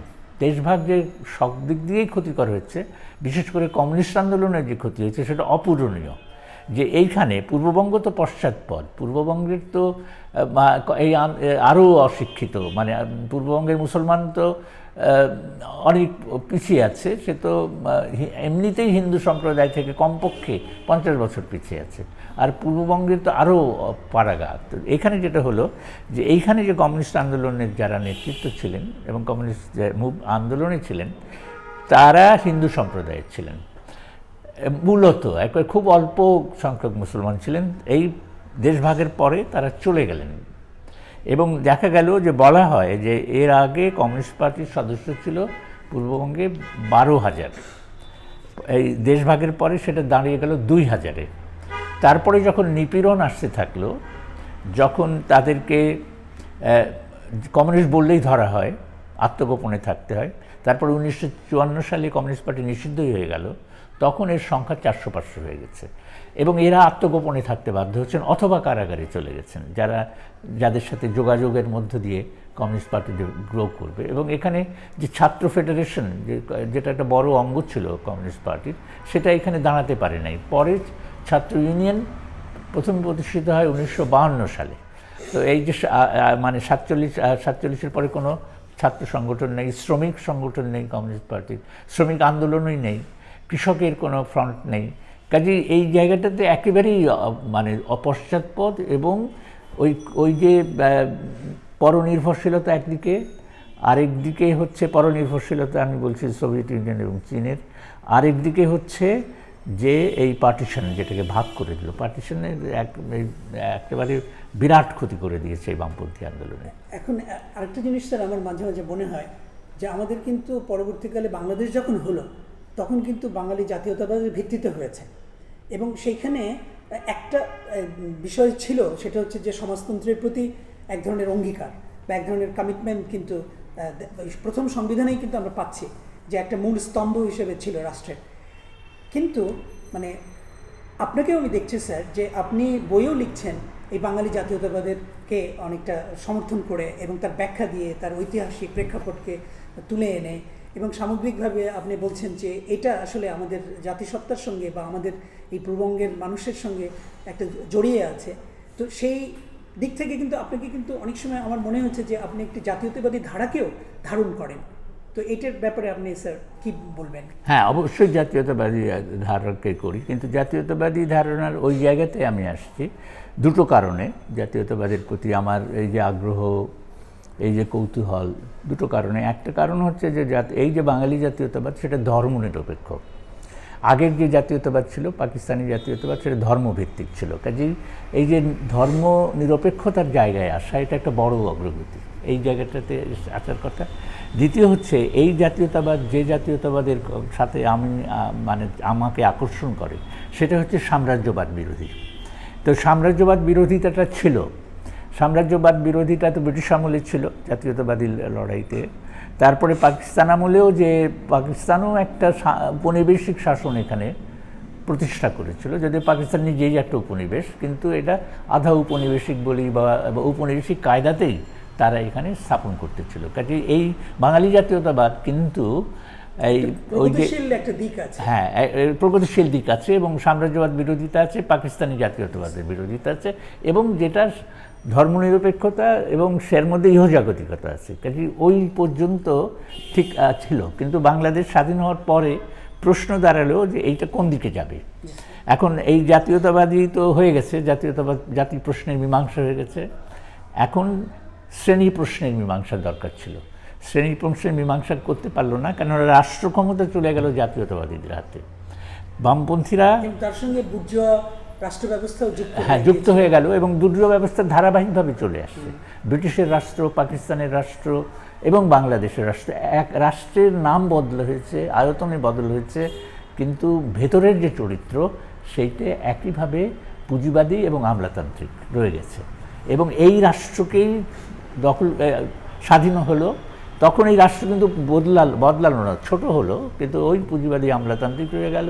যে সব দিক দিয়েই ক্ষতিকর হচ্ছে, বিশেষ করে কমিউনিস্ট আন্দোলনের যে ক্ষতি হয়েছে সেটা অপূরণীয়। যে এইখানে পূর্ববঙ্গ তো পশ্চাৎপদ, পূর্ববঙ্গের তো এই আরও অশিক্ষিত, মানে পূর্ববঙ্গের মুসলমান তো অনেক পিছিয়ে আছে, সে তো এমনিতেই হিন্দু সম্প্রদায় থেকে কমপক্ষে 50 বছর পিছিয়ে আছে, আর পূর্ববঙ্গের তো আরও পাড়াগা। তো এখানে যেটা হলো যে এইখানে যে কমিউনিস্ট আন্দোলনের যারা নেতৃত্ব ছিলেন এবং কমিউনিস্ট আন্দোলনে ছিলেন তারা হিন্দু সম্প্রদায়ের ছিলেন মূলত, একবার খুব অল্প সংখ্যক মুসলমান ছিলেন। এই দেশভাগের পরে তারা চলে গেলেন, এবং দেখা গেল যে বলা হয় যে এর আগে কমিউনিস্ট পার্টির সদস্য ছিল পূর্ববঙ্গে 12,000, এই দেশভাগের পরে সেটা দাঁড়িয়ে গেল 2,000-এ। তারপরে যখন নিপীড়ন আসতে থাকলো, যখন তাদেরকে কমিউনিস্ট বললেই ধরা হয়, আত্মগোপনে থাকতে হয়, তারপর 1954 সালে কমিউনিস্ট পার্টি নিষিদ্ধই হয়ে গেল, তখন এর সংখ্যা 400-500 হয়ে গেছে, এবং এরা আত্মগোপনে থাকতে বাধ্য হচ্ছেন অথবা কারাগারে চলে গেছেন, যাদের সাথে যোগাযোগের মধ্য দিয়ে কমিউনিস্ট পার্টি গ্রো করবে। এবং এখানে যে ছাত্র ফেডারেশন যেটা একটা বড় অঙ্গ ছিল কমিউনিস্ট পার্টির, সেটা এখানে দাঁড়াতে পারে নাই। পরে ছাত্র ইউনিয়ন প্রথম প্রতিষ্ঠিত হয় 1952 সালে। তো এই যে মানে 47-এর পরে কোনো ছাত্র সংগঠন নেই, শ্রমিক সংগঠন নেই কমিউনিস্ট পার্টির, শ্রমিক আন্দোলনই নেই, কৃষকের কোনো ফ্রন্ট নেই। কাজেই এই জায়গাটাতে একেবারেই মানে অপশ্চাৎপদ, এবং ওই যে পরনির্ভরশীলতা একদিকে, আরেক দিকে হচ্ছে পরনির্ভরশীলতা আমি বলছি সোভিয়েত ইউনিয়ন এবং চীনের, আরেক দিকে হচ্ছে যে এই পার্টিশন যেটাকে ভাগ করে দিল, পার্টিশনের একেবারে বিরাট ক্ষতি করে দিয়েছে এই বামপন্থী আন্দোলনে। এখন আরেকটা জিনিস স্যার আমার মাঝে মাঝে মনে হয় যে আমাদের কিন্তু পরবর্তীকালে বাংলাদেশ যখন হলো তখন কিন্তু বাঙালি জাতীয়তাবাদের ভিত্তিতে হয়েছে, এবং সেইখানে একটা বিষয় ছিল, সেটা হচ্ছে যে সমাজতন্ত্রের প্রতি এক ধরনের অঙ্গীকার বা এক ধরনের কমিটমেন্ট কিন্তু প্রথম সংবিধানেই কিন্তু আমরা পাচ্ছি যে একটা মূল স্তম্ভ হিসেবে ছিল রাষ্ট্রের। কিন্তু মানে আপনাকেও আমি দেখছি স্যার যে আপনি বইও লিখছেন এই বাঙালি জাতীয়তাবাদেরকে অনেকটা সমর্থন করে এবং তার ব্যাখ্যা দিয়ে তার ঐতিহাসিক প্রেক্ষাপটকে তুলে এনে, এবং সামগ্রিকভাবে আপনি বলছেন যে এটা আসলে আমাদের জাতিসত্তার সঙ্গে বা আমাদের এই পূর্ববঙ্গের মানুষের সঙ্গে একটা জড়িয়ে আছে। তো সেই দিক থেকে কিন্তু আপনাকে কিন্তু অনেক সময় আমার মনে হচ্ছে যে আপনি একটি জাতীয়তাবাদী ধারাকেও ধারণ করেন। তো এটার ব্যাপারে আপনি স্যার কী বলবেন? হ্যাঁ, অবশ্যই জাতীয়তাবাদী ধারণাকে করি, কিন্তু জাতীয়তাবাদী ধারণার ওই জায়গাতে আমি আসছি দুটো কারণে। জাতীয়তাবাদের প্রতি আমার এই যে আগ্রহ, এই যে কৌতূহল, দুটো কারণে। একটা কারণ হচ্ছে যে এই যে বাঙালি জাতীয়তাবাদ সেটা ধর্মনিরপেক্ষ। আগের যে জাতীয়তাবাদ ছিল পাকিস্তানি জাতীয়তাবাদ সেটা ধর্মভিত্তিক ছিল, কাজেই এই যে ধর্ম নিরপেক্ষতার জায়গায় আসা এটা একটা বড় অগ্রগতি, এই জায়গাটাতে আসার কথা। দ্বিতীয় হচ্ছে এই জাতীয়তাবাদ যে জাতীয়তাবাদের সাথে আমাকে আকর্ষণ করে সেটা হচ্ছে সাম্রাজ্যবাদ বিরোধী। তো সাম্রাজ্যবাদ বিরোধিতাটা ছিল, সাম্রাজ্যবাদ বিরোধিতা তো ব্রিটিশ আমলে ছিল জাতীয়তাবাদী লড়াইতে, তারপরে পাকিস্তান আমলেও যে পাকিস্তানও একটা উপনিবেশিক শাসন এখানে প্রতিষ্ঠা করেছিল, যদিও পাকিস্তান নিজেই একটা উপনিবেশ, কিন্তু এটা আধা উপনিবেশিক বলি বা উপনিবেশিক কায়দাতেই তারা এখানে স্থাপন করতেছিল। কাজে এই বাঙালি জাতীয়তাবাদ কিন্তু এই ওই যে একটা দিক আছে, হ্যাঁ, প্রগতিশীল দিক আছে এবং সাম্রাজ্যবাদ বিরোধিতা আছে, পাকিস্তানি জাতীয়তাবাদের বিরোধিতা আছে, এবং যেটা ধর্মনিরপেক্ষতা এবং সের মধ্যে ইহজাগতিকতা আছে। কাজে ওই পর্যন্ত ঠিক ছিল, কিন্তু বাংলাদেশ স্বাধীন হওয়ার পরে প্রশ্ন দাঁড়ালো যে এইটা কোন দিকে যাবে। এখন এই জাতীয়তাবাদী তো হয়ে গেছে, জাতি প্রশ্নের মীমাংসা হয়ে গেছে, এখন শ্রেণী প্রশ্নের মীমাংসার দরকার ছিল। শ্রেণী প্রশ্নের মীমাংসা করতে পারলো না, কেননা রাষ্ট্র ক্ষমতা চলে গেল জাতীয়তাবাদীদের হাতে। বামপন্থীরা তার সঙ্গে বুর্জোয়া রাষ্ট্র ব্যবস্থাও যুক্ত হয়ে গেল, এবং বুর্জোয়া ব্যবস্থা ধারাবাহিকভাবে চলে আসছে। ব্রিটিশের রাষ্ট্র, পাকিস্তানের রাষ্ট্র এবং বাংলাদেশের রাষ্ট্র, এক রাষ্ট্রের নাম বদল হয়েছে, আয়তনে বদল হয়েছে, কিন্তু ভেতরের যে চরিত্র সেইটা একইভাবে পুঁজিবাদী এবং আমলাতান্ত্রিক রয়ে গেছে। এবং এই রাষ্ট্রকেই স্বাধীন হলো, তখন এই রাষ্ট্র কিন্তু বদলালো না, ছোট হলো, কিন্তু ওই পুঁজিবাদী আমলাতান্ত্রিক রয়ে গেল।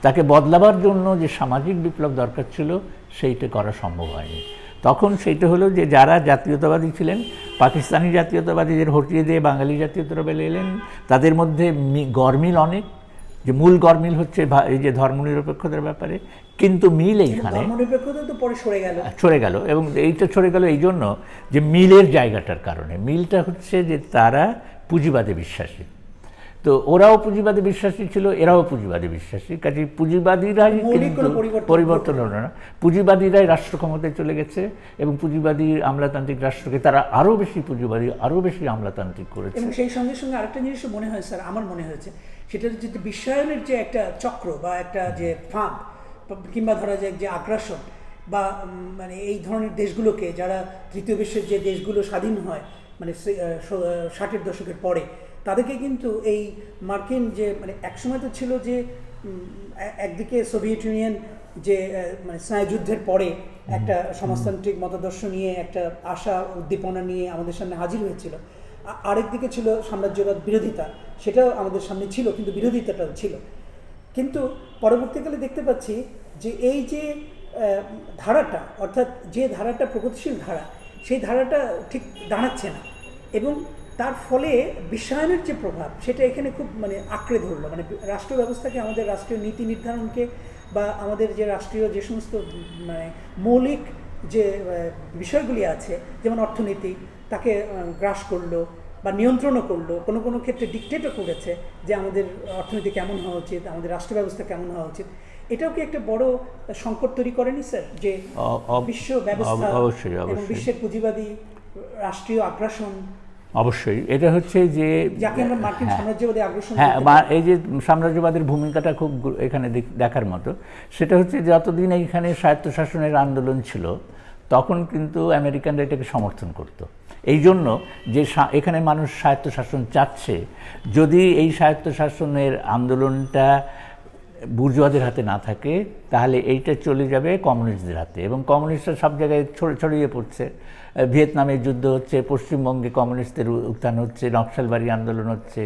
তাকে বদলাবার জন্য যে সামাজিক বিপ্লব দরকার ছিল সেইটা করা সম্ভব হয়নি। তখন সেইটা হলো যে যারা জাতীয়তাবাদী ছিলেন, পাকিস্তানি জাতীয়তাবাদীদের হটিয়ে দিয়ে বাঙালি জাতীয়তাবাদী এলেন, তাদের মধ্যে গরমিল অনেক, যে মূল গরমিল হচ্ছে এই যে ধর্মনিরপেক্ষতার ব্যাপারে, কিন্তু মিল এইখানে সরে গেল। এবং এইটা সরে গেল এই জন্য যে মিলের জায়গাটার কারণে। মিলটা হচ্ছে যে তারা পুঁজিবাদে বিশ্বাসী, তো ওরাও পুঁজিবাদী বিশ্বাসী ছিল, এরাও পুঁজিবাদী বিশ্বাসী। কাজে পুঁজিবাদীরাই কিন্তু পরিবর্তন হলো না, পুঁজিবাদীরাই রাষ্ট্র ক্ষমতায় চলে গেছে, এবং পুঁজিবাদী আমলাতান্ত্রিক রাষ্ট্রকে তারা আরও বেশি পুঁজিবাদী, আরও বেশি আমলাতান্ত্রিক করেছে। এবং সেই সঙ্গে সঙ্গে আরেকটা জিনিস মনে হয় স্যার, আমার মনে হয়েছে, সেটা হচ্ছে যে বিশ্বায়নের যে একটা চক্র বা একটা যে ফাঁদ, কিংবা ধরা যায় যে আগ্রাসন, বা মানে এই ধরনের দেশগুলোকে, যারা তৃতীয় বিশ্বের যে দেশগুলো স্বাধীন হয় মানে 60-এর দশকের পরে, তাদেরকে কিন্তু এই মার্কিন যে মানে একসময় তো ছিল যে একদিকে সোভিয়েত ইউনিয়ন যে মানে স্নায়ুযুদ্ধের পরে একটা সমাজতান্ত্রিক মতাদর্শ নিয়ে একটা আশা উদ্দীপনা নিয়ে আমাদের সামনে হাজির হয়েছিল, আরেকদিকে ছিল সাম্রাজ্যবাদ বিরোধিতা, সেটাও আমাদের সামনে ছিল, কিন্তু বিরোধিতাটাও ছিল। কিন্তু পরবর্তীকালে দেখতে পাচ্ছি যে এই যে ধারাটা, অর্থাৎ যে ধারাটা প্রগতিশীল ধারা, সেই ধারাটা ঠিক দাঁড়াচ্ছে না, এবং তার ফলে বিশ্বায়নের যে প্রভাব সেটা এখানে খুব মানে আঁকড়ে ধরলো। মানে রাষ্ট্র ব্যবস্থাকে, আমাদের রাষ্ট্রীয় নীতি নির্ধারণকে, বা আমাদের যে রাষ্ট্রীয় যে সমস্ত মানে মৌলিক যে বিষয়গুলি আছে, যেমন অর্থনীতি, তাকে গ্রাস করলো বা নিয়ন্ত্রণও করলো, কোনো কোনো ক্ষেত্রে ডিকটেটও করেছে যে আমাদের অর্থনীতি কেমন হওয়া উচিত, আমাদের রাষ্ট্র ব্যবস্থা কেমন হওয়া উচিত। এটাও কি একটা বড় সংকট তৈরি করেনি স্যার, যে বিশ্ব ব্যবস্থা এবং বিশ্বের পুঁজিবাদী রাষ্ট্রীয় আগ্রাসন? অবশ্যই এটা হচ্ছে যে হ্যাঁ, এই যে সাম্রাজ্যবাদের ভূমিকাটা খুব এখানে দেখার মতো। সেটা হচ্ছে যতদিন এইখানে স্বায়ত্তশাসনের আন্দোলন ছিল, তখন কিন্তু আমেরিকানরা এটাকে সমর্থন করত। এই জন্য যে এখানে মানুষ স্বায়ত্তশাসন চাচ্ছে, যদি এই স্বায়ত্তশাসনের আন্দোলনটা বুর্জোয়াদের হাতে না থাকে, তাহলে এইটা চলে যাবে কমিউনিস্টদের হাতে, এবং কমিউনিস্টরা সব জায়গায় ছড়িয়ে পড়ছে। ভিয়েতনামের যুদ্ধ হচ্ছে, পশ্চিমবঙ্গে কমিউনিস্টদের উত্থান হচ্ছে, নকশালবাড়ি আন্দোলন হচ্ছে,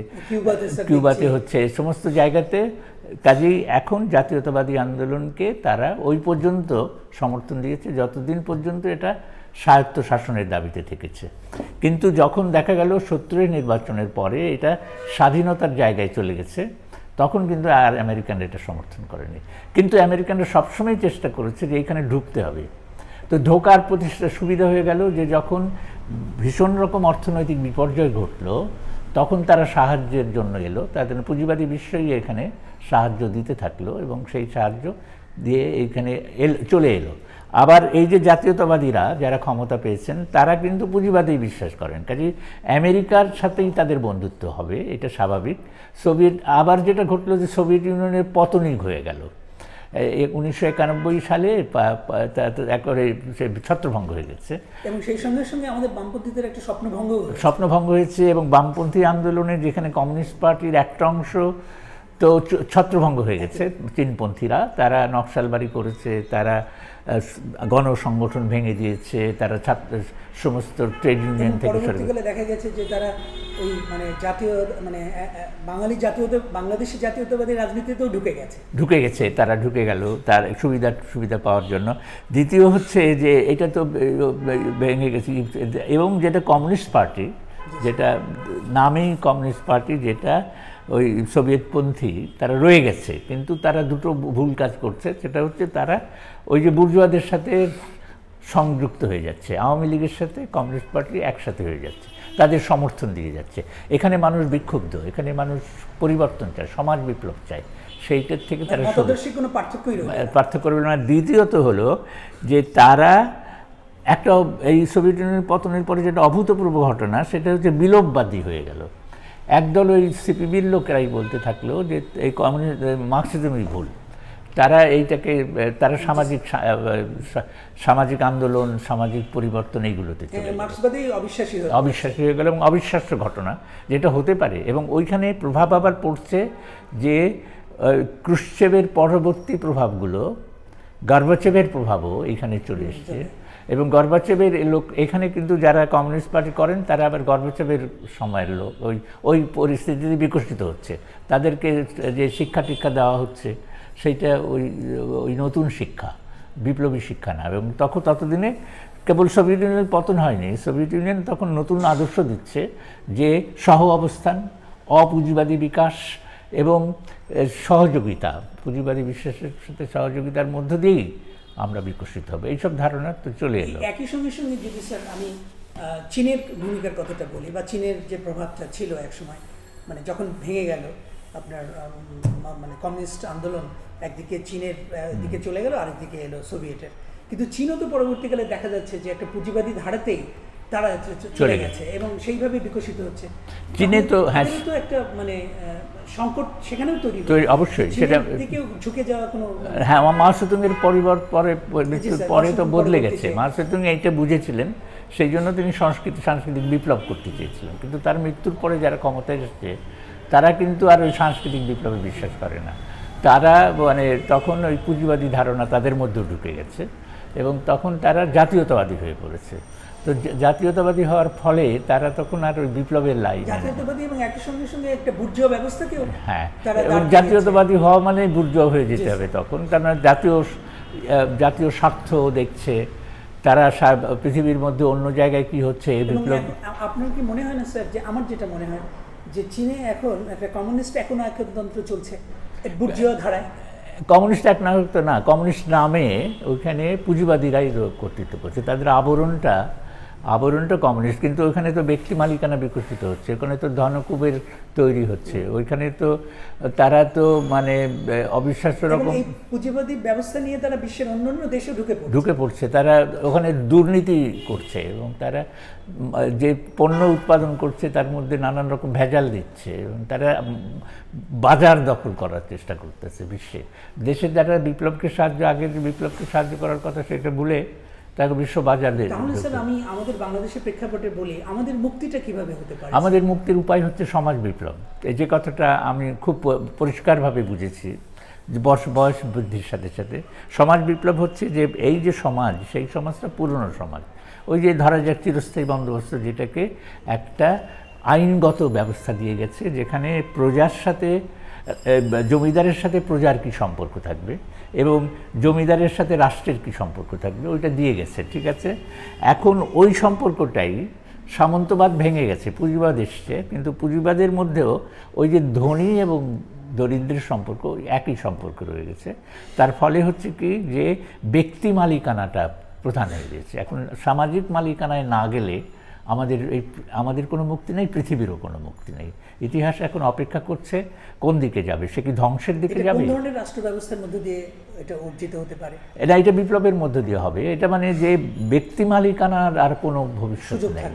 কিউবাতে হচ্ছে, সমস্ত জায়গাতে। কাজেই এখন জাতীয়তাবাদী আন্দোলনকে তারা ওই পর্যন্ত সমর্থন দিয়েছে যতদিন পর্যন্ত এটা স্বায়ত্তশাসনের দাবিতে থেকেছে। কিন্তু যখন দেখা গেল 70-এর নির্বাচনের পরে এটা স্বাধীনতার জায়গায় চলে গেছে, তখন কিন্তু আর আমেরিকানরা এটা সমর্থন করেনি। কিন্তু আমেরিকানরা সবসময় চেষ্টা করেছে যে এইখানে ঢুকতে হবে। তো ঢোকার প্রতিষ্ঠা সুবিধা হয়ে গেল যে যখন ভীষণ রকম অর্থনৈতিক বিপর্যয় ঘটল, তখন তারা সাহায্যের জন্য এলো, তাদের পুঁজিবাদী বিশ্বই এখানে সাহায্য দিতে থাকলো, এবং সেই সাহায্য দিয়ে এইখানে চলে এলো। আবার এই যে জাতীয়তাবাদীরা যারা ক্ষমতা পেয়েছেন, তারা কিন্তু পুঁজিবাদেই বিশ্বাস করেন, কাজে আমেরিকার সাথেই তাদের বন্ধুত্ব হবে, এটা স্বাভাবিক। আবার যেটা ঘটলো যে সোভিয়েত ইউনিয়নের পতনই হয়ে গেল 1991 সালে, একবারে ছত্রভঙ্গ হয়ে গেছে, এবং সেই সঙ্গে সঙ্গে আমাদের বামপন্থীদের একটা স্বপ্নভঙ্গ হয়েছে। এবং বামপন্থী আন্দোলনে যেখানে কমিউনিস্ট পার্টির একটা অংশ তো ছত্রভঙ্গ হয়ে গেছে। চীনপন্থীরা তারা নকশালবাড়ি করেছে, তারা গণসংগঠন ভেঙে দিয়েছে, তারা সমস্ত ট্রেড ইউনিয়ন থেকে পরবর্তীকালে দেখা গেছে যে তারা ওই মানে জাতীয় মানে বাংলাদেশি জাতীয়তাবাদী রাজনীতিতেও ঢুকে গেছে, তারা ঢুকে গেল তার সুবিধা পাওয়ার জন্য। দ্বিতীয় হচ্ছে যে এটা তো ভেঙে গেছে, এবং যেটা কমিউনিস্ট পার্টি, যেটা নামেই কমিউনিস্ট পার্টি, যেটা ওই সোভিয়েতপন্থী, তারা রয়ে গেছে, কিন্তু তারা দুটো ভুল কাজ করছে। সেটা হচ্ছে তারা ওই যে বুর্জোয়াদের সাথে সংযুক্ত হয়ে যাচ্ছে, আওয়ামী লীগের সাথে কমিউনিস্ট পার্টি একসাথে হয়ে যাচ্ছে, তাদের সমর্থন দিয়ে যাচ্ছে। এখানে মানুষ বিক্ষুব্ধ, এখানে মানুষ পরিবর্তন চায়, সমাজ বিপ্লব চায়, সেইটার থেকে তারা কোনো পার্থক্য রইল না। দ্বিতীয়ত হলো যে তারা একটা এই সোভিয়েত ইউনিয়নের পতনের পরে যেটা অভূতপূর্ব ঘটনা, সেটা হচ্ছে বিলোপবাদী হয়ে গেল। একদল ওই সিপিবির লোকেরাই বলতে থাকলো যে এই মার্কসিজমই ভুল, তারা এইটাকে তারা সামাজিক আন্দোলন, সামাজিক পরিবর্তন এইগুলোতে অবিশ্বাসী হয়ে গেল, এবং অবিশ্বাস্য ঘটনা যেটা হতে পারে। এবং ওইখানে প্রভাব আবার পড়ছে যে ক্রুশ্চেভের পরবর্তী প্রভাবগুলো, গর্বাচেভের প্রভাবও এইখানে চলে এসছে। এবং গর্বাচেভের লোক এখানে কিন্তু যারা কমিউনিস্ট পার্টি করেন, তারা আবার গর্বাচেভের সময়ের লোক, ওই পরিস্থিতিতে বিকশিত হচ্ছে। তাদেরকে যে শিক্ষা টিক্ষা দেওয়া হচ্ছে সেইটা ওই নতুন শিক্ষা, বিপ্লবী শিক্ষা না। এবং ততদিনে কেবল সোভিয়েত ইউনিয়নের পতন হয়নি, সোভিয়েত ইউনিয়ন তখন নতুন আদর্শ দিচ্ছে যে সহ অবস্থান, অপুঁজিবাদী বিকাশ এবং সহযোগিতা, পুঁজিবাদী বিশ্বাসের সাথে সহযোগিতার মধ্য দিয়েই আমরা বিকশিত হবে, এইসব ধারণা তো চলে এলো। একই সঙ্গে যদি স্যার আমি চীনের ভূমিকার কথাটা বলি, বা চীনের যে প্রভাবটা ছিল একসময়, মানে যখন ভেঙে গেল আপনার মানে কমিউনিস্ট আন্দোলন, একদিকে চীনের দিকে চলে গেল, আরেকদিকে এলো সোভিয়েটের। কিন্তু চীনও তো পরবর্তীকালে দেখা যাচ্ছে যে একটা পুঁজিবাদী ধারাতেই তারা চলে গেছে এবং সেইভাবে বিকশিত হচ্ছে। চীনে তো হ্যাঁ একটা মানে সংকট সেখানেও তৈরি, অবশ্যই সেটা দিকেও ঝুঁকে যাওয়া কোনো, হ্যাঁ, মাও সেতুংয়ের মৃত্যুর পরে তো বদলে গেছে। মাও সেতুং এইটা বুঝেছিলেন, সেই জন্য তিনি সাংস্কৃতিক বিপ্লব করতে চেয়েছিলেন। কিন্তু তার মৃত্যুর পরে যারা ক্ষমতায় এসেছে, তারা কিন্তু আর ওই সাংস্কৃতিক বিপ্লবে বিশ্বাস করে না। তারা মানে তখন ওই পুঁজিবাদী ধারণা তাদের মধ্যেও ঢুকে গেছে, এবং তখন তারা জাতীয়তাবাদী হয়ে পড়েছে। তো জাতীয়তাবাদী হওয়ার ফলে তারা তখন আর ওই বিপ্লবের লাইন, জাতীয়তাবাদী এবং একই সঙ্গে একটা বুর্জোয়া ব্যবস্থাকেও, হ্যাঁ, এবং জাতীয়তাবাদী হওয়া মানে বুর্জোয়া হয়ে যেতে হবে তখন। কারণ জাতীয় স্বার্থ দেখছে তারা, পৃথিবীর মধ্যে অন্য জায়গায় কি হচ্ছে এই বিপ্লব। আপনার কি মনে হয় না স্যার, যে আমার যেটা মনে হয় যে চীনে এখন একটা কমিউনিস্ট একনায়কতন্ত্র চলছে বুর্জোয়া ধারায়? কমিউনিস্ট একনায়কত্ব না, কমিউনিস্ট নামে ওইখানে পুঁজিবাদীরাই কর্তৃত্ব করছে, তাদের আবরণটা কমিউনিস্ট। কিন্তু ওইখানে তো ব্যক্তি মালিকানা বিকশিত হচ্ছে, ওখানে তো ধনকুবের তৈরি হচ্ছে, ওইখানে তো তারা তো মানে অবিশ্বাস্য রকম পুঁজিবাদী ব্যবস্থা নিয়ে তারা বিশ্বের অন্যান্য দেশে ঢুকে পড়ছে। তারা ওখানে দুর্নীতি করছে, এবং তারা যে পণ্য উৎপাদন করছে তার মধ্যে নানান রকম ভেজাল দিচ্ছে, এবং তারা বাজার দখল করার চেষ্টা করতেছে বিশ্বে। দেশের যারা আগের বিপ্লবকে সাহায্য করার কথা, সেটা ভুলে তাকে বিশ্ব বাজারে। তাহলে স্যার আমি আমাদের বাংলাদেশের প্রেক্ষাপটে বলি, আমাদের মুক্তিটা কিভাবে হতে পারে? আমাদের মুক্তির উপায় হচ্ছে সমাজ বিপ্লব। এই যে কথাটা আমি খুব পরিষ্কারভাবে বুঝেছি, যে বয়স বৃদ্ধির সাথে সাথে সমাজ বিপ্লব হচ্ছে যে এই যে সমাজ, সেই সমাজটা পুরনো সমাজ, ওই যে ধরা যাক চিরস্থায়ী বন্দোবস্ত, যেটাকে একটা আইনগত ব্যবস্থা দিয়ে গেছে, যেখানে প্রজার সাথে, জমিদারের সাথে প্রজার কী সম্পর্ক থাকবে এবং জমিদারের সাথে রাষ্ট্রের কী সম্পর্ক থাকবে, ওইটা দিয়ে গেছে, ঠিক আছে। এখন ওই সম্পর্কটাই সামন্তবাদ ভেঙে গেছে, পুঁজিবাদ এসছে, কিন্তু পুঁজিবাদের মধ্যেও ওই যে ধনী এবং দরিদ্রের সম্পর্ক একই সম্পর্ক রয়ে গেছে। তার ফলে হচ্ছে কি, যে ব্যক্তি মালিকানাটা প্রধান হয়ে গেছে। এখন সামাজিক মালিকানায় না গেলে আমাদের কোনো মুক্তি নেই, পৃথিবীরও কোনো মুক্তি নেই। ইতিহাস এখন অপেক্ষা করছে কোন দিকে যাবে, সে কি ধ্বংসের দিকে যাবে? কোন ধরনের রাষ্ট্র ব্যবস্থার মধ্যে দিয়ে এটা অর্জিত হতে পারে? এটা বিপ্লবের মধ্য দিয়ে হবে। এটা মানে যে ব্যক্তি মালিকানার আর কোনো ভবিষ্যৎ নেই,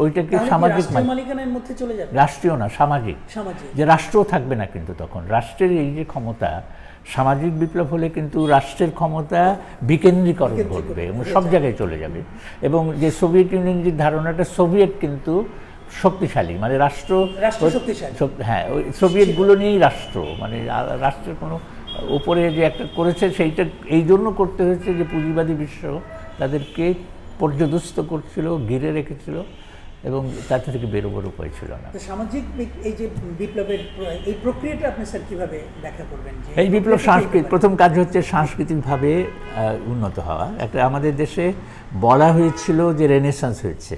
ওইটাকে সামাজিক মালিকানার মধ্যে চলে যাবে, রাষ্ট্রীয় না, সামাজিক। যে রাষ্ট্রও থাকবে না, কিন্তু তখন রাষ্ট্রের এই যে ক্ষমতা, সামাজিক বিপ্লব হলে কিন্তু রাষ্ট্রের ক্ষমতা বিকেন্দ্রীকরণ ঘটবে এবং সব জায়গায় চলে যাবে। এবং যে সোভিয়েত ইউনিয়ন যে ধারণাটা, সোভিয়েত কিন্তু শক্তিশালী, মানে রাষ্ট্র শক্তিশালী। হ্যাঁ, ওই সোভিয়েতগুলো নিয়েই রাষ্ট্র, মানে রাষ্ট্রের কোনো উপরে যে একটা করেছে সেইটা এই জন্য করতে হয়েছে যে পুঁজিবাদী বিশ্ব তাদেরকে পর্যদস্ত করছিল, ঘিরে রেখেছিল এবং তার থেকে বেরোবার উপায় ছিল না। তো সামাজিক এই যে বিপ্লবের এই প্রক্রিয়াটা আপনি স্যার কীভাবে ব্যাখ্যা করবেন? যে এই বিপ্লব প্রথম কাজ হচ্ছে সাংস্কৃতিকভাবে উন্নত হওয়া। একটা আমাদের দেশে বলা হয়েছিল যে রেনেসান্স হয়েছে,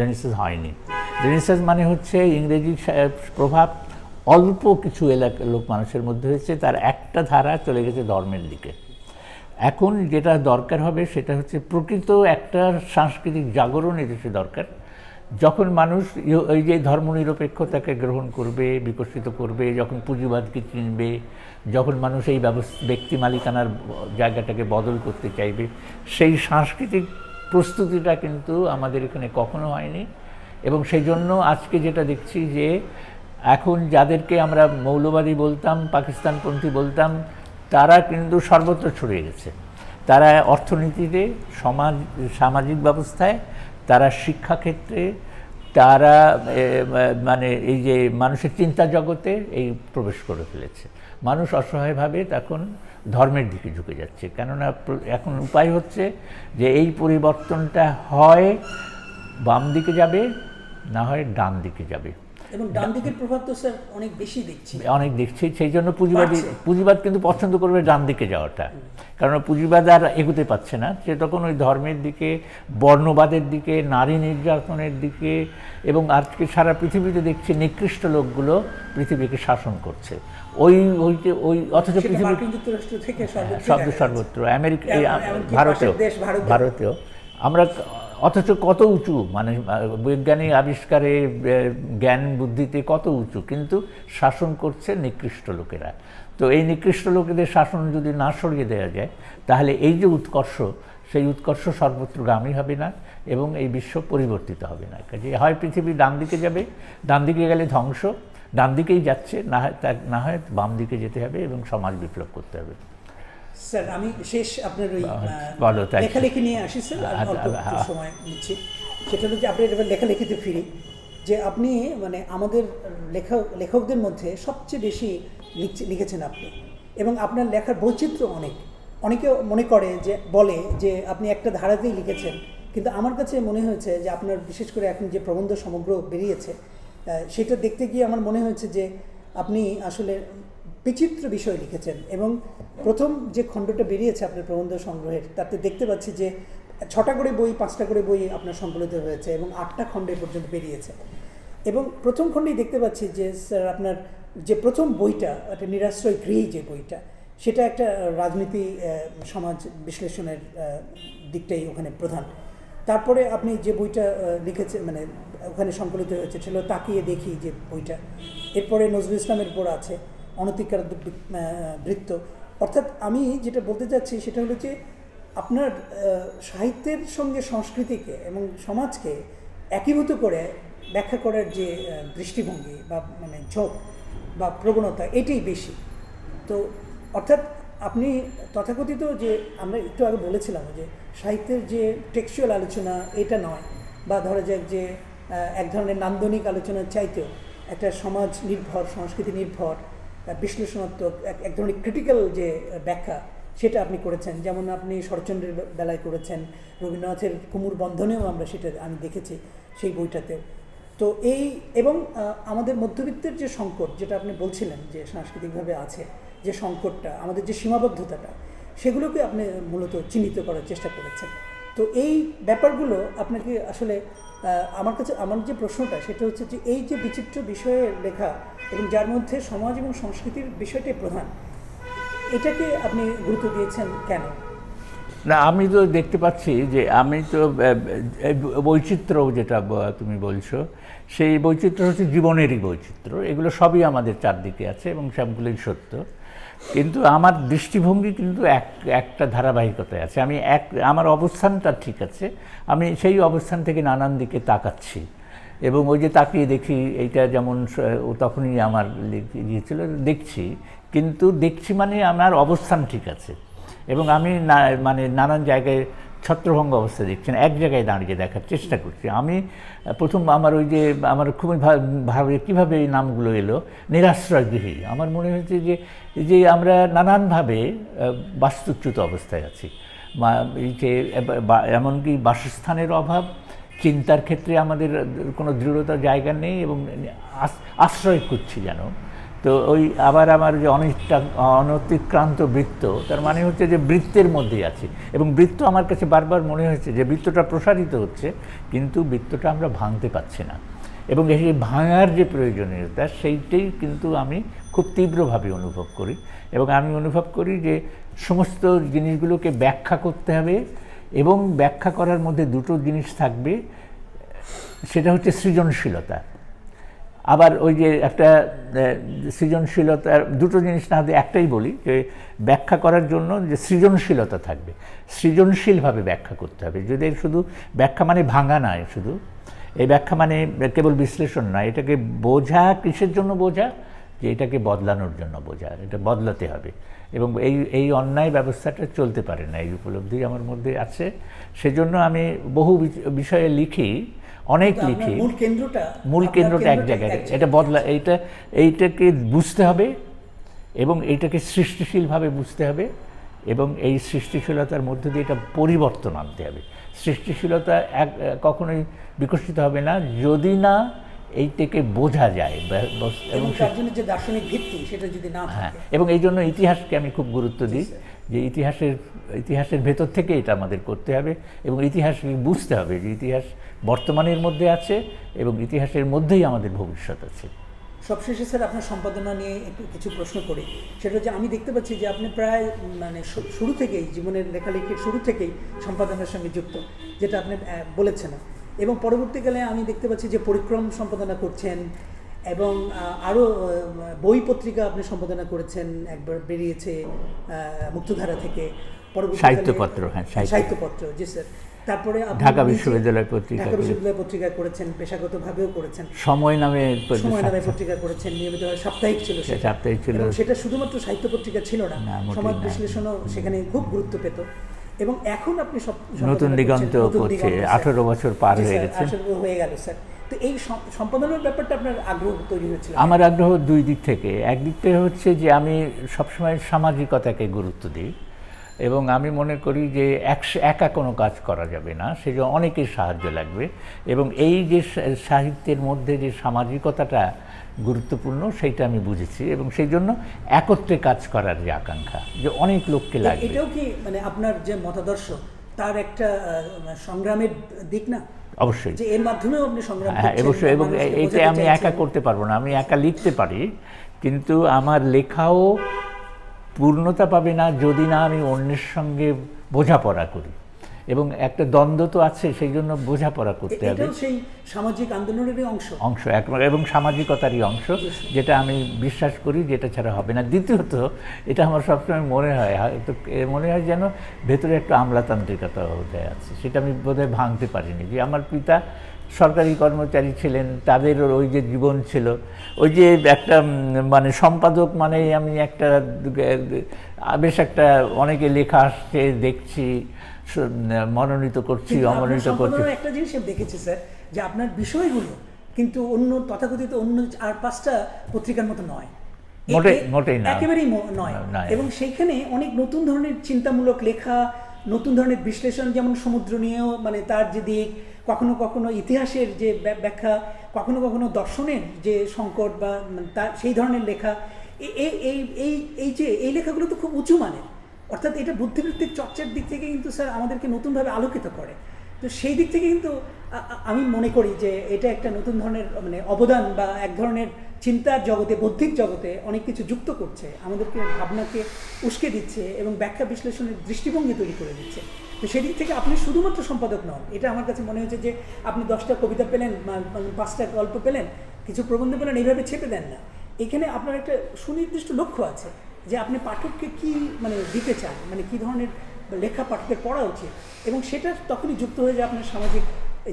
রেনেসান্স হয়নি। রেনেসান্স মানে হচ্ছে ইংরেজি প্রভাব অল্প কিছু লোক মানুষের মধ্যে হয়েছে, তার একটা ধারা চলে গেছে ধর্মের দিকে। এখন যেটা দরকার হবে সেটা হচ্ছে প্রকৃত একটা সাংস্কৃতিক জাগরণ এদেশে দরকার, যখন মানুষ ওই যে ধর্মনিরপেক্ষতাকে গ্রহণ করবে, বিকশিত করবে, যখন পুঁজিবাদকে চিনবে, যখন মানুষ এই ব্যক্তি মালিকানার জায়গাটাকে বদল করতে চাইবে, সেই সাংস্কৃতিক প্রস্তুতিটা কিন্তু আমাদের এখানে কখনো হয়নি। এবং সেই জন্য আজকে যেটা দেখছি যে এখন যাদেরকে আমরা মৌলবাদী বলতাম, পাকিস্তানপন্থী বলতাম, তারা কিন্তু সর্বত্র ছড়িয়ে গেছে। তারা অর্থনীতিতে, সামাজিক ব্যবস্থায়, তারা শিক্ষাক্ষেত্রে, তারা মানে এই যে মানুষের চিন্তা জগতে এই প্রবেশ করে ফেলেছে। মানুষ অসহায়ভাবে তখন ধর্মের দিকে ঝুঁকে যাচ্ছে, কেননা এখন উপায় হচ্ছে যে এই পরিবর্তনটা হয় বাম দিকে যাবে, না হয় ডান দিকে যাবে। এবং ডান দিকের প্রভাব তো স্যার অনেক দেখছি। সেই জন্য পুঁজিবাদ কিন্তু পছন্দ করবে ডান দিকে যাওয়াটা, কারণ পুঁজিবাদ আর এগোতে পারছে না। সে তখন ওই ধর্মের দিকে, বর্ণবাদের দিকে, নারী নির্যাতনের দিকে, এবং আজকে সারা পৃথিবীতে দেখছি নিকৃষ্ট লোকগুলো পৃথিবীকে শাসন করছে। অথচ পৃথিবী সর্বত্র, আমেরিকা, ভারতেও আমরা, অথচ কত উঁচু, মানে বৈজ্ঞানিক আবিষ্কারে, জ্ঞান বুদ্ধিতে কত উঁচু, কিন্তু শাসন করছে নিকৃষ্ট লোকেরা। তো এই নিকৃষ্ট লোকেদের শাসন যদি না সরিয়ে দেওয়া যায়, তাহলে এই যে উৎকর্ষ, সেই উৎকর্ষ সর্বত্রগামী হবে না এবং এই বিশ্ব পরিবর্তিত হবে না। কাজে হয় পৃথিবী ডান দিকে যাবে, ডান দিকে গেলে ধ্বংস, ডান দিকেই যাচ্ছে, না হয় বাম দিকে যেতে হবে এবং সমাজ বিপ্লব করতে হবে। স্যার আমি শেষ আপনার ওই লেখালেখি নিয়ে আসি স্যার, অল্প সময় নিচ্ছি। সেটা হচ্ছে আপনি এবার লেখালেখিতে ফিরি, যে আপনি মানে আমাদের লেখকদের মধ্যে সবচেয়ে বেশি লিখেছেন আপনি, এবং আপনার লেখার বৈচিত্র্য অনেকে মনে করে যে বলে যে আপনি একটা ধারাতেই লিখেছেন, কিন্তু আমার কাছে মনে হয়েছে যে আপনার বিশেষ করে এখন যে প্রবন্ধ সমগ্র বেরিয়েছে সেটা দেখতে গিয়ে আমার মনে হয়েছে যে আপনি আসলে বিচিত্র বিষয় লিখেছেন। এবং প্রথম যে খণ্ডটা বেরিয়েছে আপনার প্রবন্ধ সংগ্রহের, তাতে দেখতে পাচ্ছি যে 6টা করে বই, 5টা করে বই আপনার সংকলিত হয়েছে এবং 8টা খণ্ডে পর্যন্ত বেরিয়েছে। এবং প্রথম খণ্ডেই দেখতে পাচ্ছি যে স্যার আপনার যে প্রথম বইটা, একটা নিরাশ্রয় গৃহী যে বইটা, সেটা একটা রাজনীতি, সমাজ বিশ্লেষণের দিকটাই ওখানে প্রধান। তারপরে আপনি যে বইটা লিখেছেন, মানে ওখানে সংকলিত হয়েছে, ছিল তাকিয়ে দেখি যে বইটা। এরপরে নজরুল ইসলামের উপর আছে অনতিকার বৃত্ত। অর্থাৎ আমি যেটা বলতে চাচ্ছি সেটা হলো যে আপনার সাহিত্যের সঙ্গে সংস্কৃতিকে এবং সমাজকে একীভূত করে ব্যাখ্যা করার যে দৃষ্টিভঙ্গি বা মানে ঝোঁক বা প্রবণতা, এটাই বেশি। তো অর্থাৎ আপনি তথাকথিত যে আমরা একটু আগে বলেছিলাম যে সাহিত্যের যে টেক্সচুয়াল আলোচনা এটা নয়, বা ধরা যাক যে এক ধরনের নান্দনিক আলোচনার চাইতেও একটা সমাজ নির্ভর, সংস্কৃতি নির্ভর, বিশ্লেষণাত্মক এক ধরনের ক্রিটিক্যাল যে ব্যাখ্যা, সেটা আপনি করেছেন। যেমন আপনি শরৎচন্দ্রের বেলায় করেছেন, রবীন্দ্রনাথের কুমুর বন্ধনেও আমরা সেটা আমি দেখেছি সেই বইটাতে। তো এই এবং আমাদের মধ্যবিত্তের যে সংকট, যেটা আপনি বলছিলেন যে সাংস্কৃতিকভাবে আছে যে সংকটটা, আমাদের যে সীমাবদ্ধতাটা, সেগুলোকে আপনি মূলত চিহ্নিত করার চেষ্টা করেছেন। তো এই ব্যাপারগুলো আপনাকে আসলে আমার যে প্রশ্নটা সেটা হচ্ছে যে এই যে বিচিত্র বিষয়ে লেখা এবং যার মধ্যে সমাজ এবং সংস্কৃতির বিষয়টাই প্রধান, এটাকে আপনি গুরুত্ব দিয়েছেন কেন? না, আমি তো দেখতে পাচ্ছি যে আমি তো বৈচিত্র্য যেটা তুমি বলছো, সেই বৈচিত্র্য হচ্ছে জীবনেরই বৈচিত্র্য। এগুলো সবই আমাদের চারদিকে আছে এবং সবগুলোই সত্য, কিন্তু আমার দৃষ্টিভঙ্গি কিন্তু একটা ধারাবাহিকতায় আছে। আমার অবস্থানটা ঠিক আছে, আমি সেই অবস্থান থেকে নানান দিকে তাকাচ্ছি এবং ওই যে তাকিয়ে দেখি, এইটা যেমন তখনই আমার গিয়েছিল, দেখছি মানে আমার অবস্থান ঠিক আছে এবং আমি মানে নানান জায়গায় ছত্রভঙ্গ অবস্থা দেখছি না, এক জায়গায় দাঁড়িয়ে দেখার চেষ্টা করছি। আমি প্রথম আমার ওই যে আমার খুবই ভাবে কীভাবে এই নামগুলো এলো, নিরাশ্রয়গৃহী। আমার মনে হয়েছে যে আমরা নানানভাবে বাস্তুচ্যুত অবস্থায় আছি, এই যে এমনকি বাসস্থানের অভাব, চিন্তার ক্ষেত্রে আমাদের কোনো দৃঢ়তার জায়গা নেই এবং আশ্রয় খুঁজছি যেন। তো ওই আবার আমার যে অনতিক্রান্ত বৃত্ত, তার মানে হচ্ছে যে বৃত্তের মধ্যেই আছি, এবং বৃত্ত আমার কাছে বারবার মনে হয়েছে যে বৃত্তটা প্রসারিত হচ্ছে, কিন্তু বৃত্তটা আমরা ভাঙতে পারছি না, এবং এই ভাঙার যে প্রয়োজনীয়তা সেইটাই কিন্তু আমি খুব তীব্রভাবে অনুভব করি। এবং আমি অনুভব করি যে সমস্ত জিনিসগুলোকে ব্যাখ্যা করতে হবে, এবং ব্যাখ্যা করার মধ্যে দুটো জিনিস থাকবে, সেটা হচ্ছে সৃজনশীলতা। আবার ওই যে একটা সৃজনশীলতার দুটো জিনিস না হতে একটাই বলি, যে ব্যাখ্যা করার জন্য যে সৃজনশীলতা থাকবে, সৃজনশীলভাবে ব্যাখ্যা করতে হবে। যদি শুধু ব্যাখ্যা মানে ভাঙা নয়, শুধু এই ব্যাখ্যা মানে কেবল বিশ্লেষণ নয়, এটাকে বোঝা কিসের জন্য বোঝা, যে এটাকে বদলানোর জন্য বোঝা, এটা বদলাতে হবে। এবং এই অন্যায় ব্যবস্থাটা চলতে পারে না, এই উপলব্ধি আমার মধ্যে আছে। সেজন্য আমি বহু বিষয়ে লিখি, অনেক লিখি। মূল কেন্দ্রটা এক জায়গায়, এটা এইটাকে বুঝতে হবে, এবং এইটাকে সৃষ্টিশীলভাবে বুঝতে হবে, এবং এই সৃষ্টিশীলতার মধ্যে দিয়ে এটা পরিবর্তন আনতে হবে। সৃষ্টিশীলতা কখনোই বিকশিত হবে না যদি না এইটাকে বোঝা যায়, এবং তার জন্য যে দার্শনিক ভিত্তি সেটা যদি না থাকে। হ্যাঁ, এবং এই জন্য ইতিহাসকে আমি খুব গুরুত্ব দিই, যে ইতিহাসের ভেতর থেকে এটা আমাদের করতে হবে, এবং ইতিহাসকে বুঝতে হবে যে ইতিহাস বর্তমানের মধ্যে আছে, এবং ইতিহাসের মধ্যেই আমাদের ভবিষ্যৎ আছে। সবশেষে স্যার আপনার সম্পাদনা নিয়ে একটু কিছু প্রশ্ন করি। সেটা হচ্ছে, আমি দেখতে পাচ্ছি যে আপনি প্রায় মানে শুরু থেকেই, জীবনের লেখালেখির শুরু থেকেই সম্পাদনার সঙ্গে যুক্ত, যেটা আপনি বলেছেন, এবং পরবর্তীকালে আমি দেখতে পাচ্ছি যে পরিক্রম সম্পাদনা করছেন, এবং আরও বই পত্রিকা আপনি সম্পাদনা করেছেন, একবার বেরিয়েছে মুক্তধারা থেকে, সাহিত্যপত্র। হ্যাঁ, সাহিত্যপত্র, জি স্যার। তারপরে ঢাকা বিশ্ববিদ্যালয় পত্রিকা করেছেন, পেশাগতভাবেও করেছেন, সময় নামে পত্রিকা করেছেন, নিয়মিত সাপ্তাহিক ছিল, সেটা শুধুমাত্র সাহিত্য পত্রিকা ছিল না, সমাজ বিশ্লেষণও সেখানে খুব গুরুত্ব পেত। এবং এখন আপনি নতুন দিগন্ত করছে, 18 বছর পার হয়ে গেছে, হয়ে গেল স্যার। তো এই সম্পাদনার ব্যাপারটা আপনার আগ্রহ তৈরি হয়েছিল? আমার আগ্রহ দুই দিক থেকে। একদিক থেকে হচ্ছে যে আমি সবসময় সামাজিকতাকে গুরুত্ব দিই, এবং আমি মনে করি যে একা কোনো কাজ করা যাবে না, সেই জন্য অনেকের সাহায্য লাগবে, এবং এই যে সাহিত্যের মধ্যে যে সামাজিকতাটা গুরুত্বপূর্ণ সেইটা আমি বুঝেছি, এবং সেই জন্য একত্রে কাজ করার যে আকাঙ্ক্ষা, যে অনেক লোককে লাগবে। এটাও কি মানে আপনার যে মতাদর্শ তার একটা সংগ্রামের দিক না? অবশ্যই, যে এর মাধ্যমেও আপনি সংগ্রাম করছেন। হ্যাঁ, অবশ্যই। এবং এইটা আমি একা করতে পারবো না, আমি একা লিখতে পারি, কিন্তু আমার লেখাও পূর্ণতা পাবে না যদি না আমি অন্যের সঙ্গে বোঝাপড়া করি, এবং একটা দ্বন্দ্ব তো আছে, সেই জন্য বোঝাপড়া করতে হবে। এটাও সেই সামাজিক আন্দোলনেরই অংশ এবং সামাজিকতারই অংশ, যেটা আমি বিশ্বাস করি, যেটা ছাড়া হবে না। দ্বিতীয়ত, এটা আমার সবসময় মনে হয় যেন ভেতরে একটা আমলাতান্ত্রিকতা বোধহয় আছে, সেটা আমি বোধহয় ভাঙতে পারিনি। যে আমার পিতা সরকারি কর্মচারী ছিলেন, তাদের ওই যে জীবন ছিল, ওই যে একটা মানে সম্পাদক মানে আমি একটা বেশ একটা অনেকে লেখা আসছে দেখছি, মনোনীত করছি, অমনোনীত করছি। একটা জিনিস আমি দেখেছি স্যার, যে আপনার বিষয়গুলো কিন্তু অন্য তথাকথিত অন্য 4-5টা পত্রিকার মতো নয়, মোটেই না, একেবারেই নয়। এবং সেইখানে অনেক নতুন ধরনের চিন্তামূলক লেখা, নতুন ধরনের বিশ্লেষণ, যেমন সমুদ্র নিয়েও মানে তার যে দিক, কখনো কখনো ইতিহাসের যে ব্যাখ্যা, কখনো কখনো দর্শনের যে সংকট বা তার সেই ধরনের লেখা, এই লেখাগুলো তো খুব উঁচু মানের, অর্থাৎ এটা বুদ্ধিবৃত্তিক চর্চার দিক থেকে কিন্তু স্যার আমাদেরকে নতুনভাবে আলোকিত করে। তো সেই দিক থেকে কিন্তু আমি মনে করি যে এটা একটা নতুন ধরনের মানে অবদান, বা এক ধরনের চিন্তার জগতে, বৌদ্ধিক জগতে অনেক কিছু যুক্ত করছে, আমাদেরকে ভাবনাকে উস্কে দিচ্ছে, এবং ব্যাখ্যা বিশ্লেষণের দৃষ্টিভঙ্গি তৈরি করে দিচ্ছে। তো সেদিক থেকে আপনি শুধুমাত্র সম্পাদক নন, এটা আমার কাছে মনে হচ্ছে যে আপনি 10টা কবিতা পেলেন, 5টা গল্প পেলেন, কিছু প্রবন্ধ পেলেন, এইভাবে ছেপে দেন না। এখানে আপনার একটা সুনির্দিষ্ট লক্ষ্য আছে, যে আপনি পাঠককে কি মানে দিতে চান, মানে কী ধরনের লেখা পাঠকের পড়া উচিত, এবং সেটা তখনই যুক্ত হয়ে যায় আপনার সামাজিক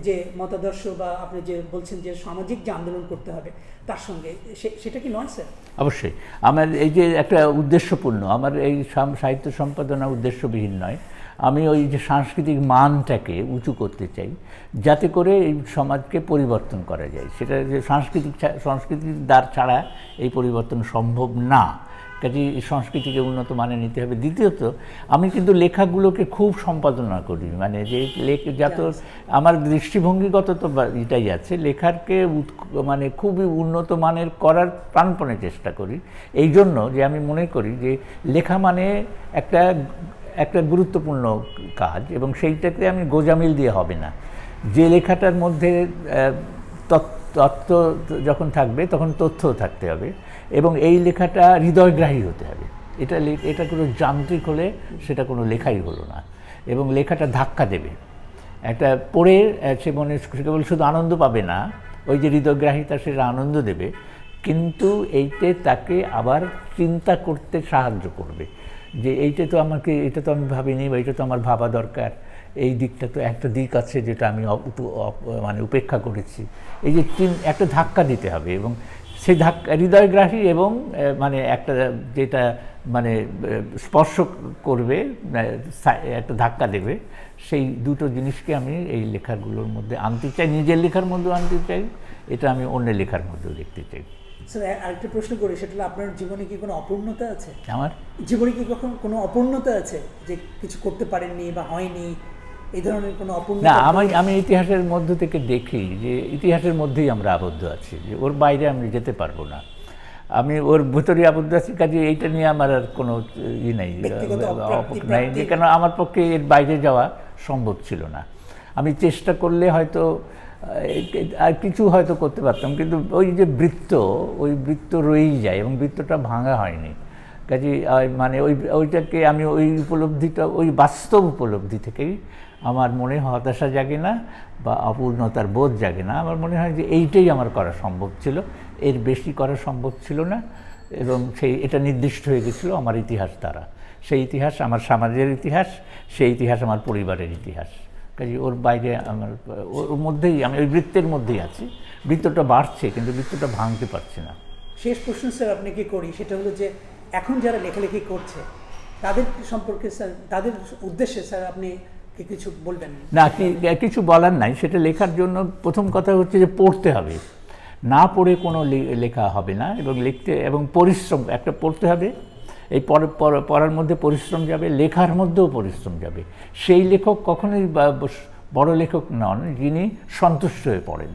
যে মতাদর্শ, বা আপনি যে বলছেন যে সামাজিক যে আন্দোলন করতে হবে তার সঙ্গে, সেটা কি নয় স্যার? অবশ্যই। আমার এই যে একটা উদ্দেশ্যপূর্ণ, আমার এই সাহিত্য সম্পাদনা উদ্দেশ্যবিহীন নয়, আমি ওই যে সাংস্কৃতিক মানটাকে উঁচু করতে চাই, যাতে করে এই সমাজকে পরিবর্তন করা যায়। সেটা যে সংস্কৃতির দ্বার ছাড়া এই পরিবর্তন সম্ভব না, কাজে সংস্কৃতিকে উন্নত মানে নিতে হবে। দ্বিতীয়ত, আমি কিন্তু লেখাগুলোকে খুব সম্পাদনা করি, মানে যে যত আমার দৃষ্টিভঙ্গিগত তো এটাই আছে, লেখাকে মানে খুবই উন্নত মানের করার প্রাণপণে চেষ্টা করি। এই জন্য যে আমি মনে করি যে লেখা মানে একটা গুরুত্বপূর্ণ কাজ, এবং সেইটাকে আমি গোজামিল দিয়ে হবে না। যে লেখাটার মধ্যে তথ্য যখন থাকবে তখন তথ্যও থাকতে হবে, এবং এই লেখাটা হৃদয়গ্রাহী হতে হবে। এটা কোনো যান্ত্রিক হলে সেটা কোনো লেখাই হলো না, এবং লেখাটা ধাক্কা দেবে। একটা পড়ে সে মনে কেবল শুধু আনন্দ পাবে না, ওই যে হৃদয়গ্রাহিতা সেটা আনন্দ দেবে, কিন্তু এইতে তাকে আবার চিন্তা করতে সাহায্য করবে যে এটা তো আমি ভাবিনি, বা এটা তো আমার ভাবা দরকার, এই দিকটা তো একটা দিক আছে যেটা আমি মানে উপেক্ষা করেছি। এই যে একটা ধাক্কা দিতে হবে, এবং সেই ধাক্কা হৃদয়গ্রাহী এবং মানে একটা যেটা মানে স্পর্শ করবে, একটা ধাক্কা দেবে, সেই দুটো জিনিসকে আমি এই লেখাগুলোর মধ্যে আনতে চাই, নিজের লেখার মধ্যেও আনতে চাই, এটা আমি অন্যের লেখার মধ্যেও দেখতে চাই। স্যার, আরেকটা প্রশ্ন করি, সেটা হলো আপনার জীবনে কি কোনো অপূর্ণতা আছে? আমার জীবনে কি কখন কোনো অপূর্ণতা আছে, যে কিছু করতে পারেননি বা হয়নি, এই ধরনের কোনো অপূর্ণতা? না, আমি ইতিহাসের মধ্য থেকে দেখি যে ইতিহাসের মধ্যেই আমরা আবদ্ধ আছি, যে ওর বাইরে আমি যেতে পারবো না, আমি ওর ভিতরে আবদ্ধ আছি। কাজে এইটা নিয়ে আমার আর কোনো নেই, যে কেন আমার পক্ষে এর বাইরে যাওয়া সম্ভব ছিল না। আমি চেষ্টা করলে হয়তো আর কিছু হয়তো করতে পারতাম, কিন্তু ওই যে ওই বৃত্ত রয়েই যায়, এবং বৃত্তটা ভাঙা হয়নি। কাজে মানে ওইটাকে আমি ওই বাস্তব উপলব্ধি থেকেই আমার মনে হতাশা জাগে না, বা অপূর্ণতার বোধ জাগে না। আমার মনে হয় যে এইটাই আমার করা সম্ভব ছিল, এর বেশি করা সম্ভব ছিল না, এবং এটা নির্দিষ্ট হয়ে গেছিলো আমার ইতিহাস দ্বারা। সেই ইতিহাস আমার সমাজের ইতিহাস, সেই ইতিহাস আমার পরিবারের ইতিহাস। কাজে ওর বাইরে ওর মধ্যেই আমি ওই বৃত্তের মধ্যেই আছি। বৃত্তটা বাড়ছে, কিন্তু বৃত্তটা ভাঙতে পারছি না। শেষ প্রশ্ন স্যার আপনাকে করি, সেটা হলো যে এখন যারা লেখালেখি করছে তাদের সম্পর্কে স্যার, তাদের উদ্দেশ্যে স্যার আপনি কি কিছু বলবেন? না, কিছু বলার নাই। সেটা লেখার জন্য প্রথম কথা হচ্ছে যে পড়তে হবে, না পড়ে কোনো লেখা হবে না, এবং লিখতে এবং পরিশ্রম একটা পড়তে হবে। এই পড়ার মধ্যে পরিশ্রম যাবে, লেখার মধ্যেও পরিশ্রম যাবে। সেই লেখক কখনোই বড় লেখক নন যিনি সন্তুষ্ট হয়ে পড়েন।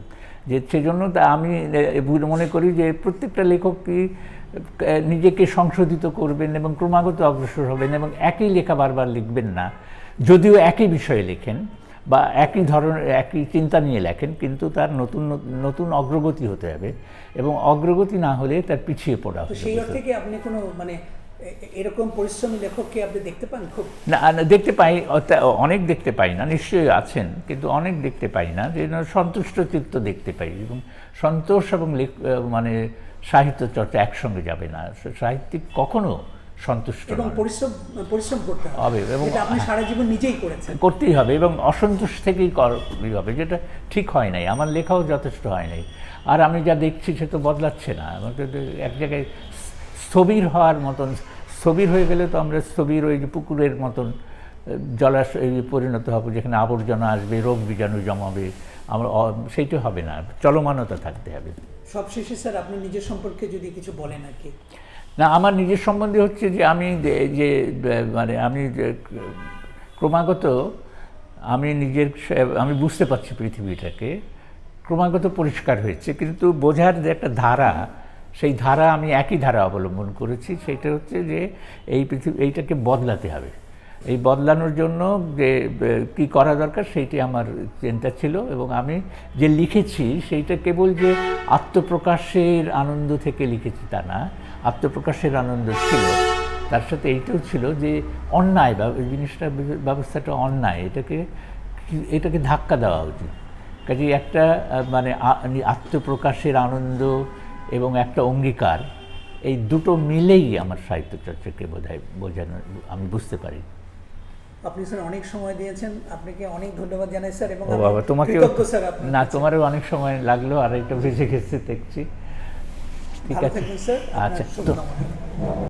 যে সেজন্য আমি মনে করি যে প্রত্যেকটা লেখকই নিজেকে সংশোধিত করবেন এবং ক্রমাগত অগ্রসর হবেন, এবং একই লেখা বারবার লিখবেন না। যদিও একই বিষয়ে লেখেন বা একই ধরনের একই চিন্তা নিয়ে লেখেন, কিন্তু তার নতুন নতুন অগ্রগতি হতে হবে, এবং অগ্রগতি না হলে তার পিছিয়ে পড়া হবে। সেই অর্থে কি আপনি কোনো মানে এরকম পরিশ্রমী লেখককে আপনি দেখতে পান? খুব না, দেখতে পাই, অনেক দেখতে পাই না, নিশ্চয়ই আছেন, কিন্তু অনেক দেখতে পাই না। যে সন্তুষ্ট চিত্ত দেখতে পাই, এবং সন্তোষ এবং মানে সাহিত্য চর্চা একসঙ্গে যাবে না। সাহিত্যিক কখনো সন্তুষ্ট এবং পরিশ্রম করতে হবে, এবং আপনি সারা জীবন নিজেই করতেই হবে, এবং অসন্তোষ থেকেই করতেই হবে, যেটা ঠিক হয় নাই। আমার লেখাও যথেষ্ট হয় নাই, আর আমি যা দেখছি সে তো বদলাচ্ছে না। আমাকে এক জায়গায় স্থবির হওয়ার মতন, স্থবির হয়ে গেলে তো আমরা স্থবির ওই যে পুকুরের মতন জলাশয়ে পরিণত হব, যেখানে আবর্জনা আসবে, রোগ বীজাণু জমাবে। আমরা সেইটা হবে না, চলমানতা থাকতে হবে। সবশেষে স্যার আপনি নিজের সম্পর্কে যদি কিছু বলেন আর কি। না, আমার নিজের সম্বন্ধে হচ্ছে যে আমি ক্রমাগত আমি বুঝতে পারছি পৃথিবীটাকে ক্রমাগত পরিষ্কার হয়েছে, কিন্তু বোঝার যে একটা ধারা, সেই ধারা আমি একই ধারা অবলম্বন করেছি। সেইটা হচ্ছে যে এইটাকে বদলাতে হবে। এই বদলানোর জন্য যে কী করা দরকার সেইটি আমার চিন্তা ছিল, এবং আমি যে লিখেছি সেইটা কেবল যে আত্মপ্রকাশের আনন্দ থেকে লিখেছি তা না, আত্মপ্রকাশের আনন্দ ছিল, তার সাথে এইটাও ছিল যে অন্যায় বা ওই ব্যবস্থাটা অন্যায়, এটাকে ধাক্কা দেওয়া উচিত। কাজে একটা মানে আত্মপ্রকাশের আনন্দ এবং একটা অঙ্গীকার, এই দুটো মিলেই আমার সাহিত্য চর্চাকে বোঝানো আমি বুঝতে পারি। আপনি স্যার অনেক সময় দিয়েছেন, আপনাকে অনেক ধন্যবাদ জানাই স্যার। এবং তোমাকেও না, তোমারও অনেক সময় লাগলো, আর একটা বেঁচে গেছে দেখছি। ঠিক আছে, আচ্ছা।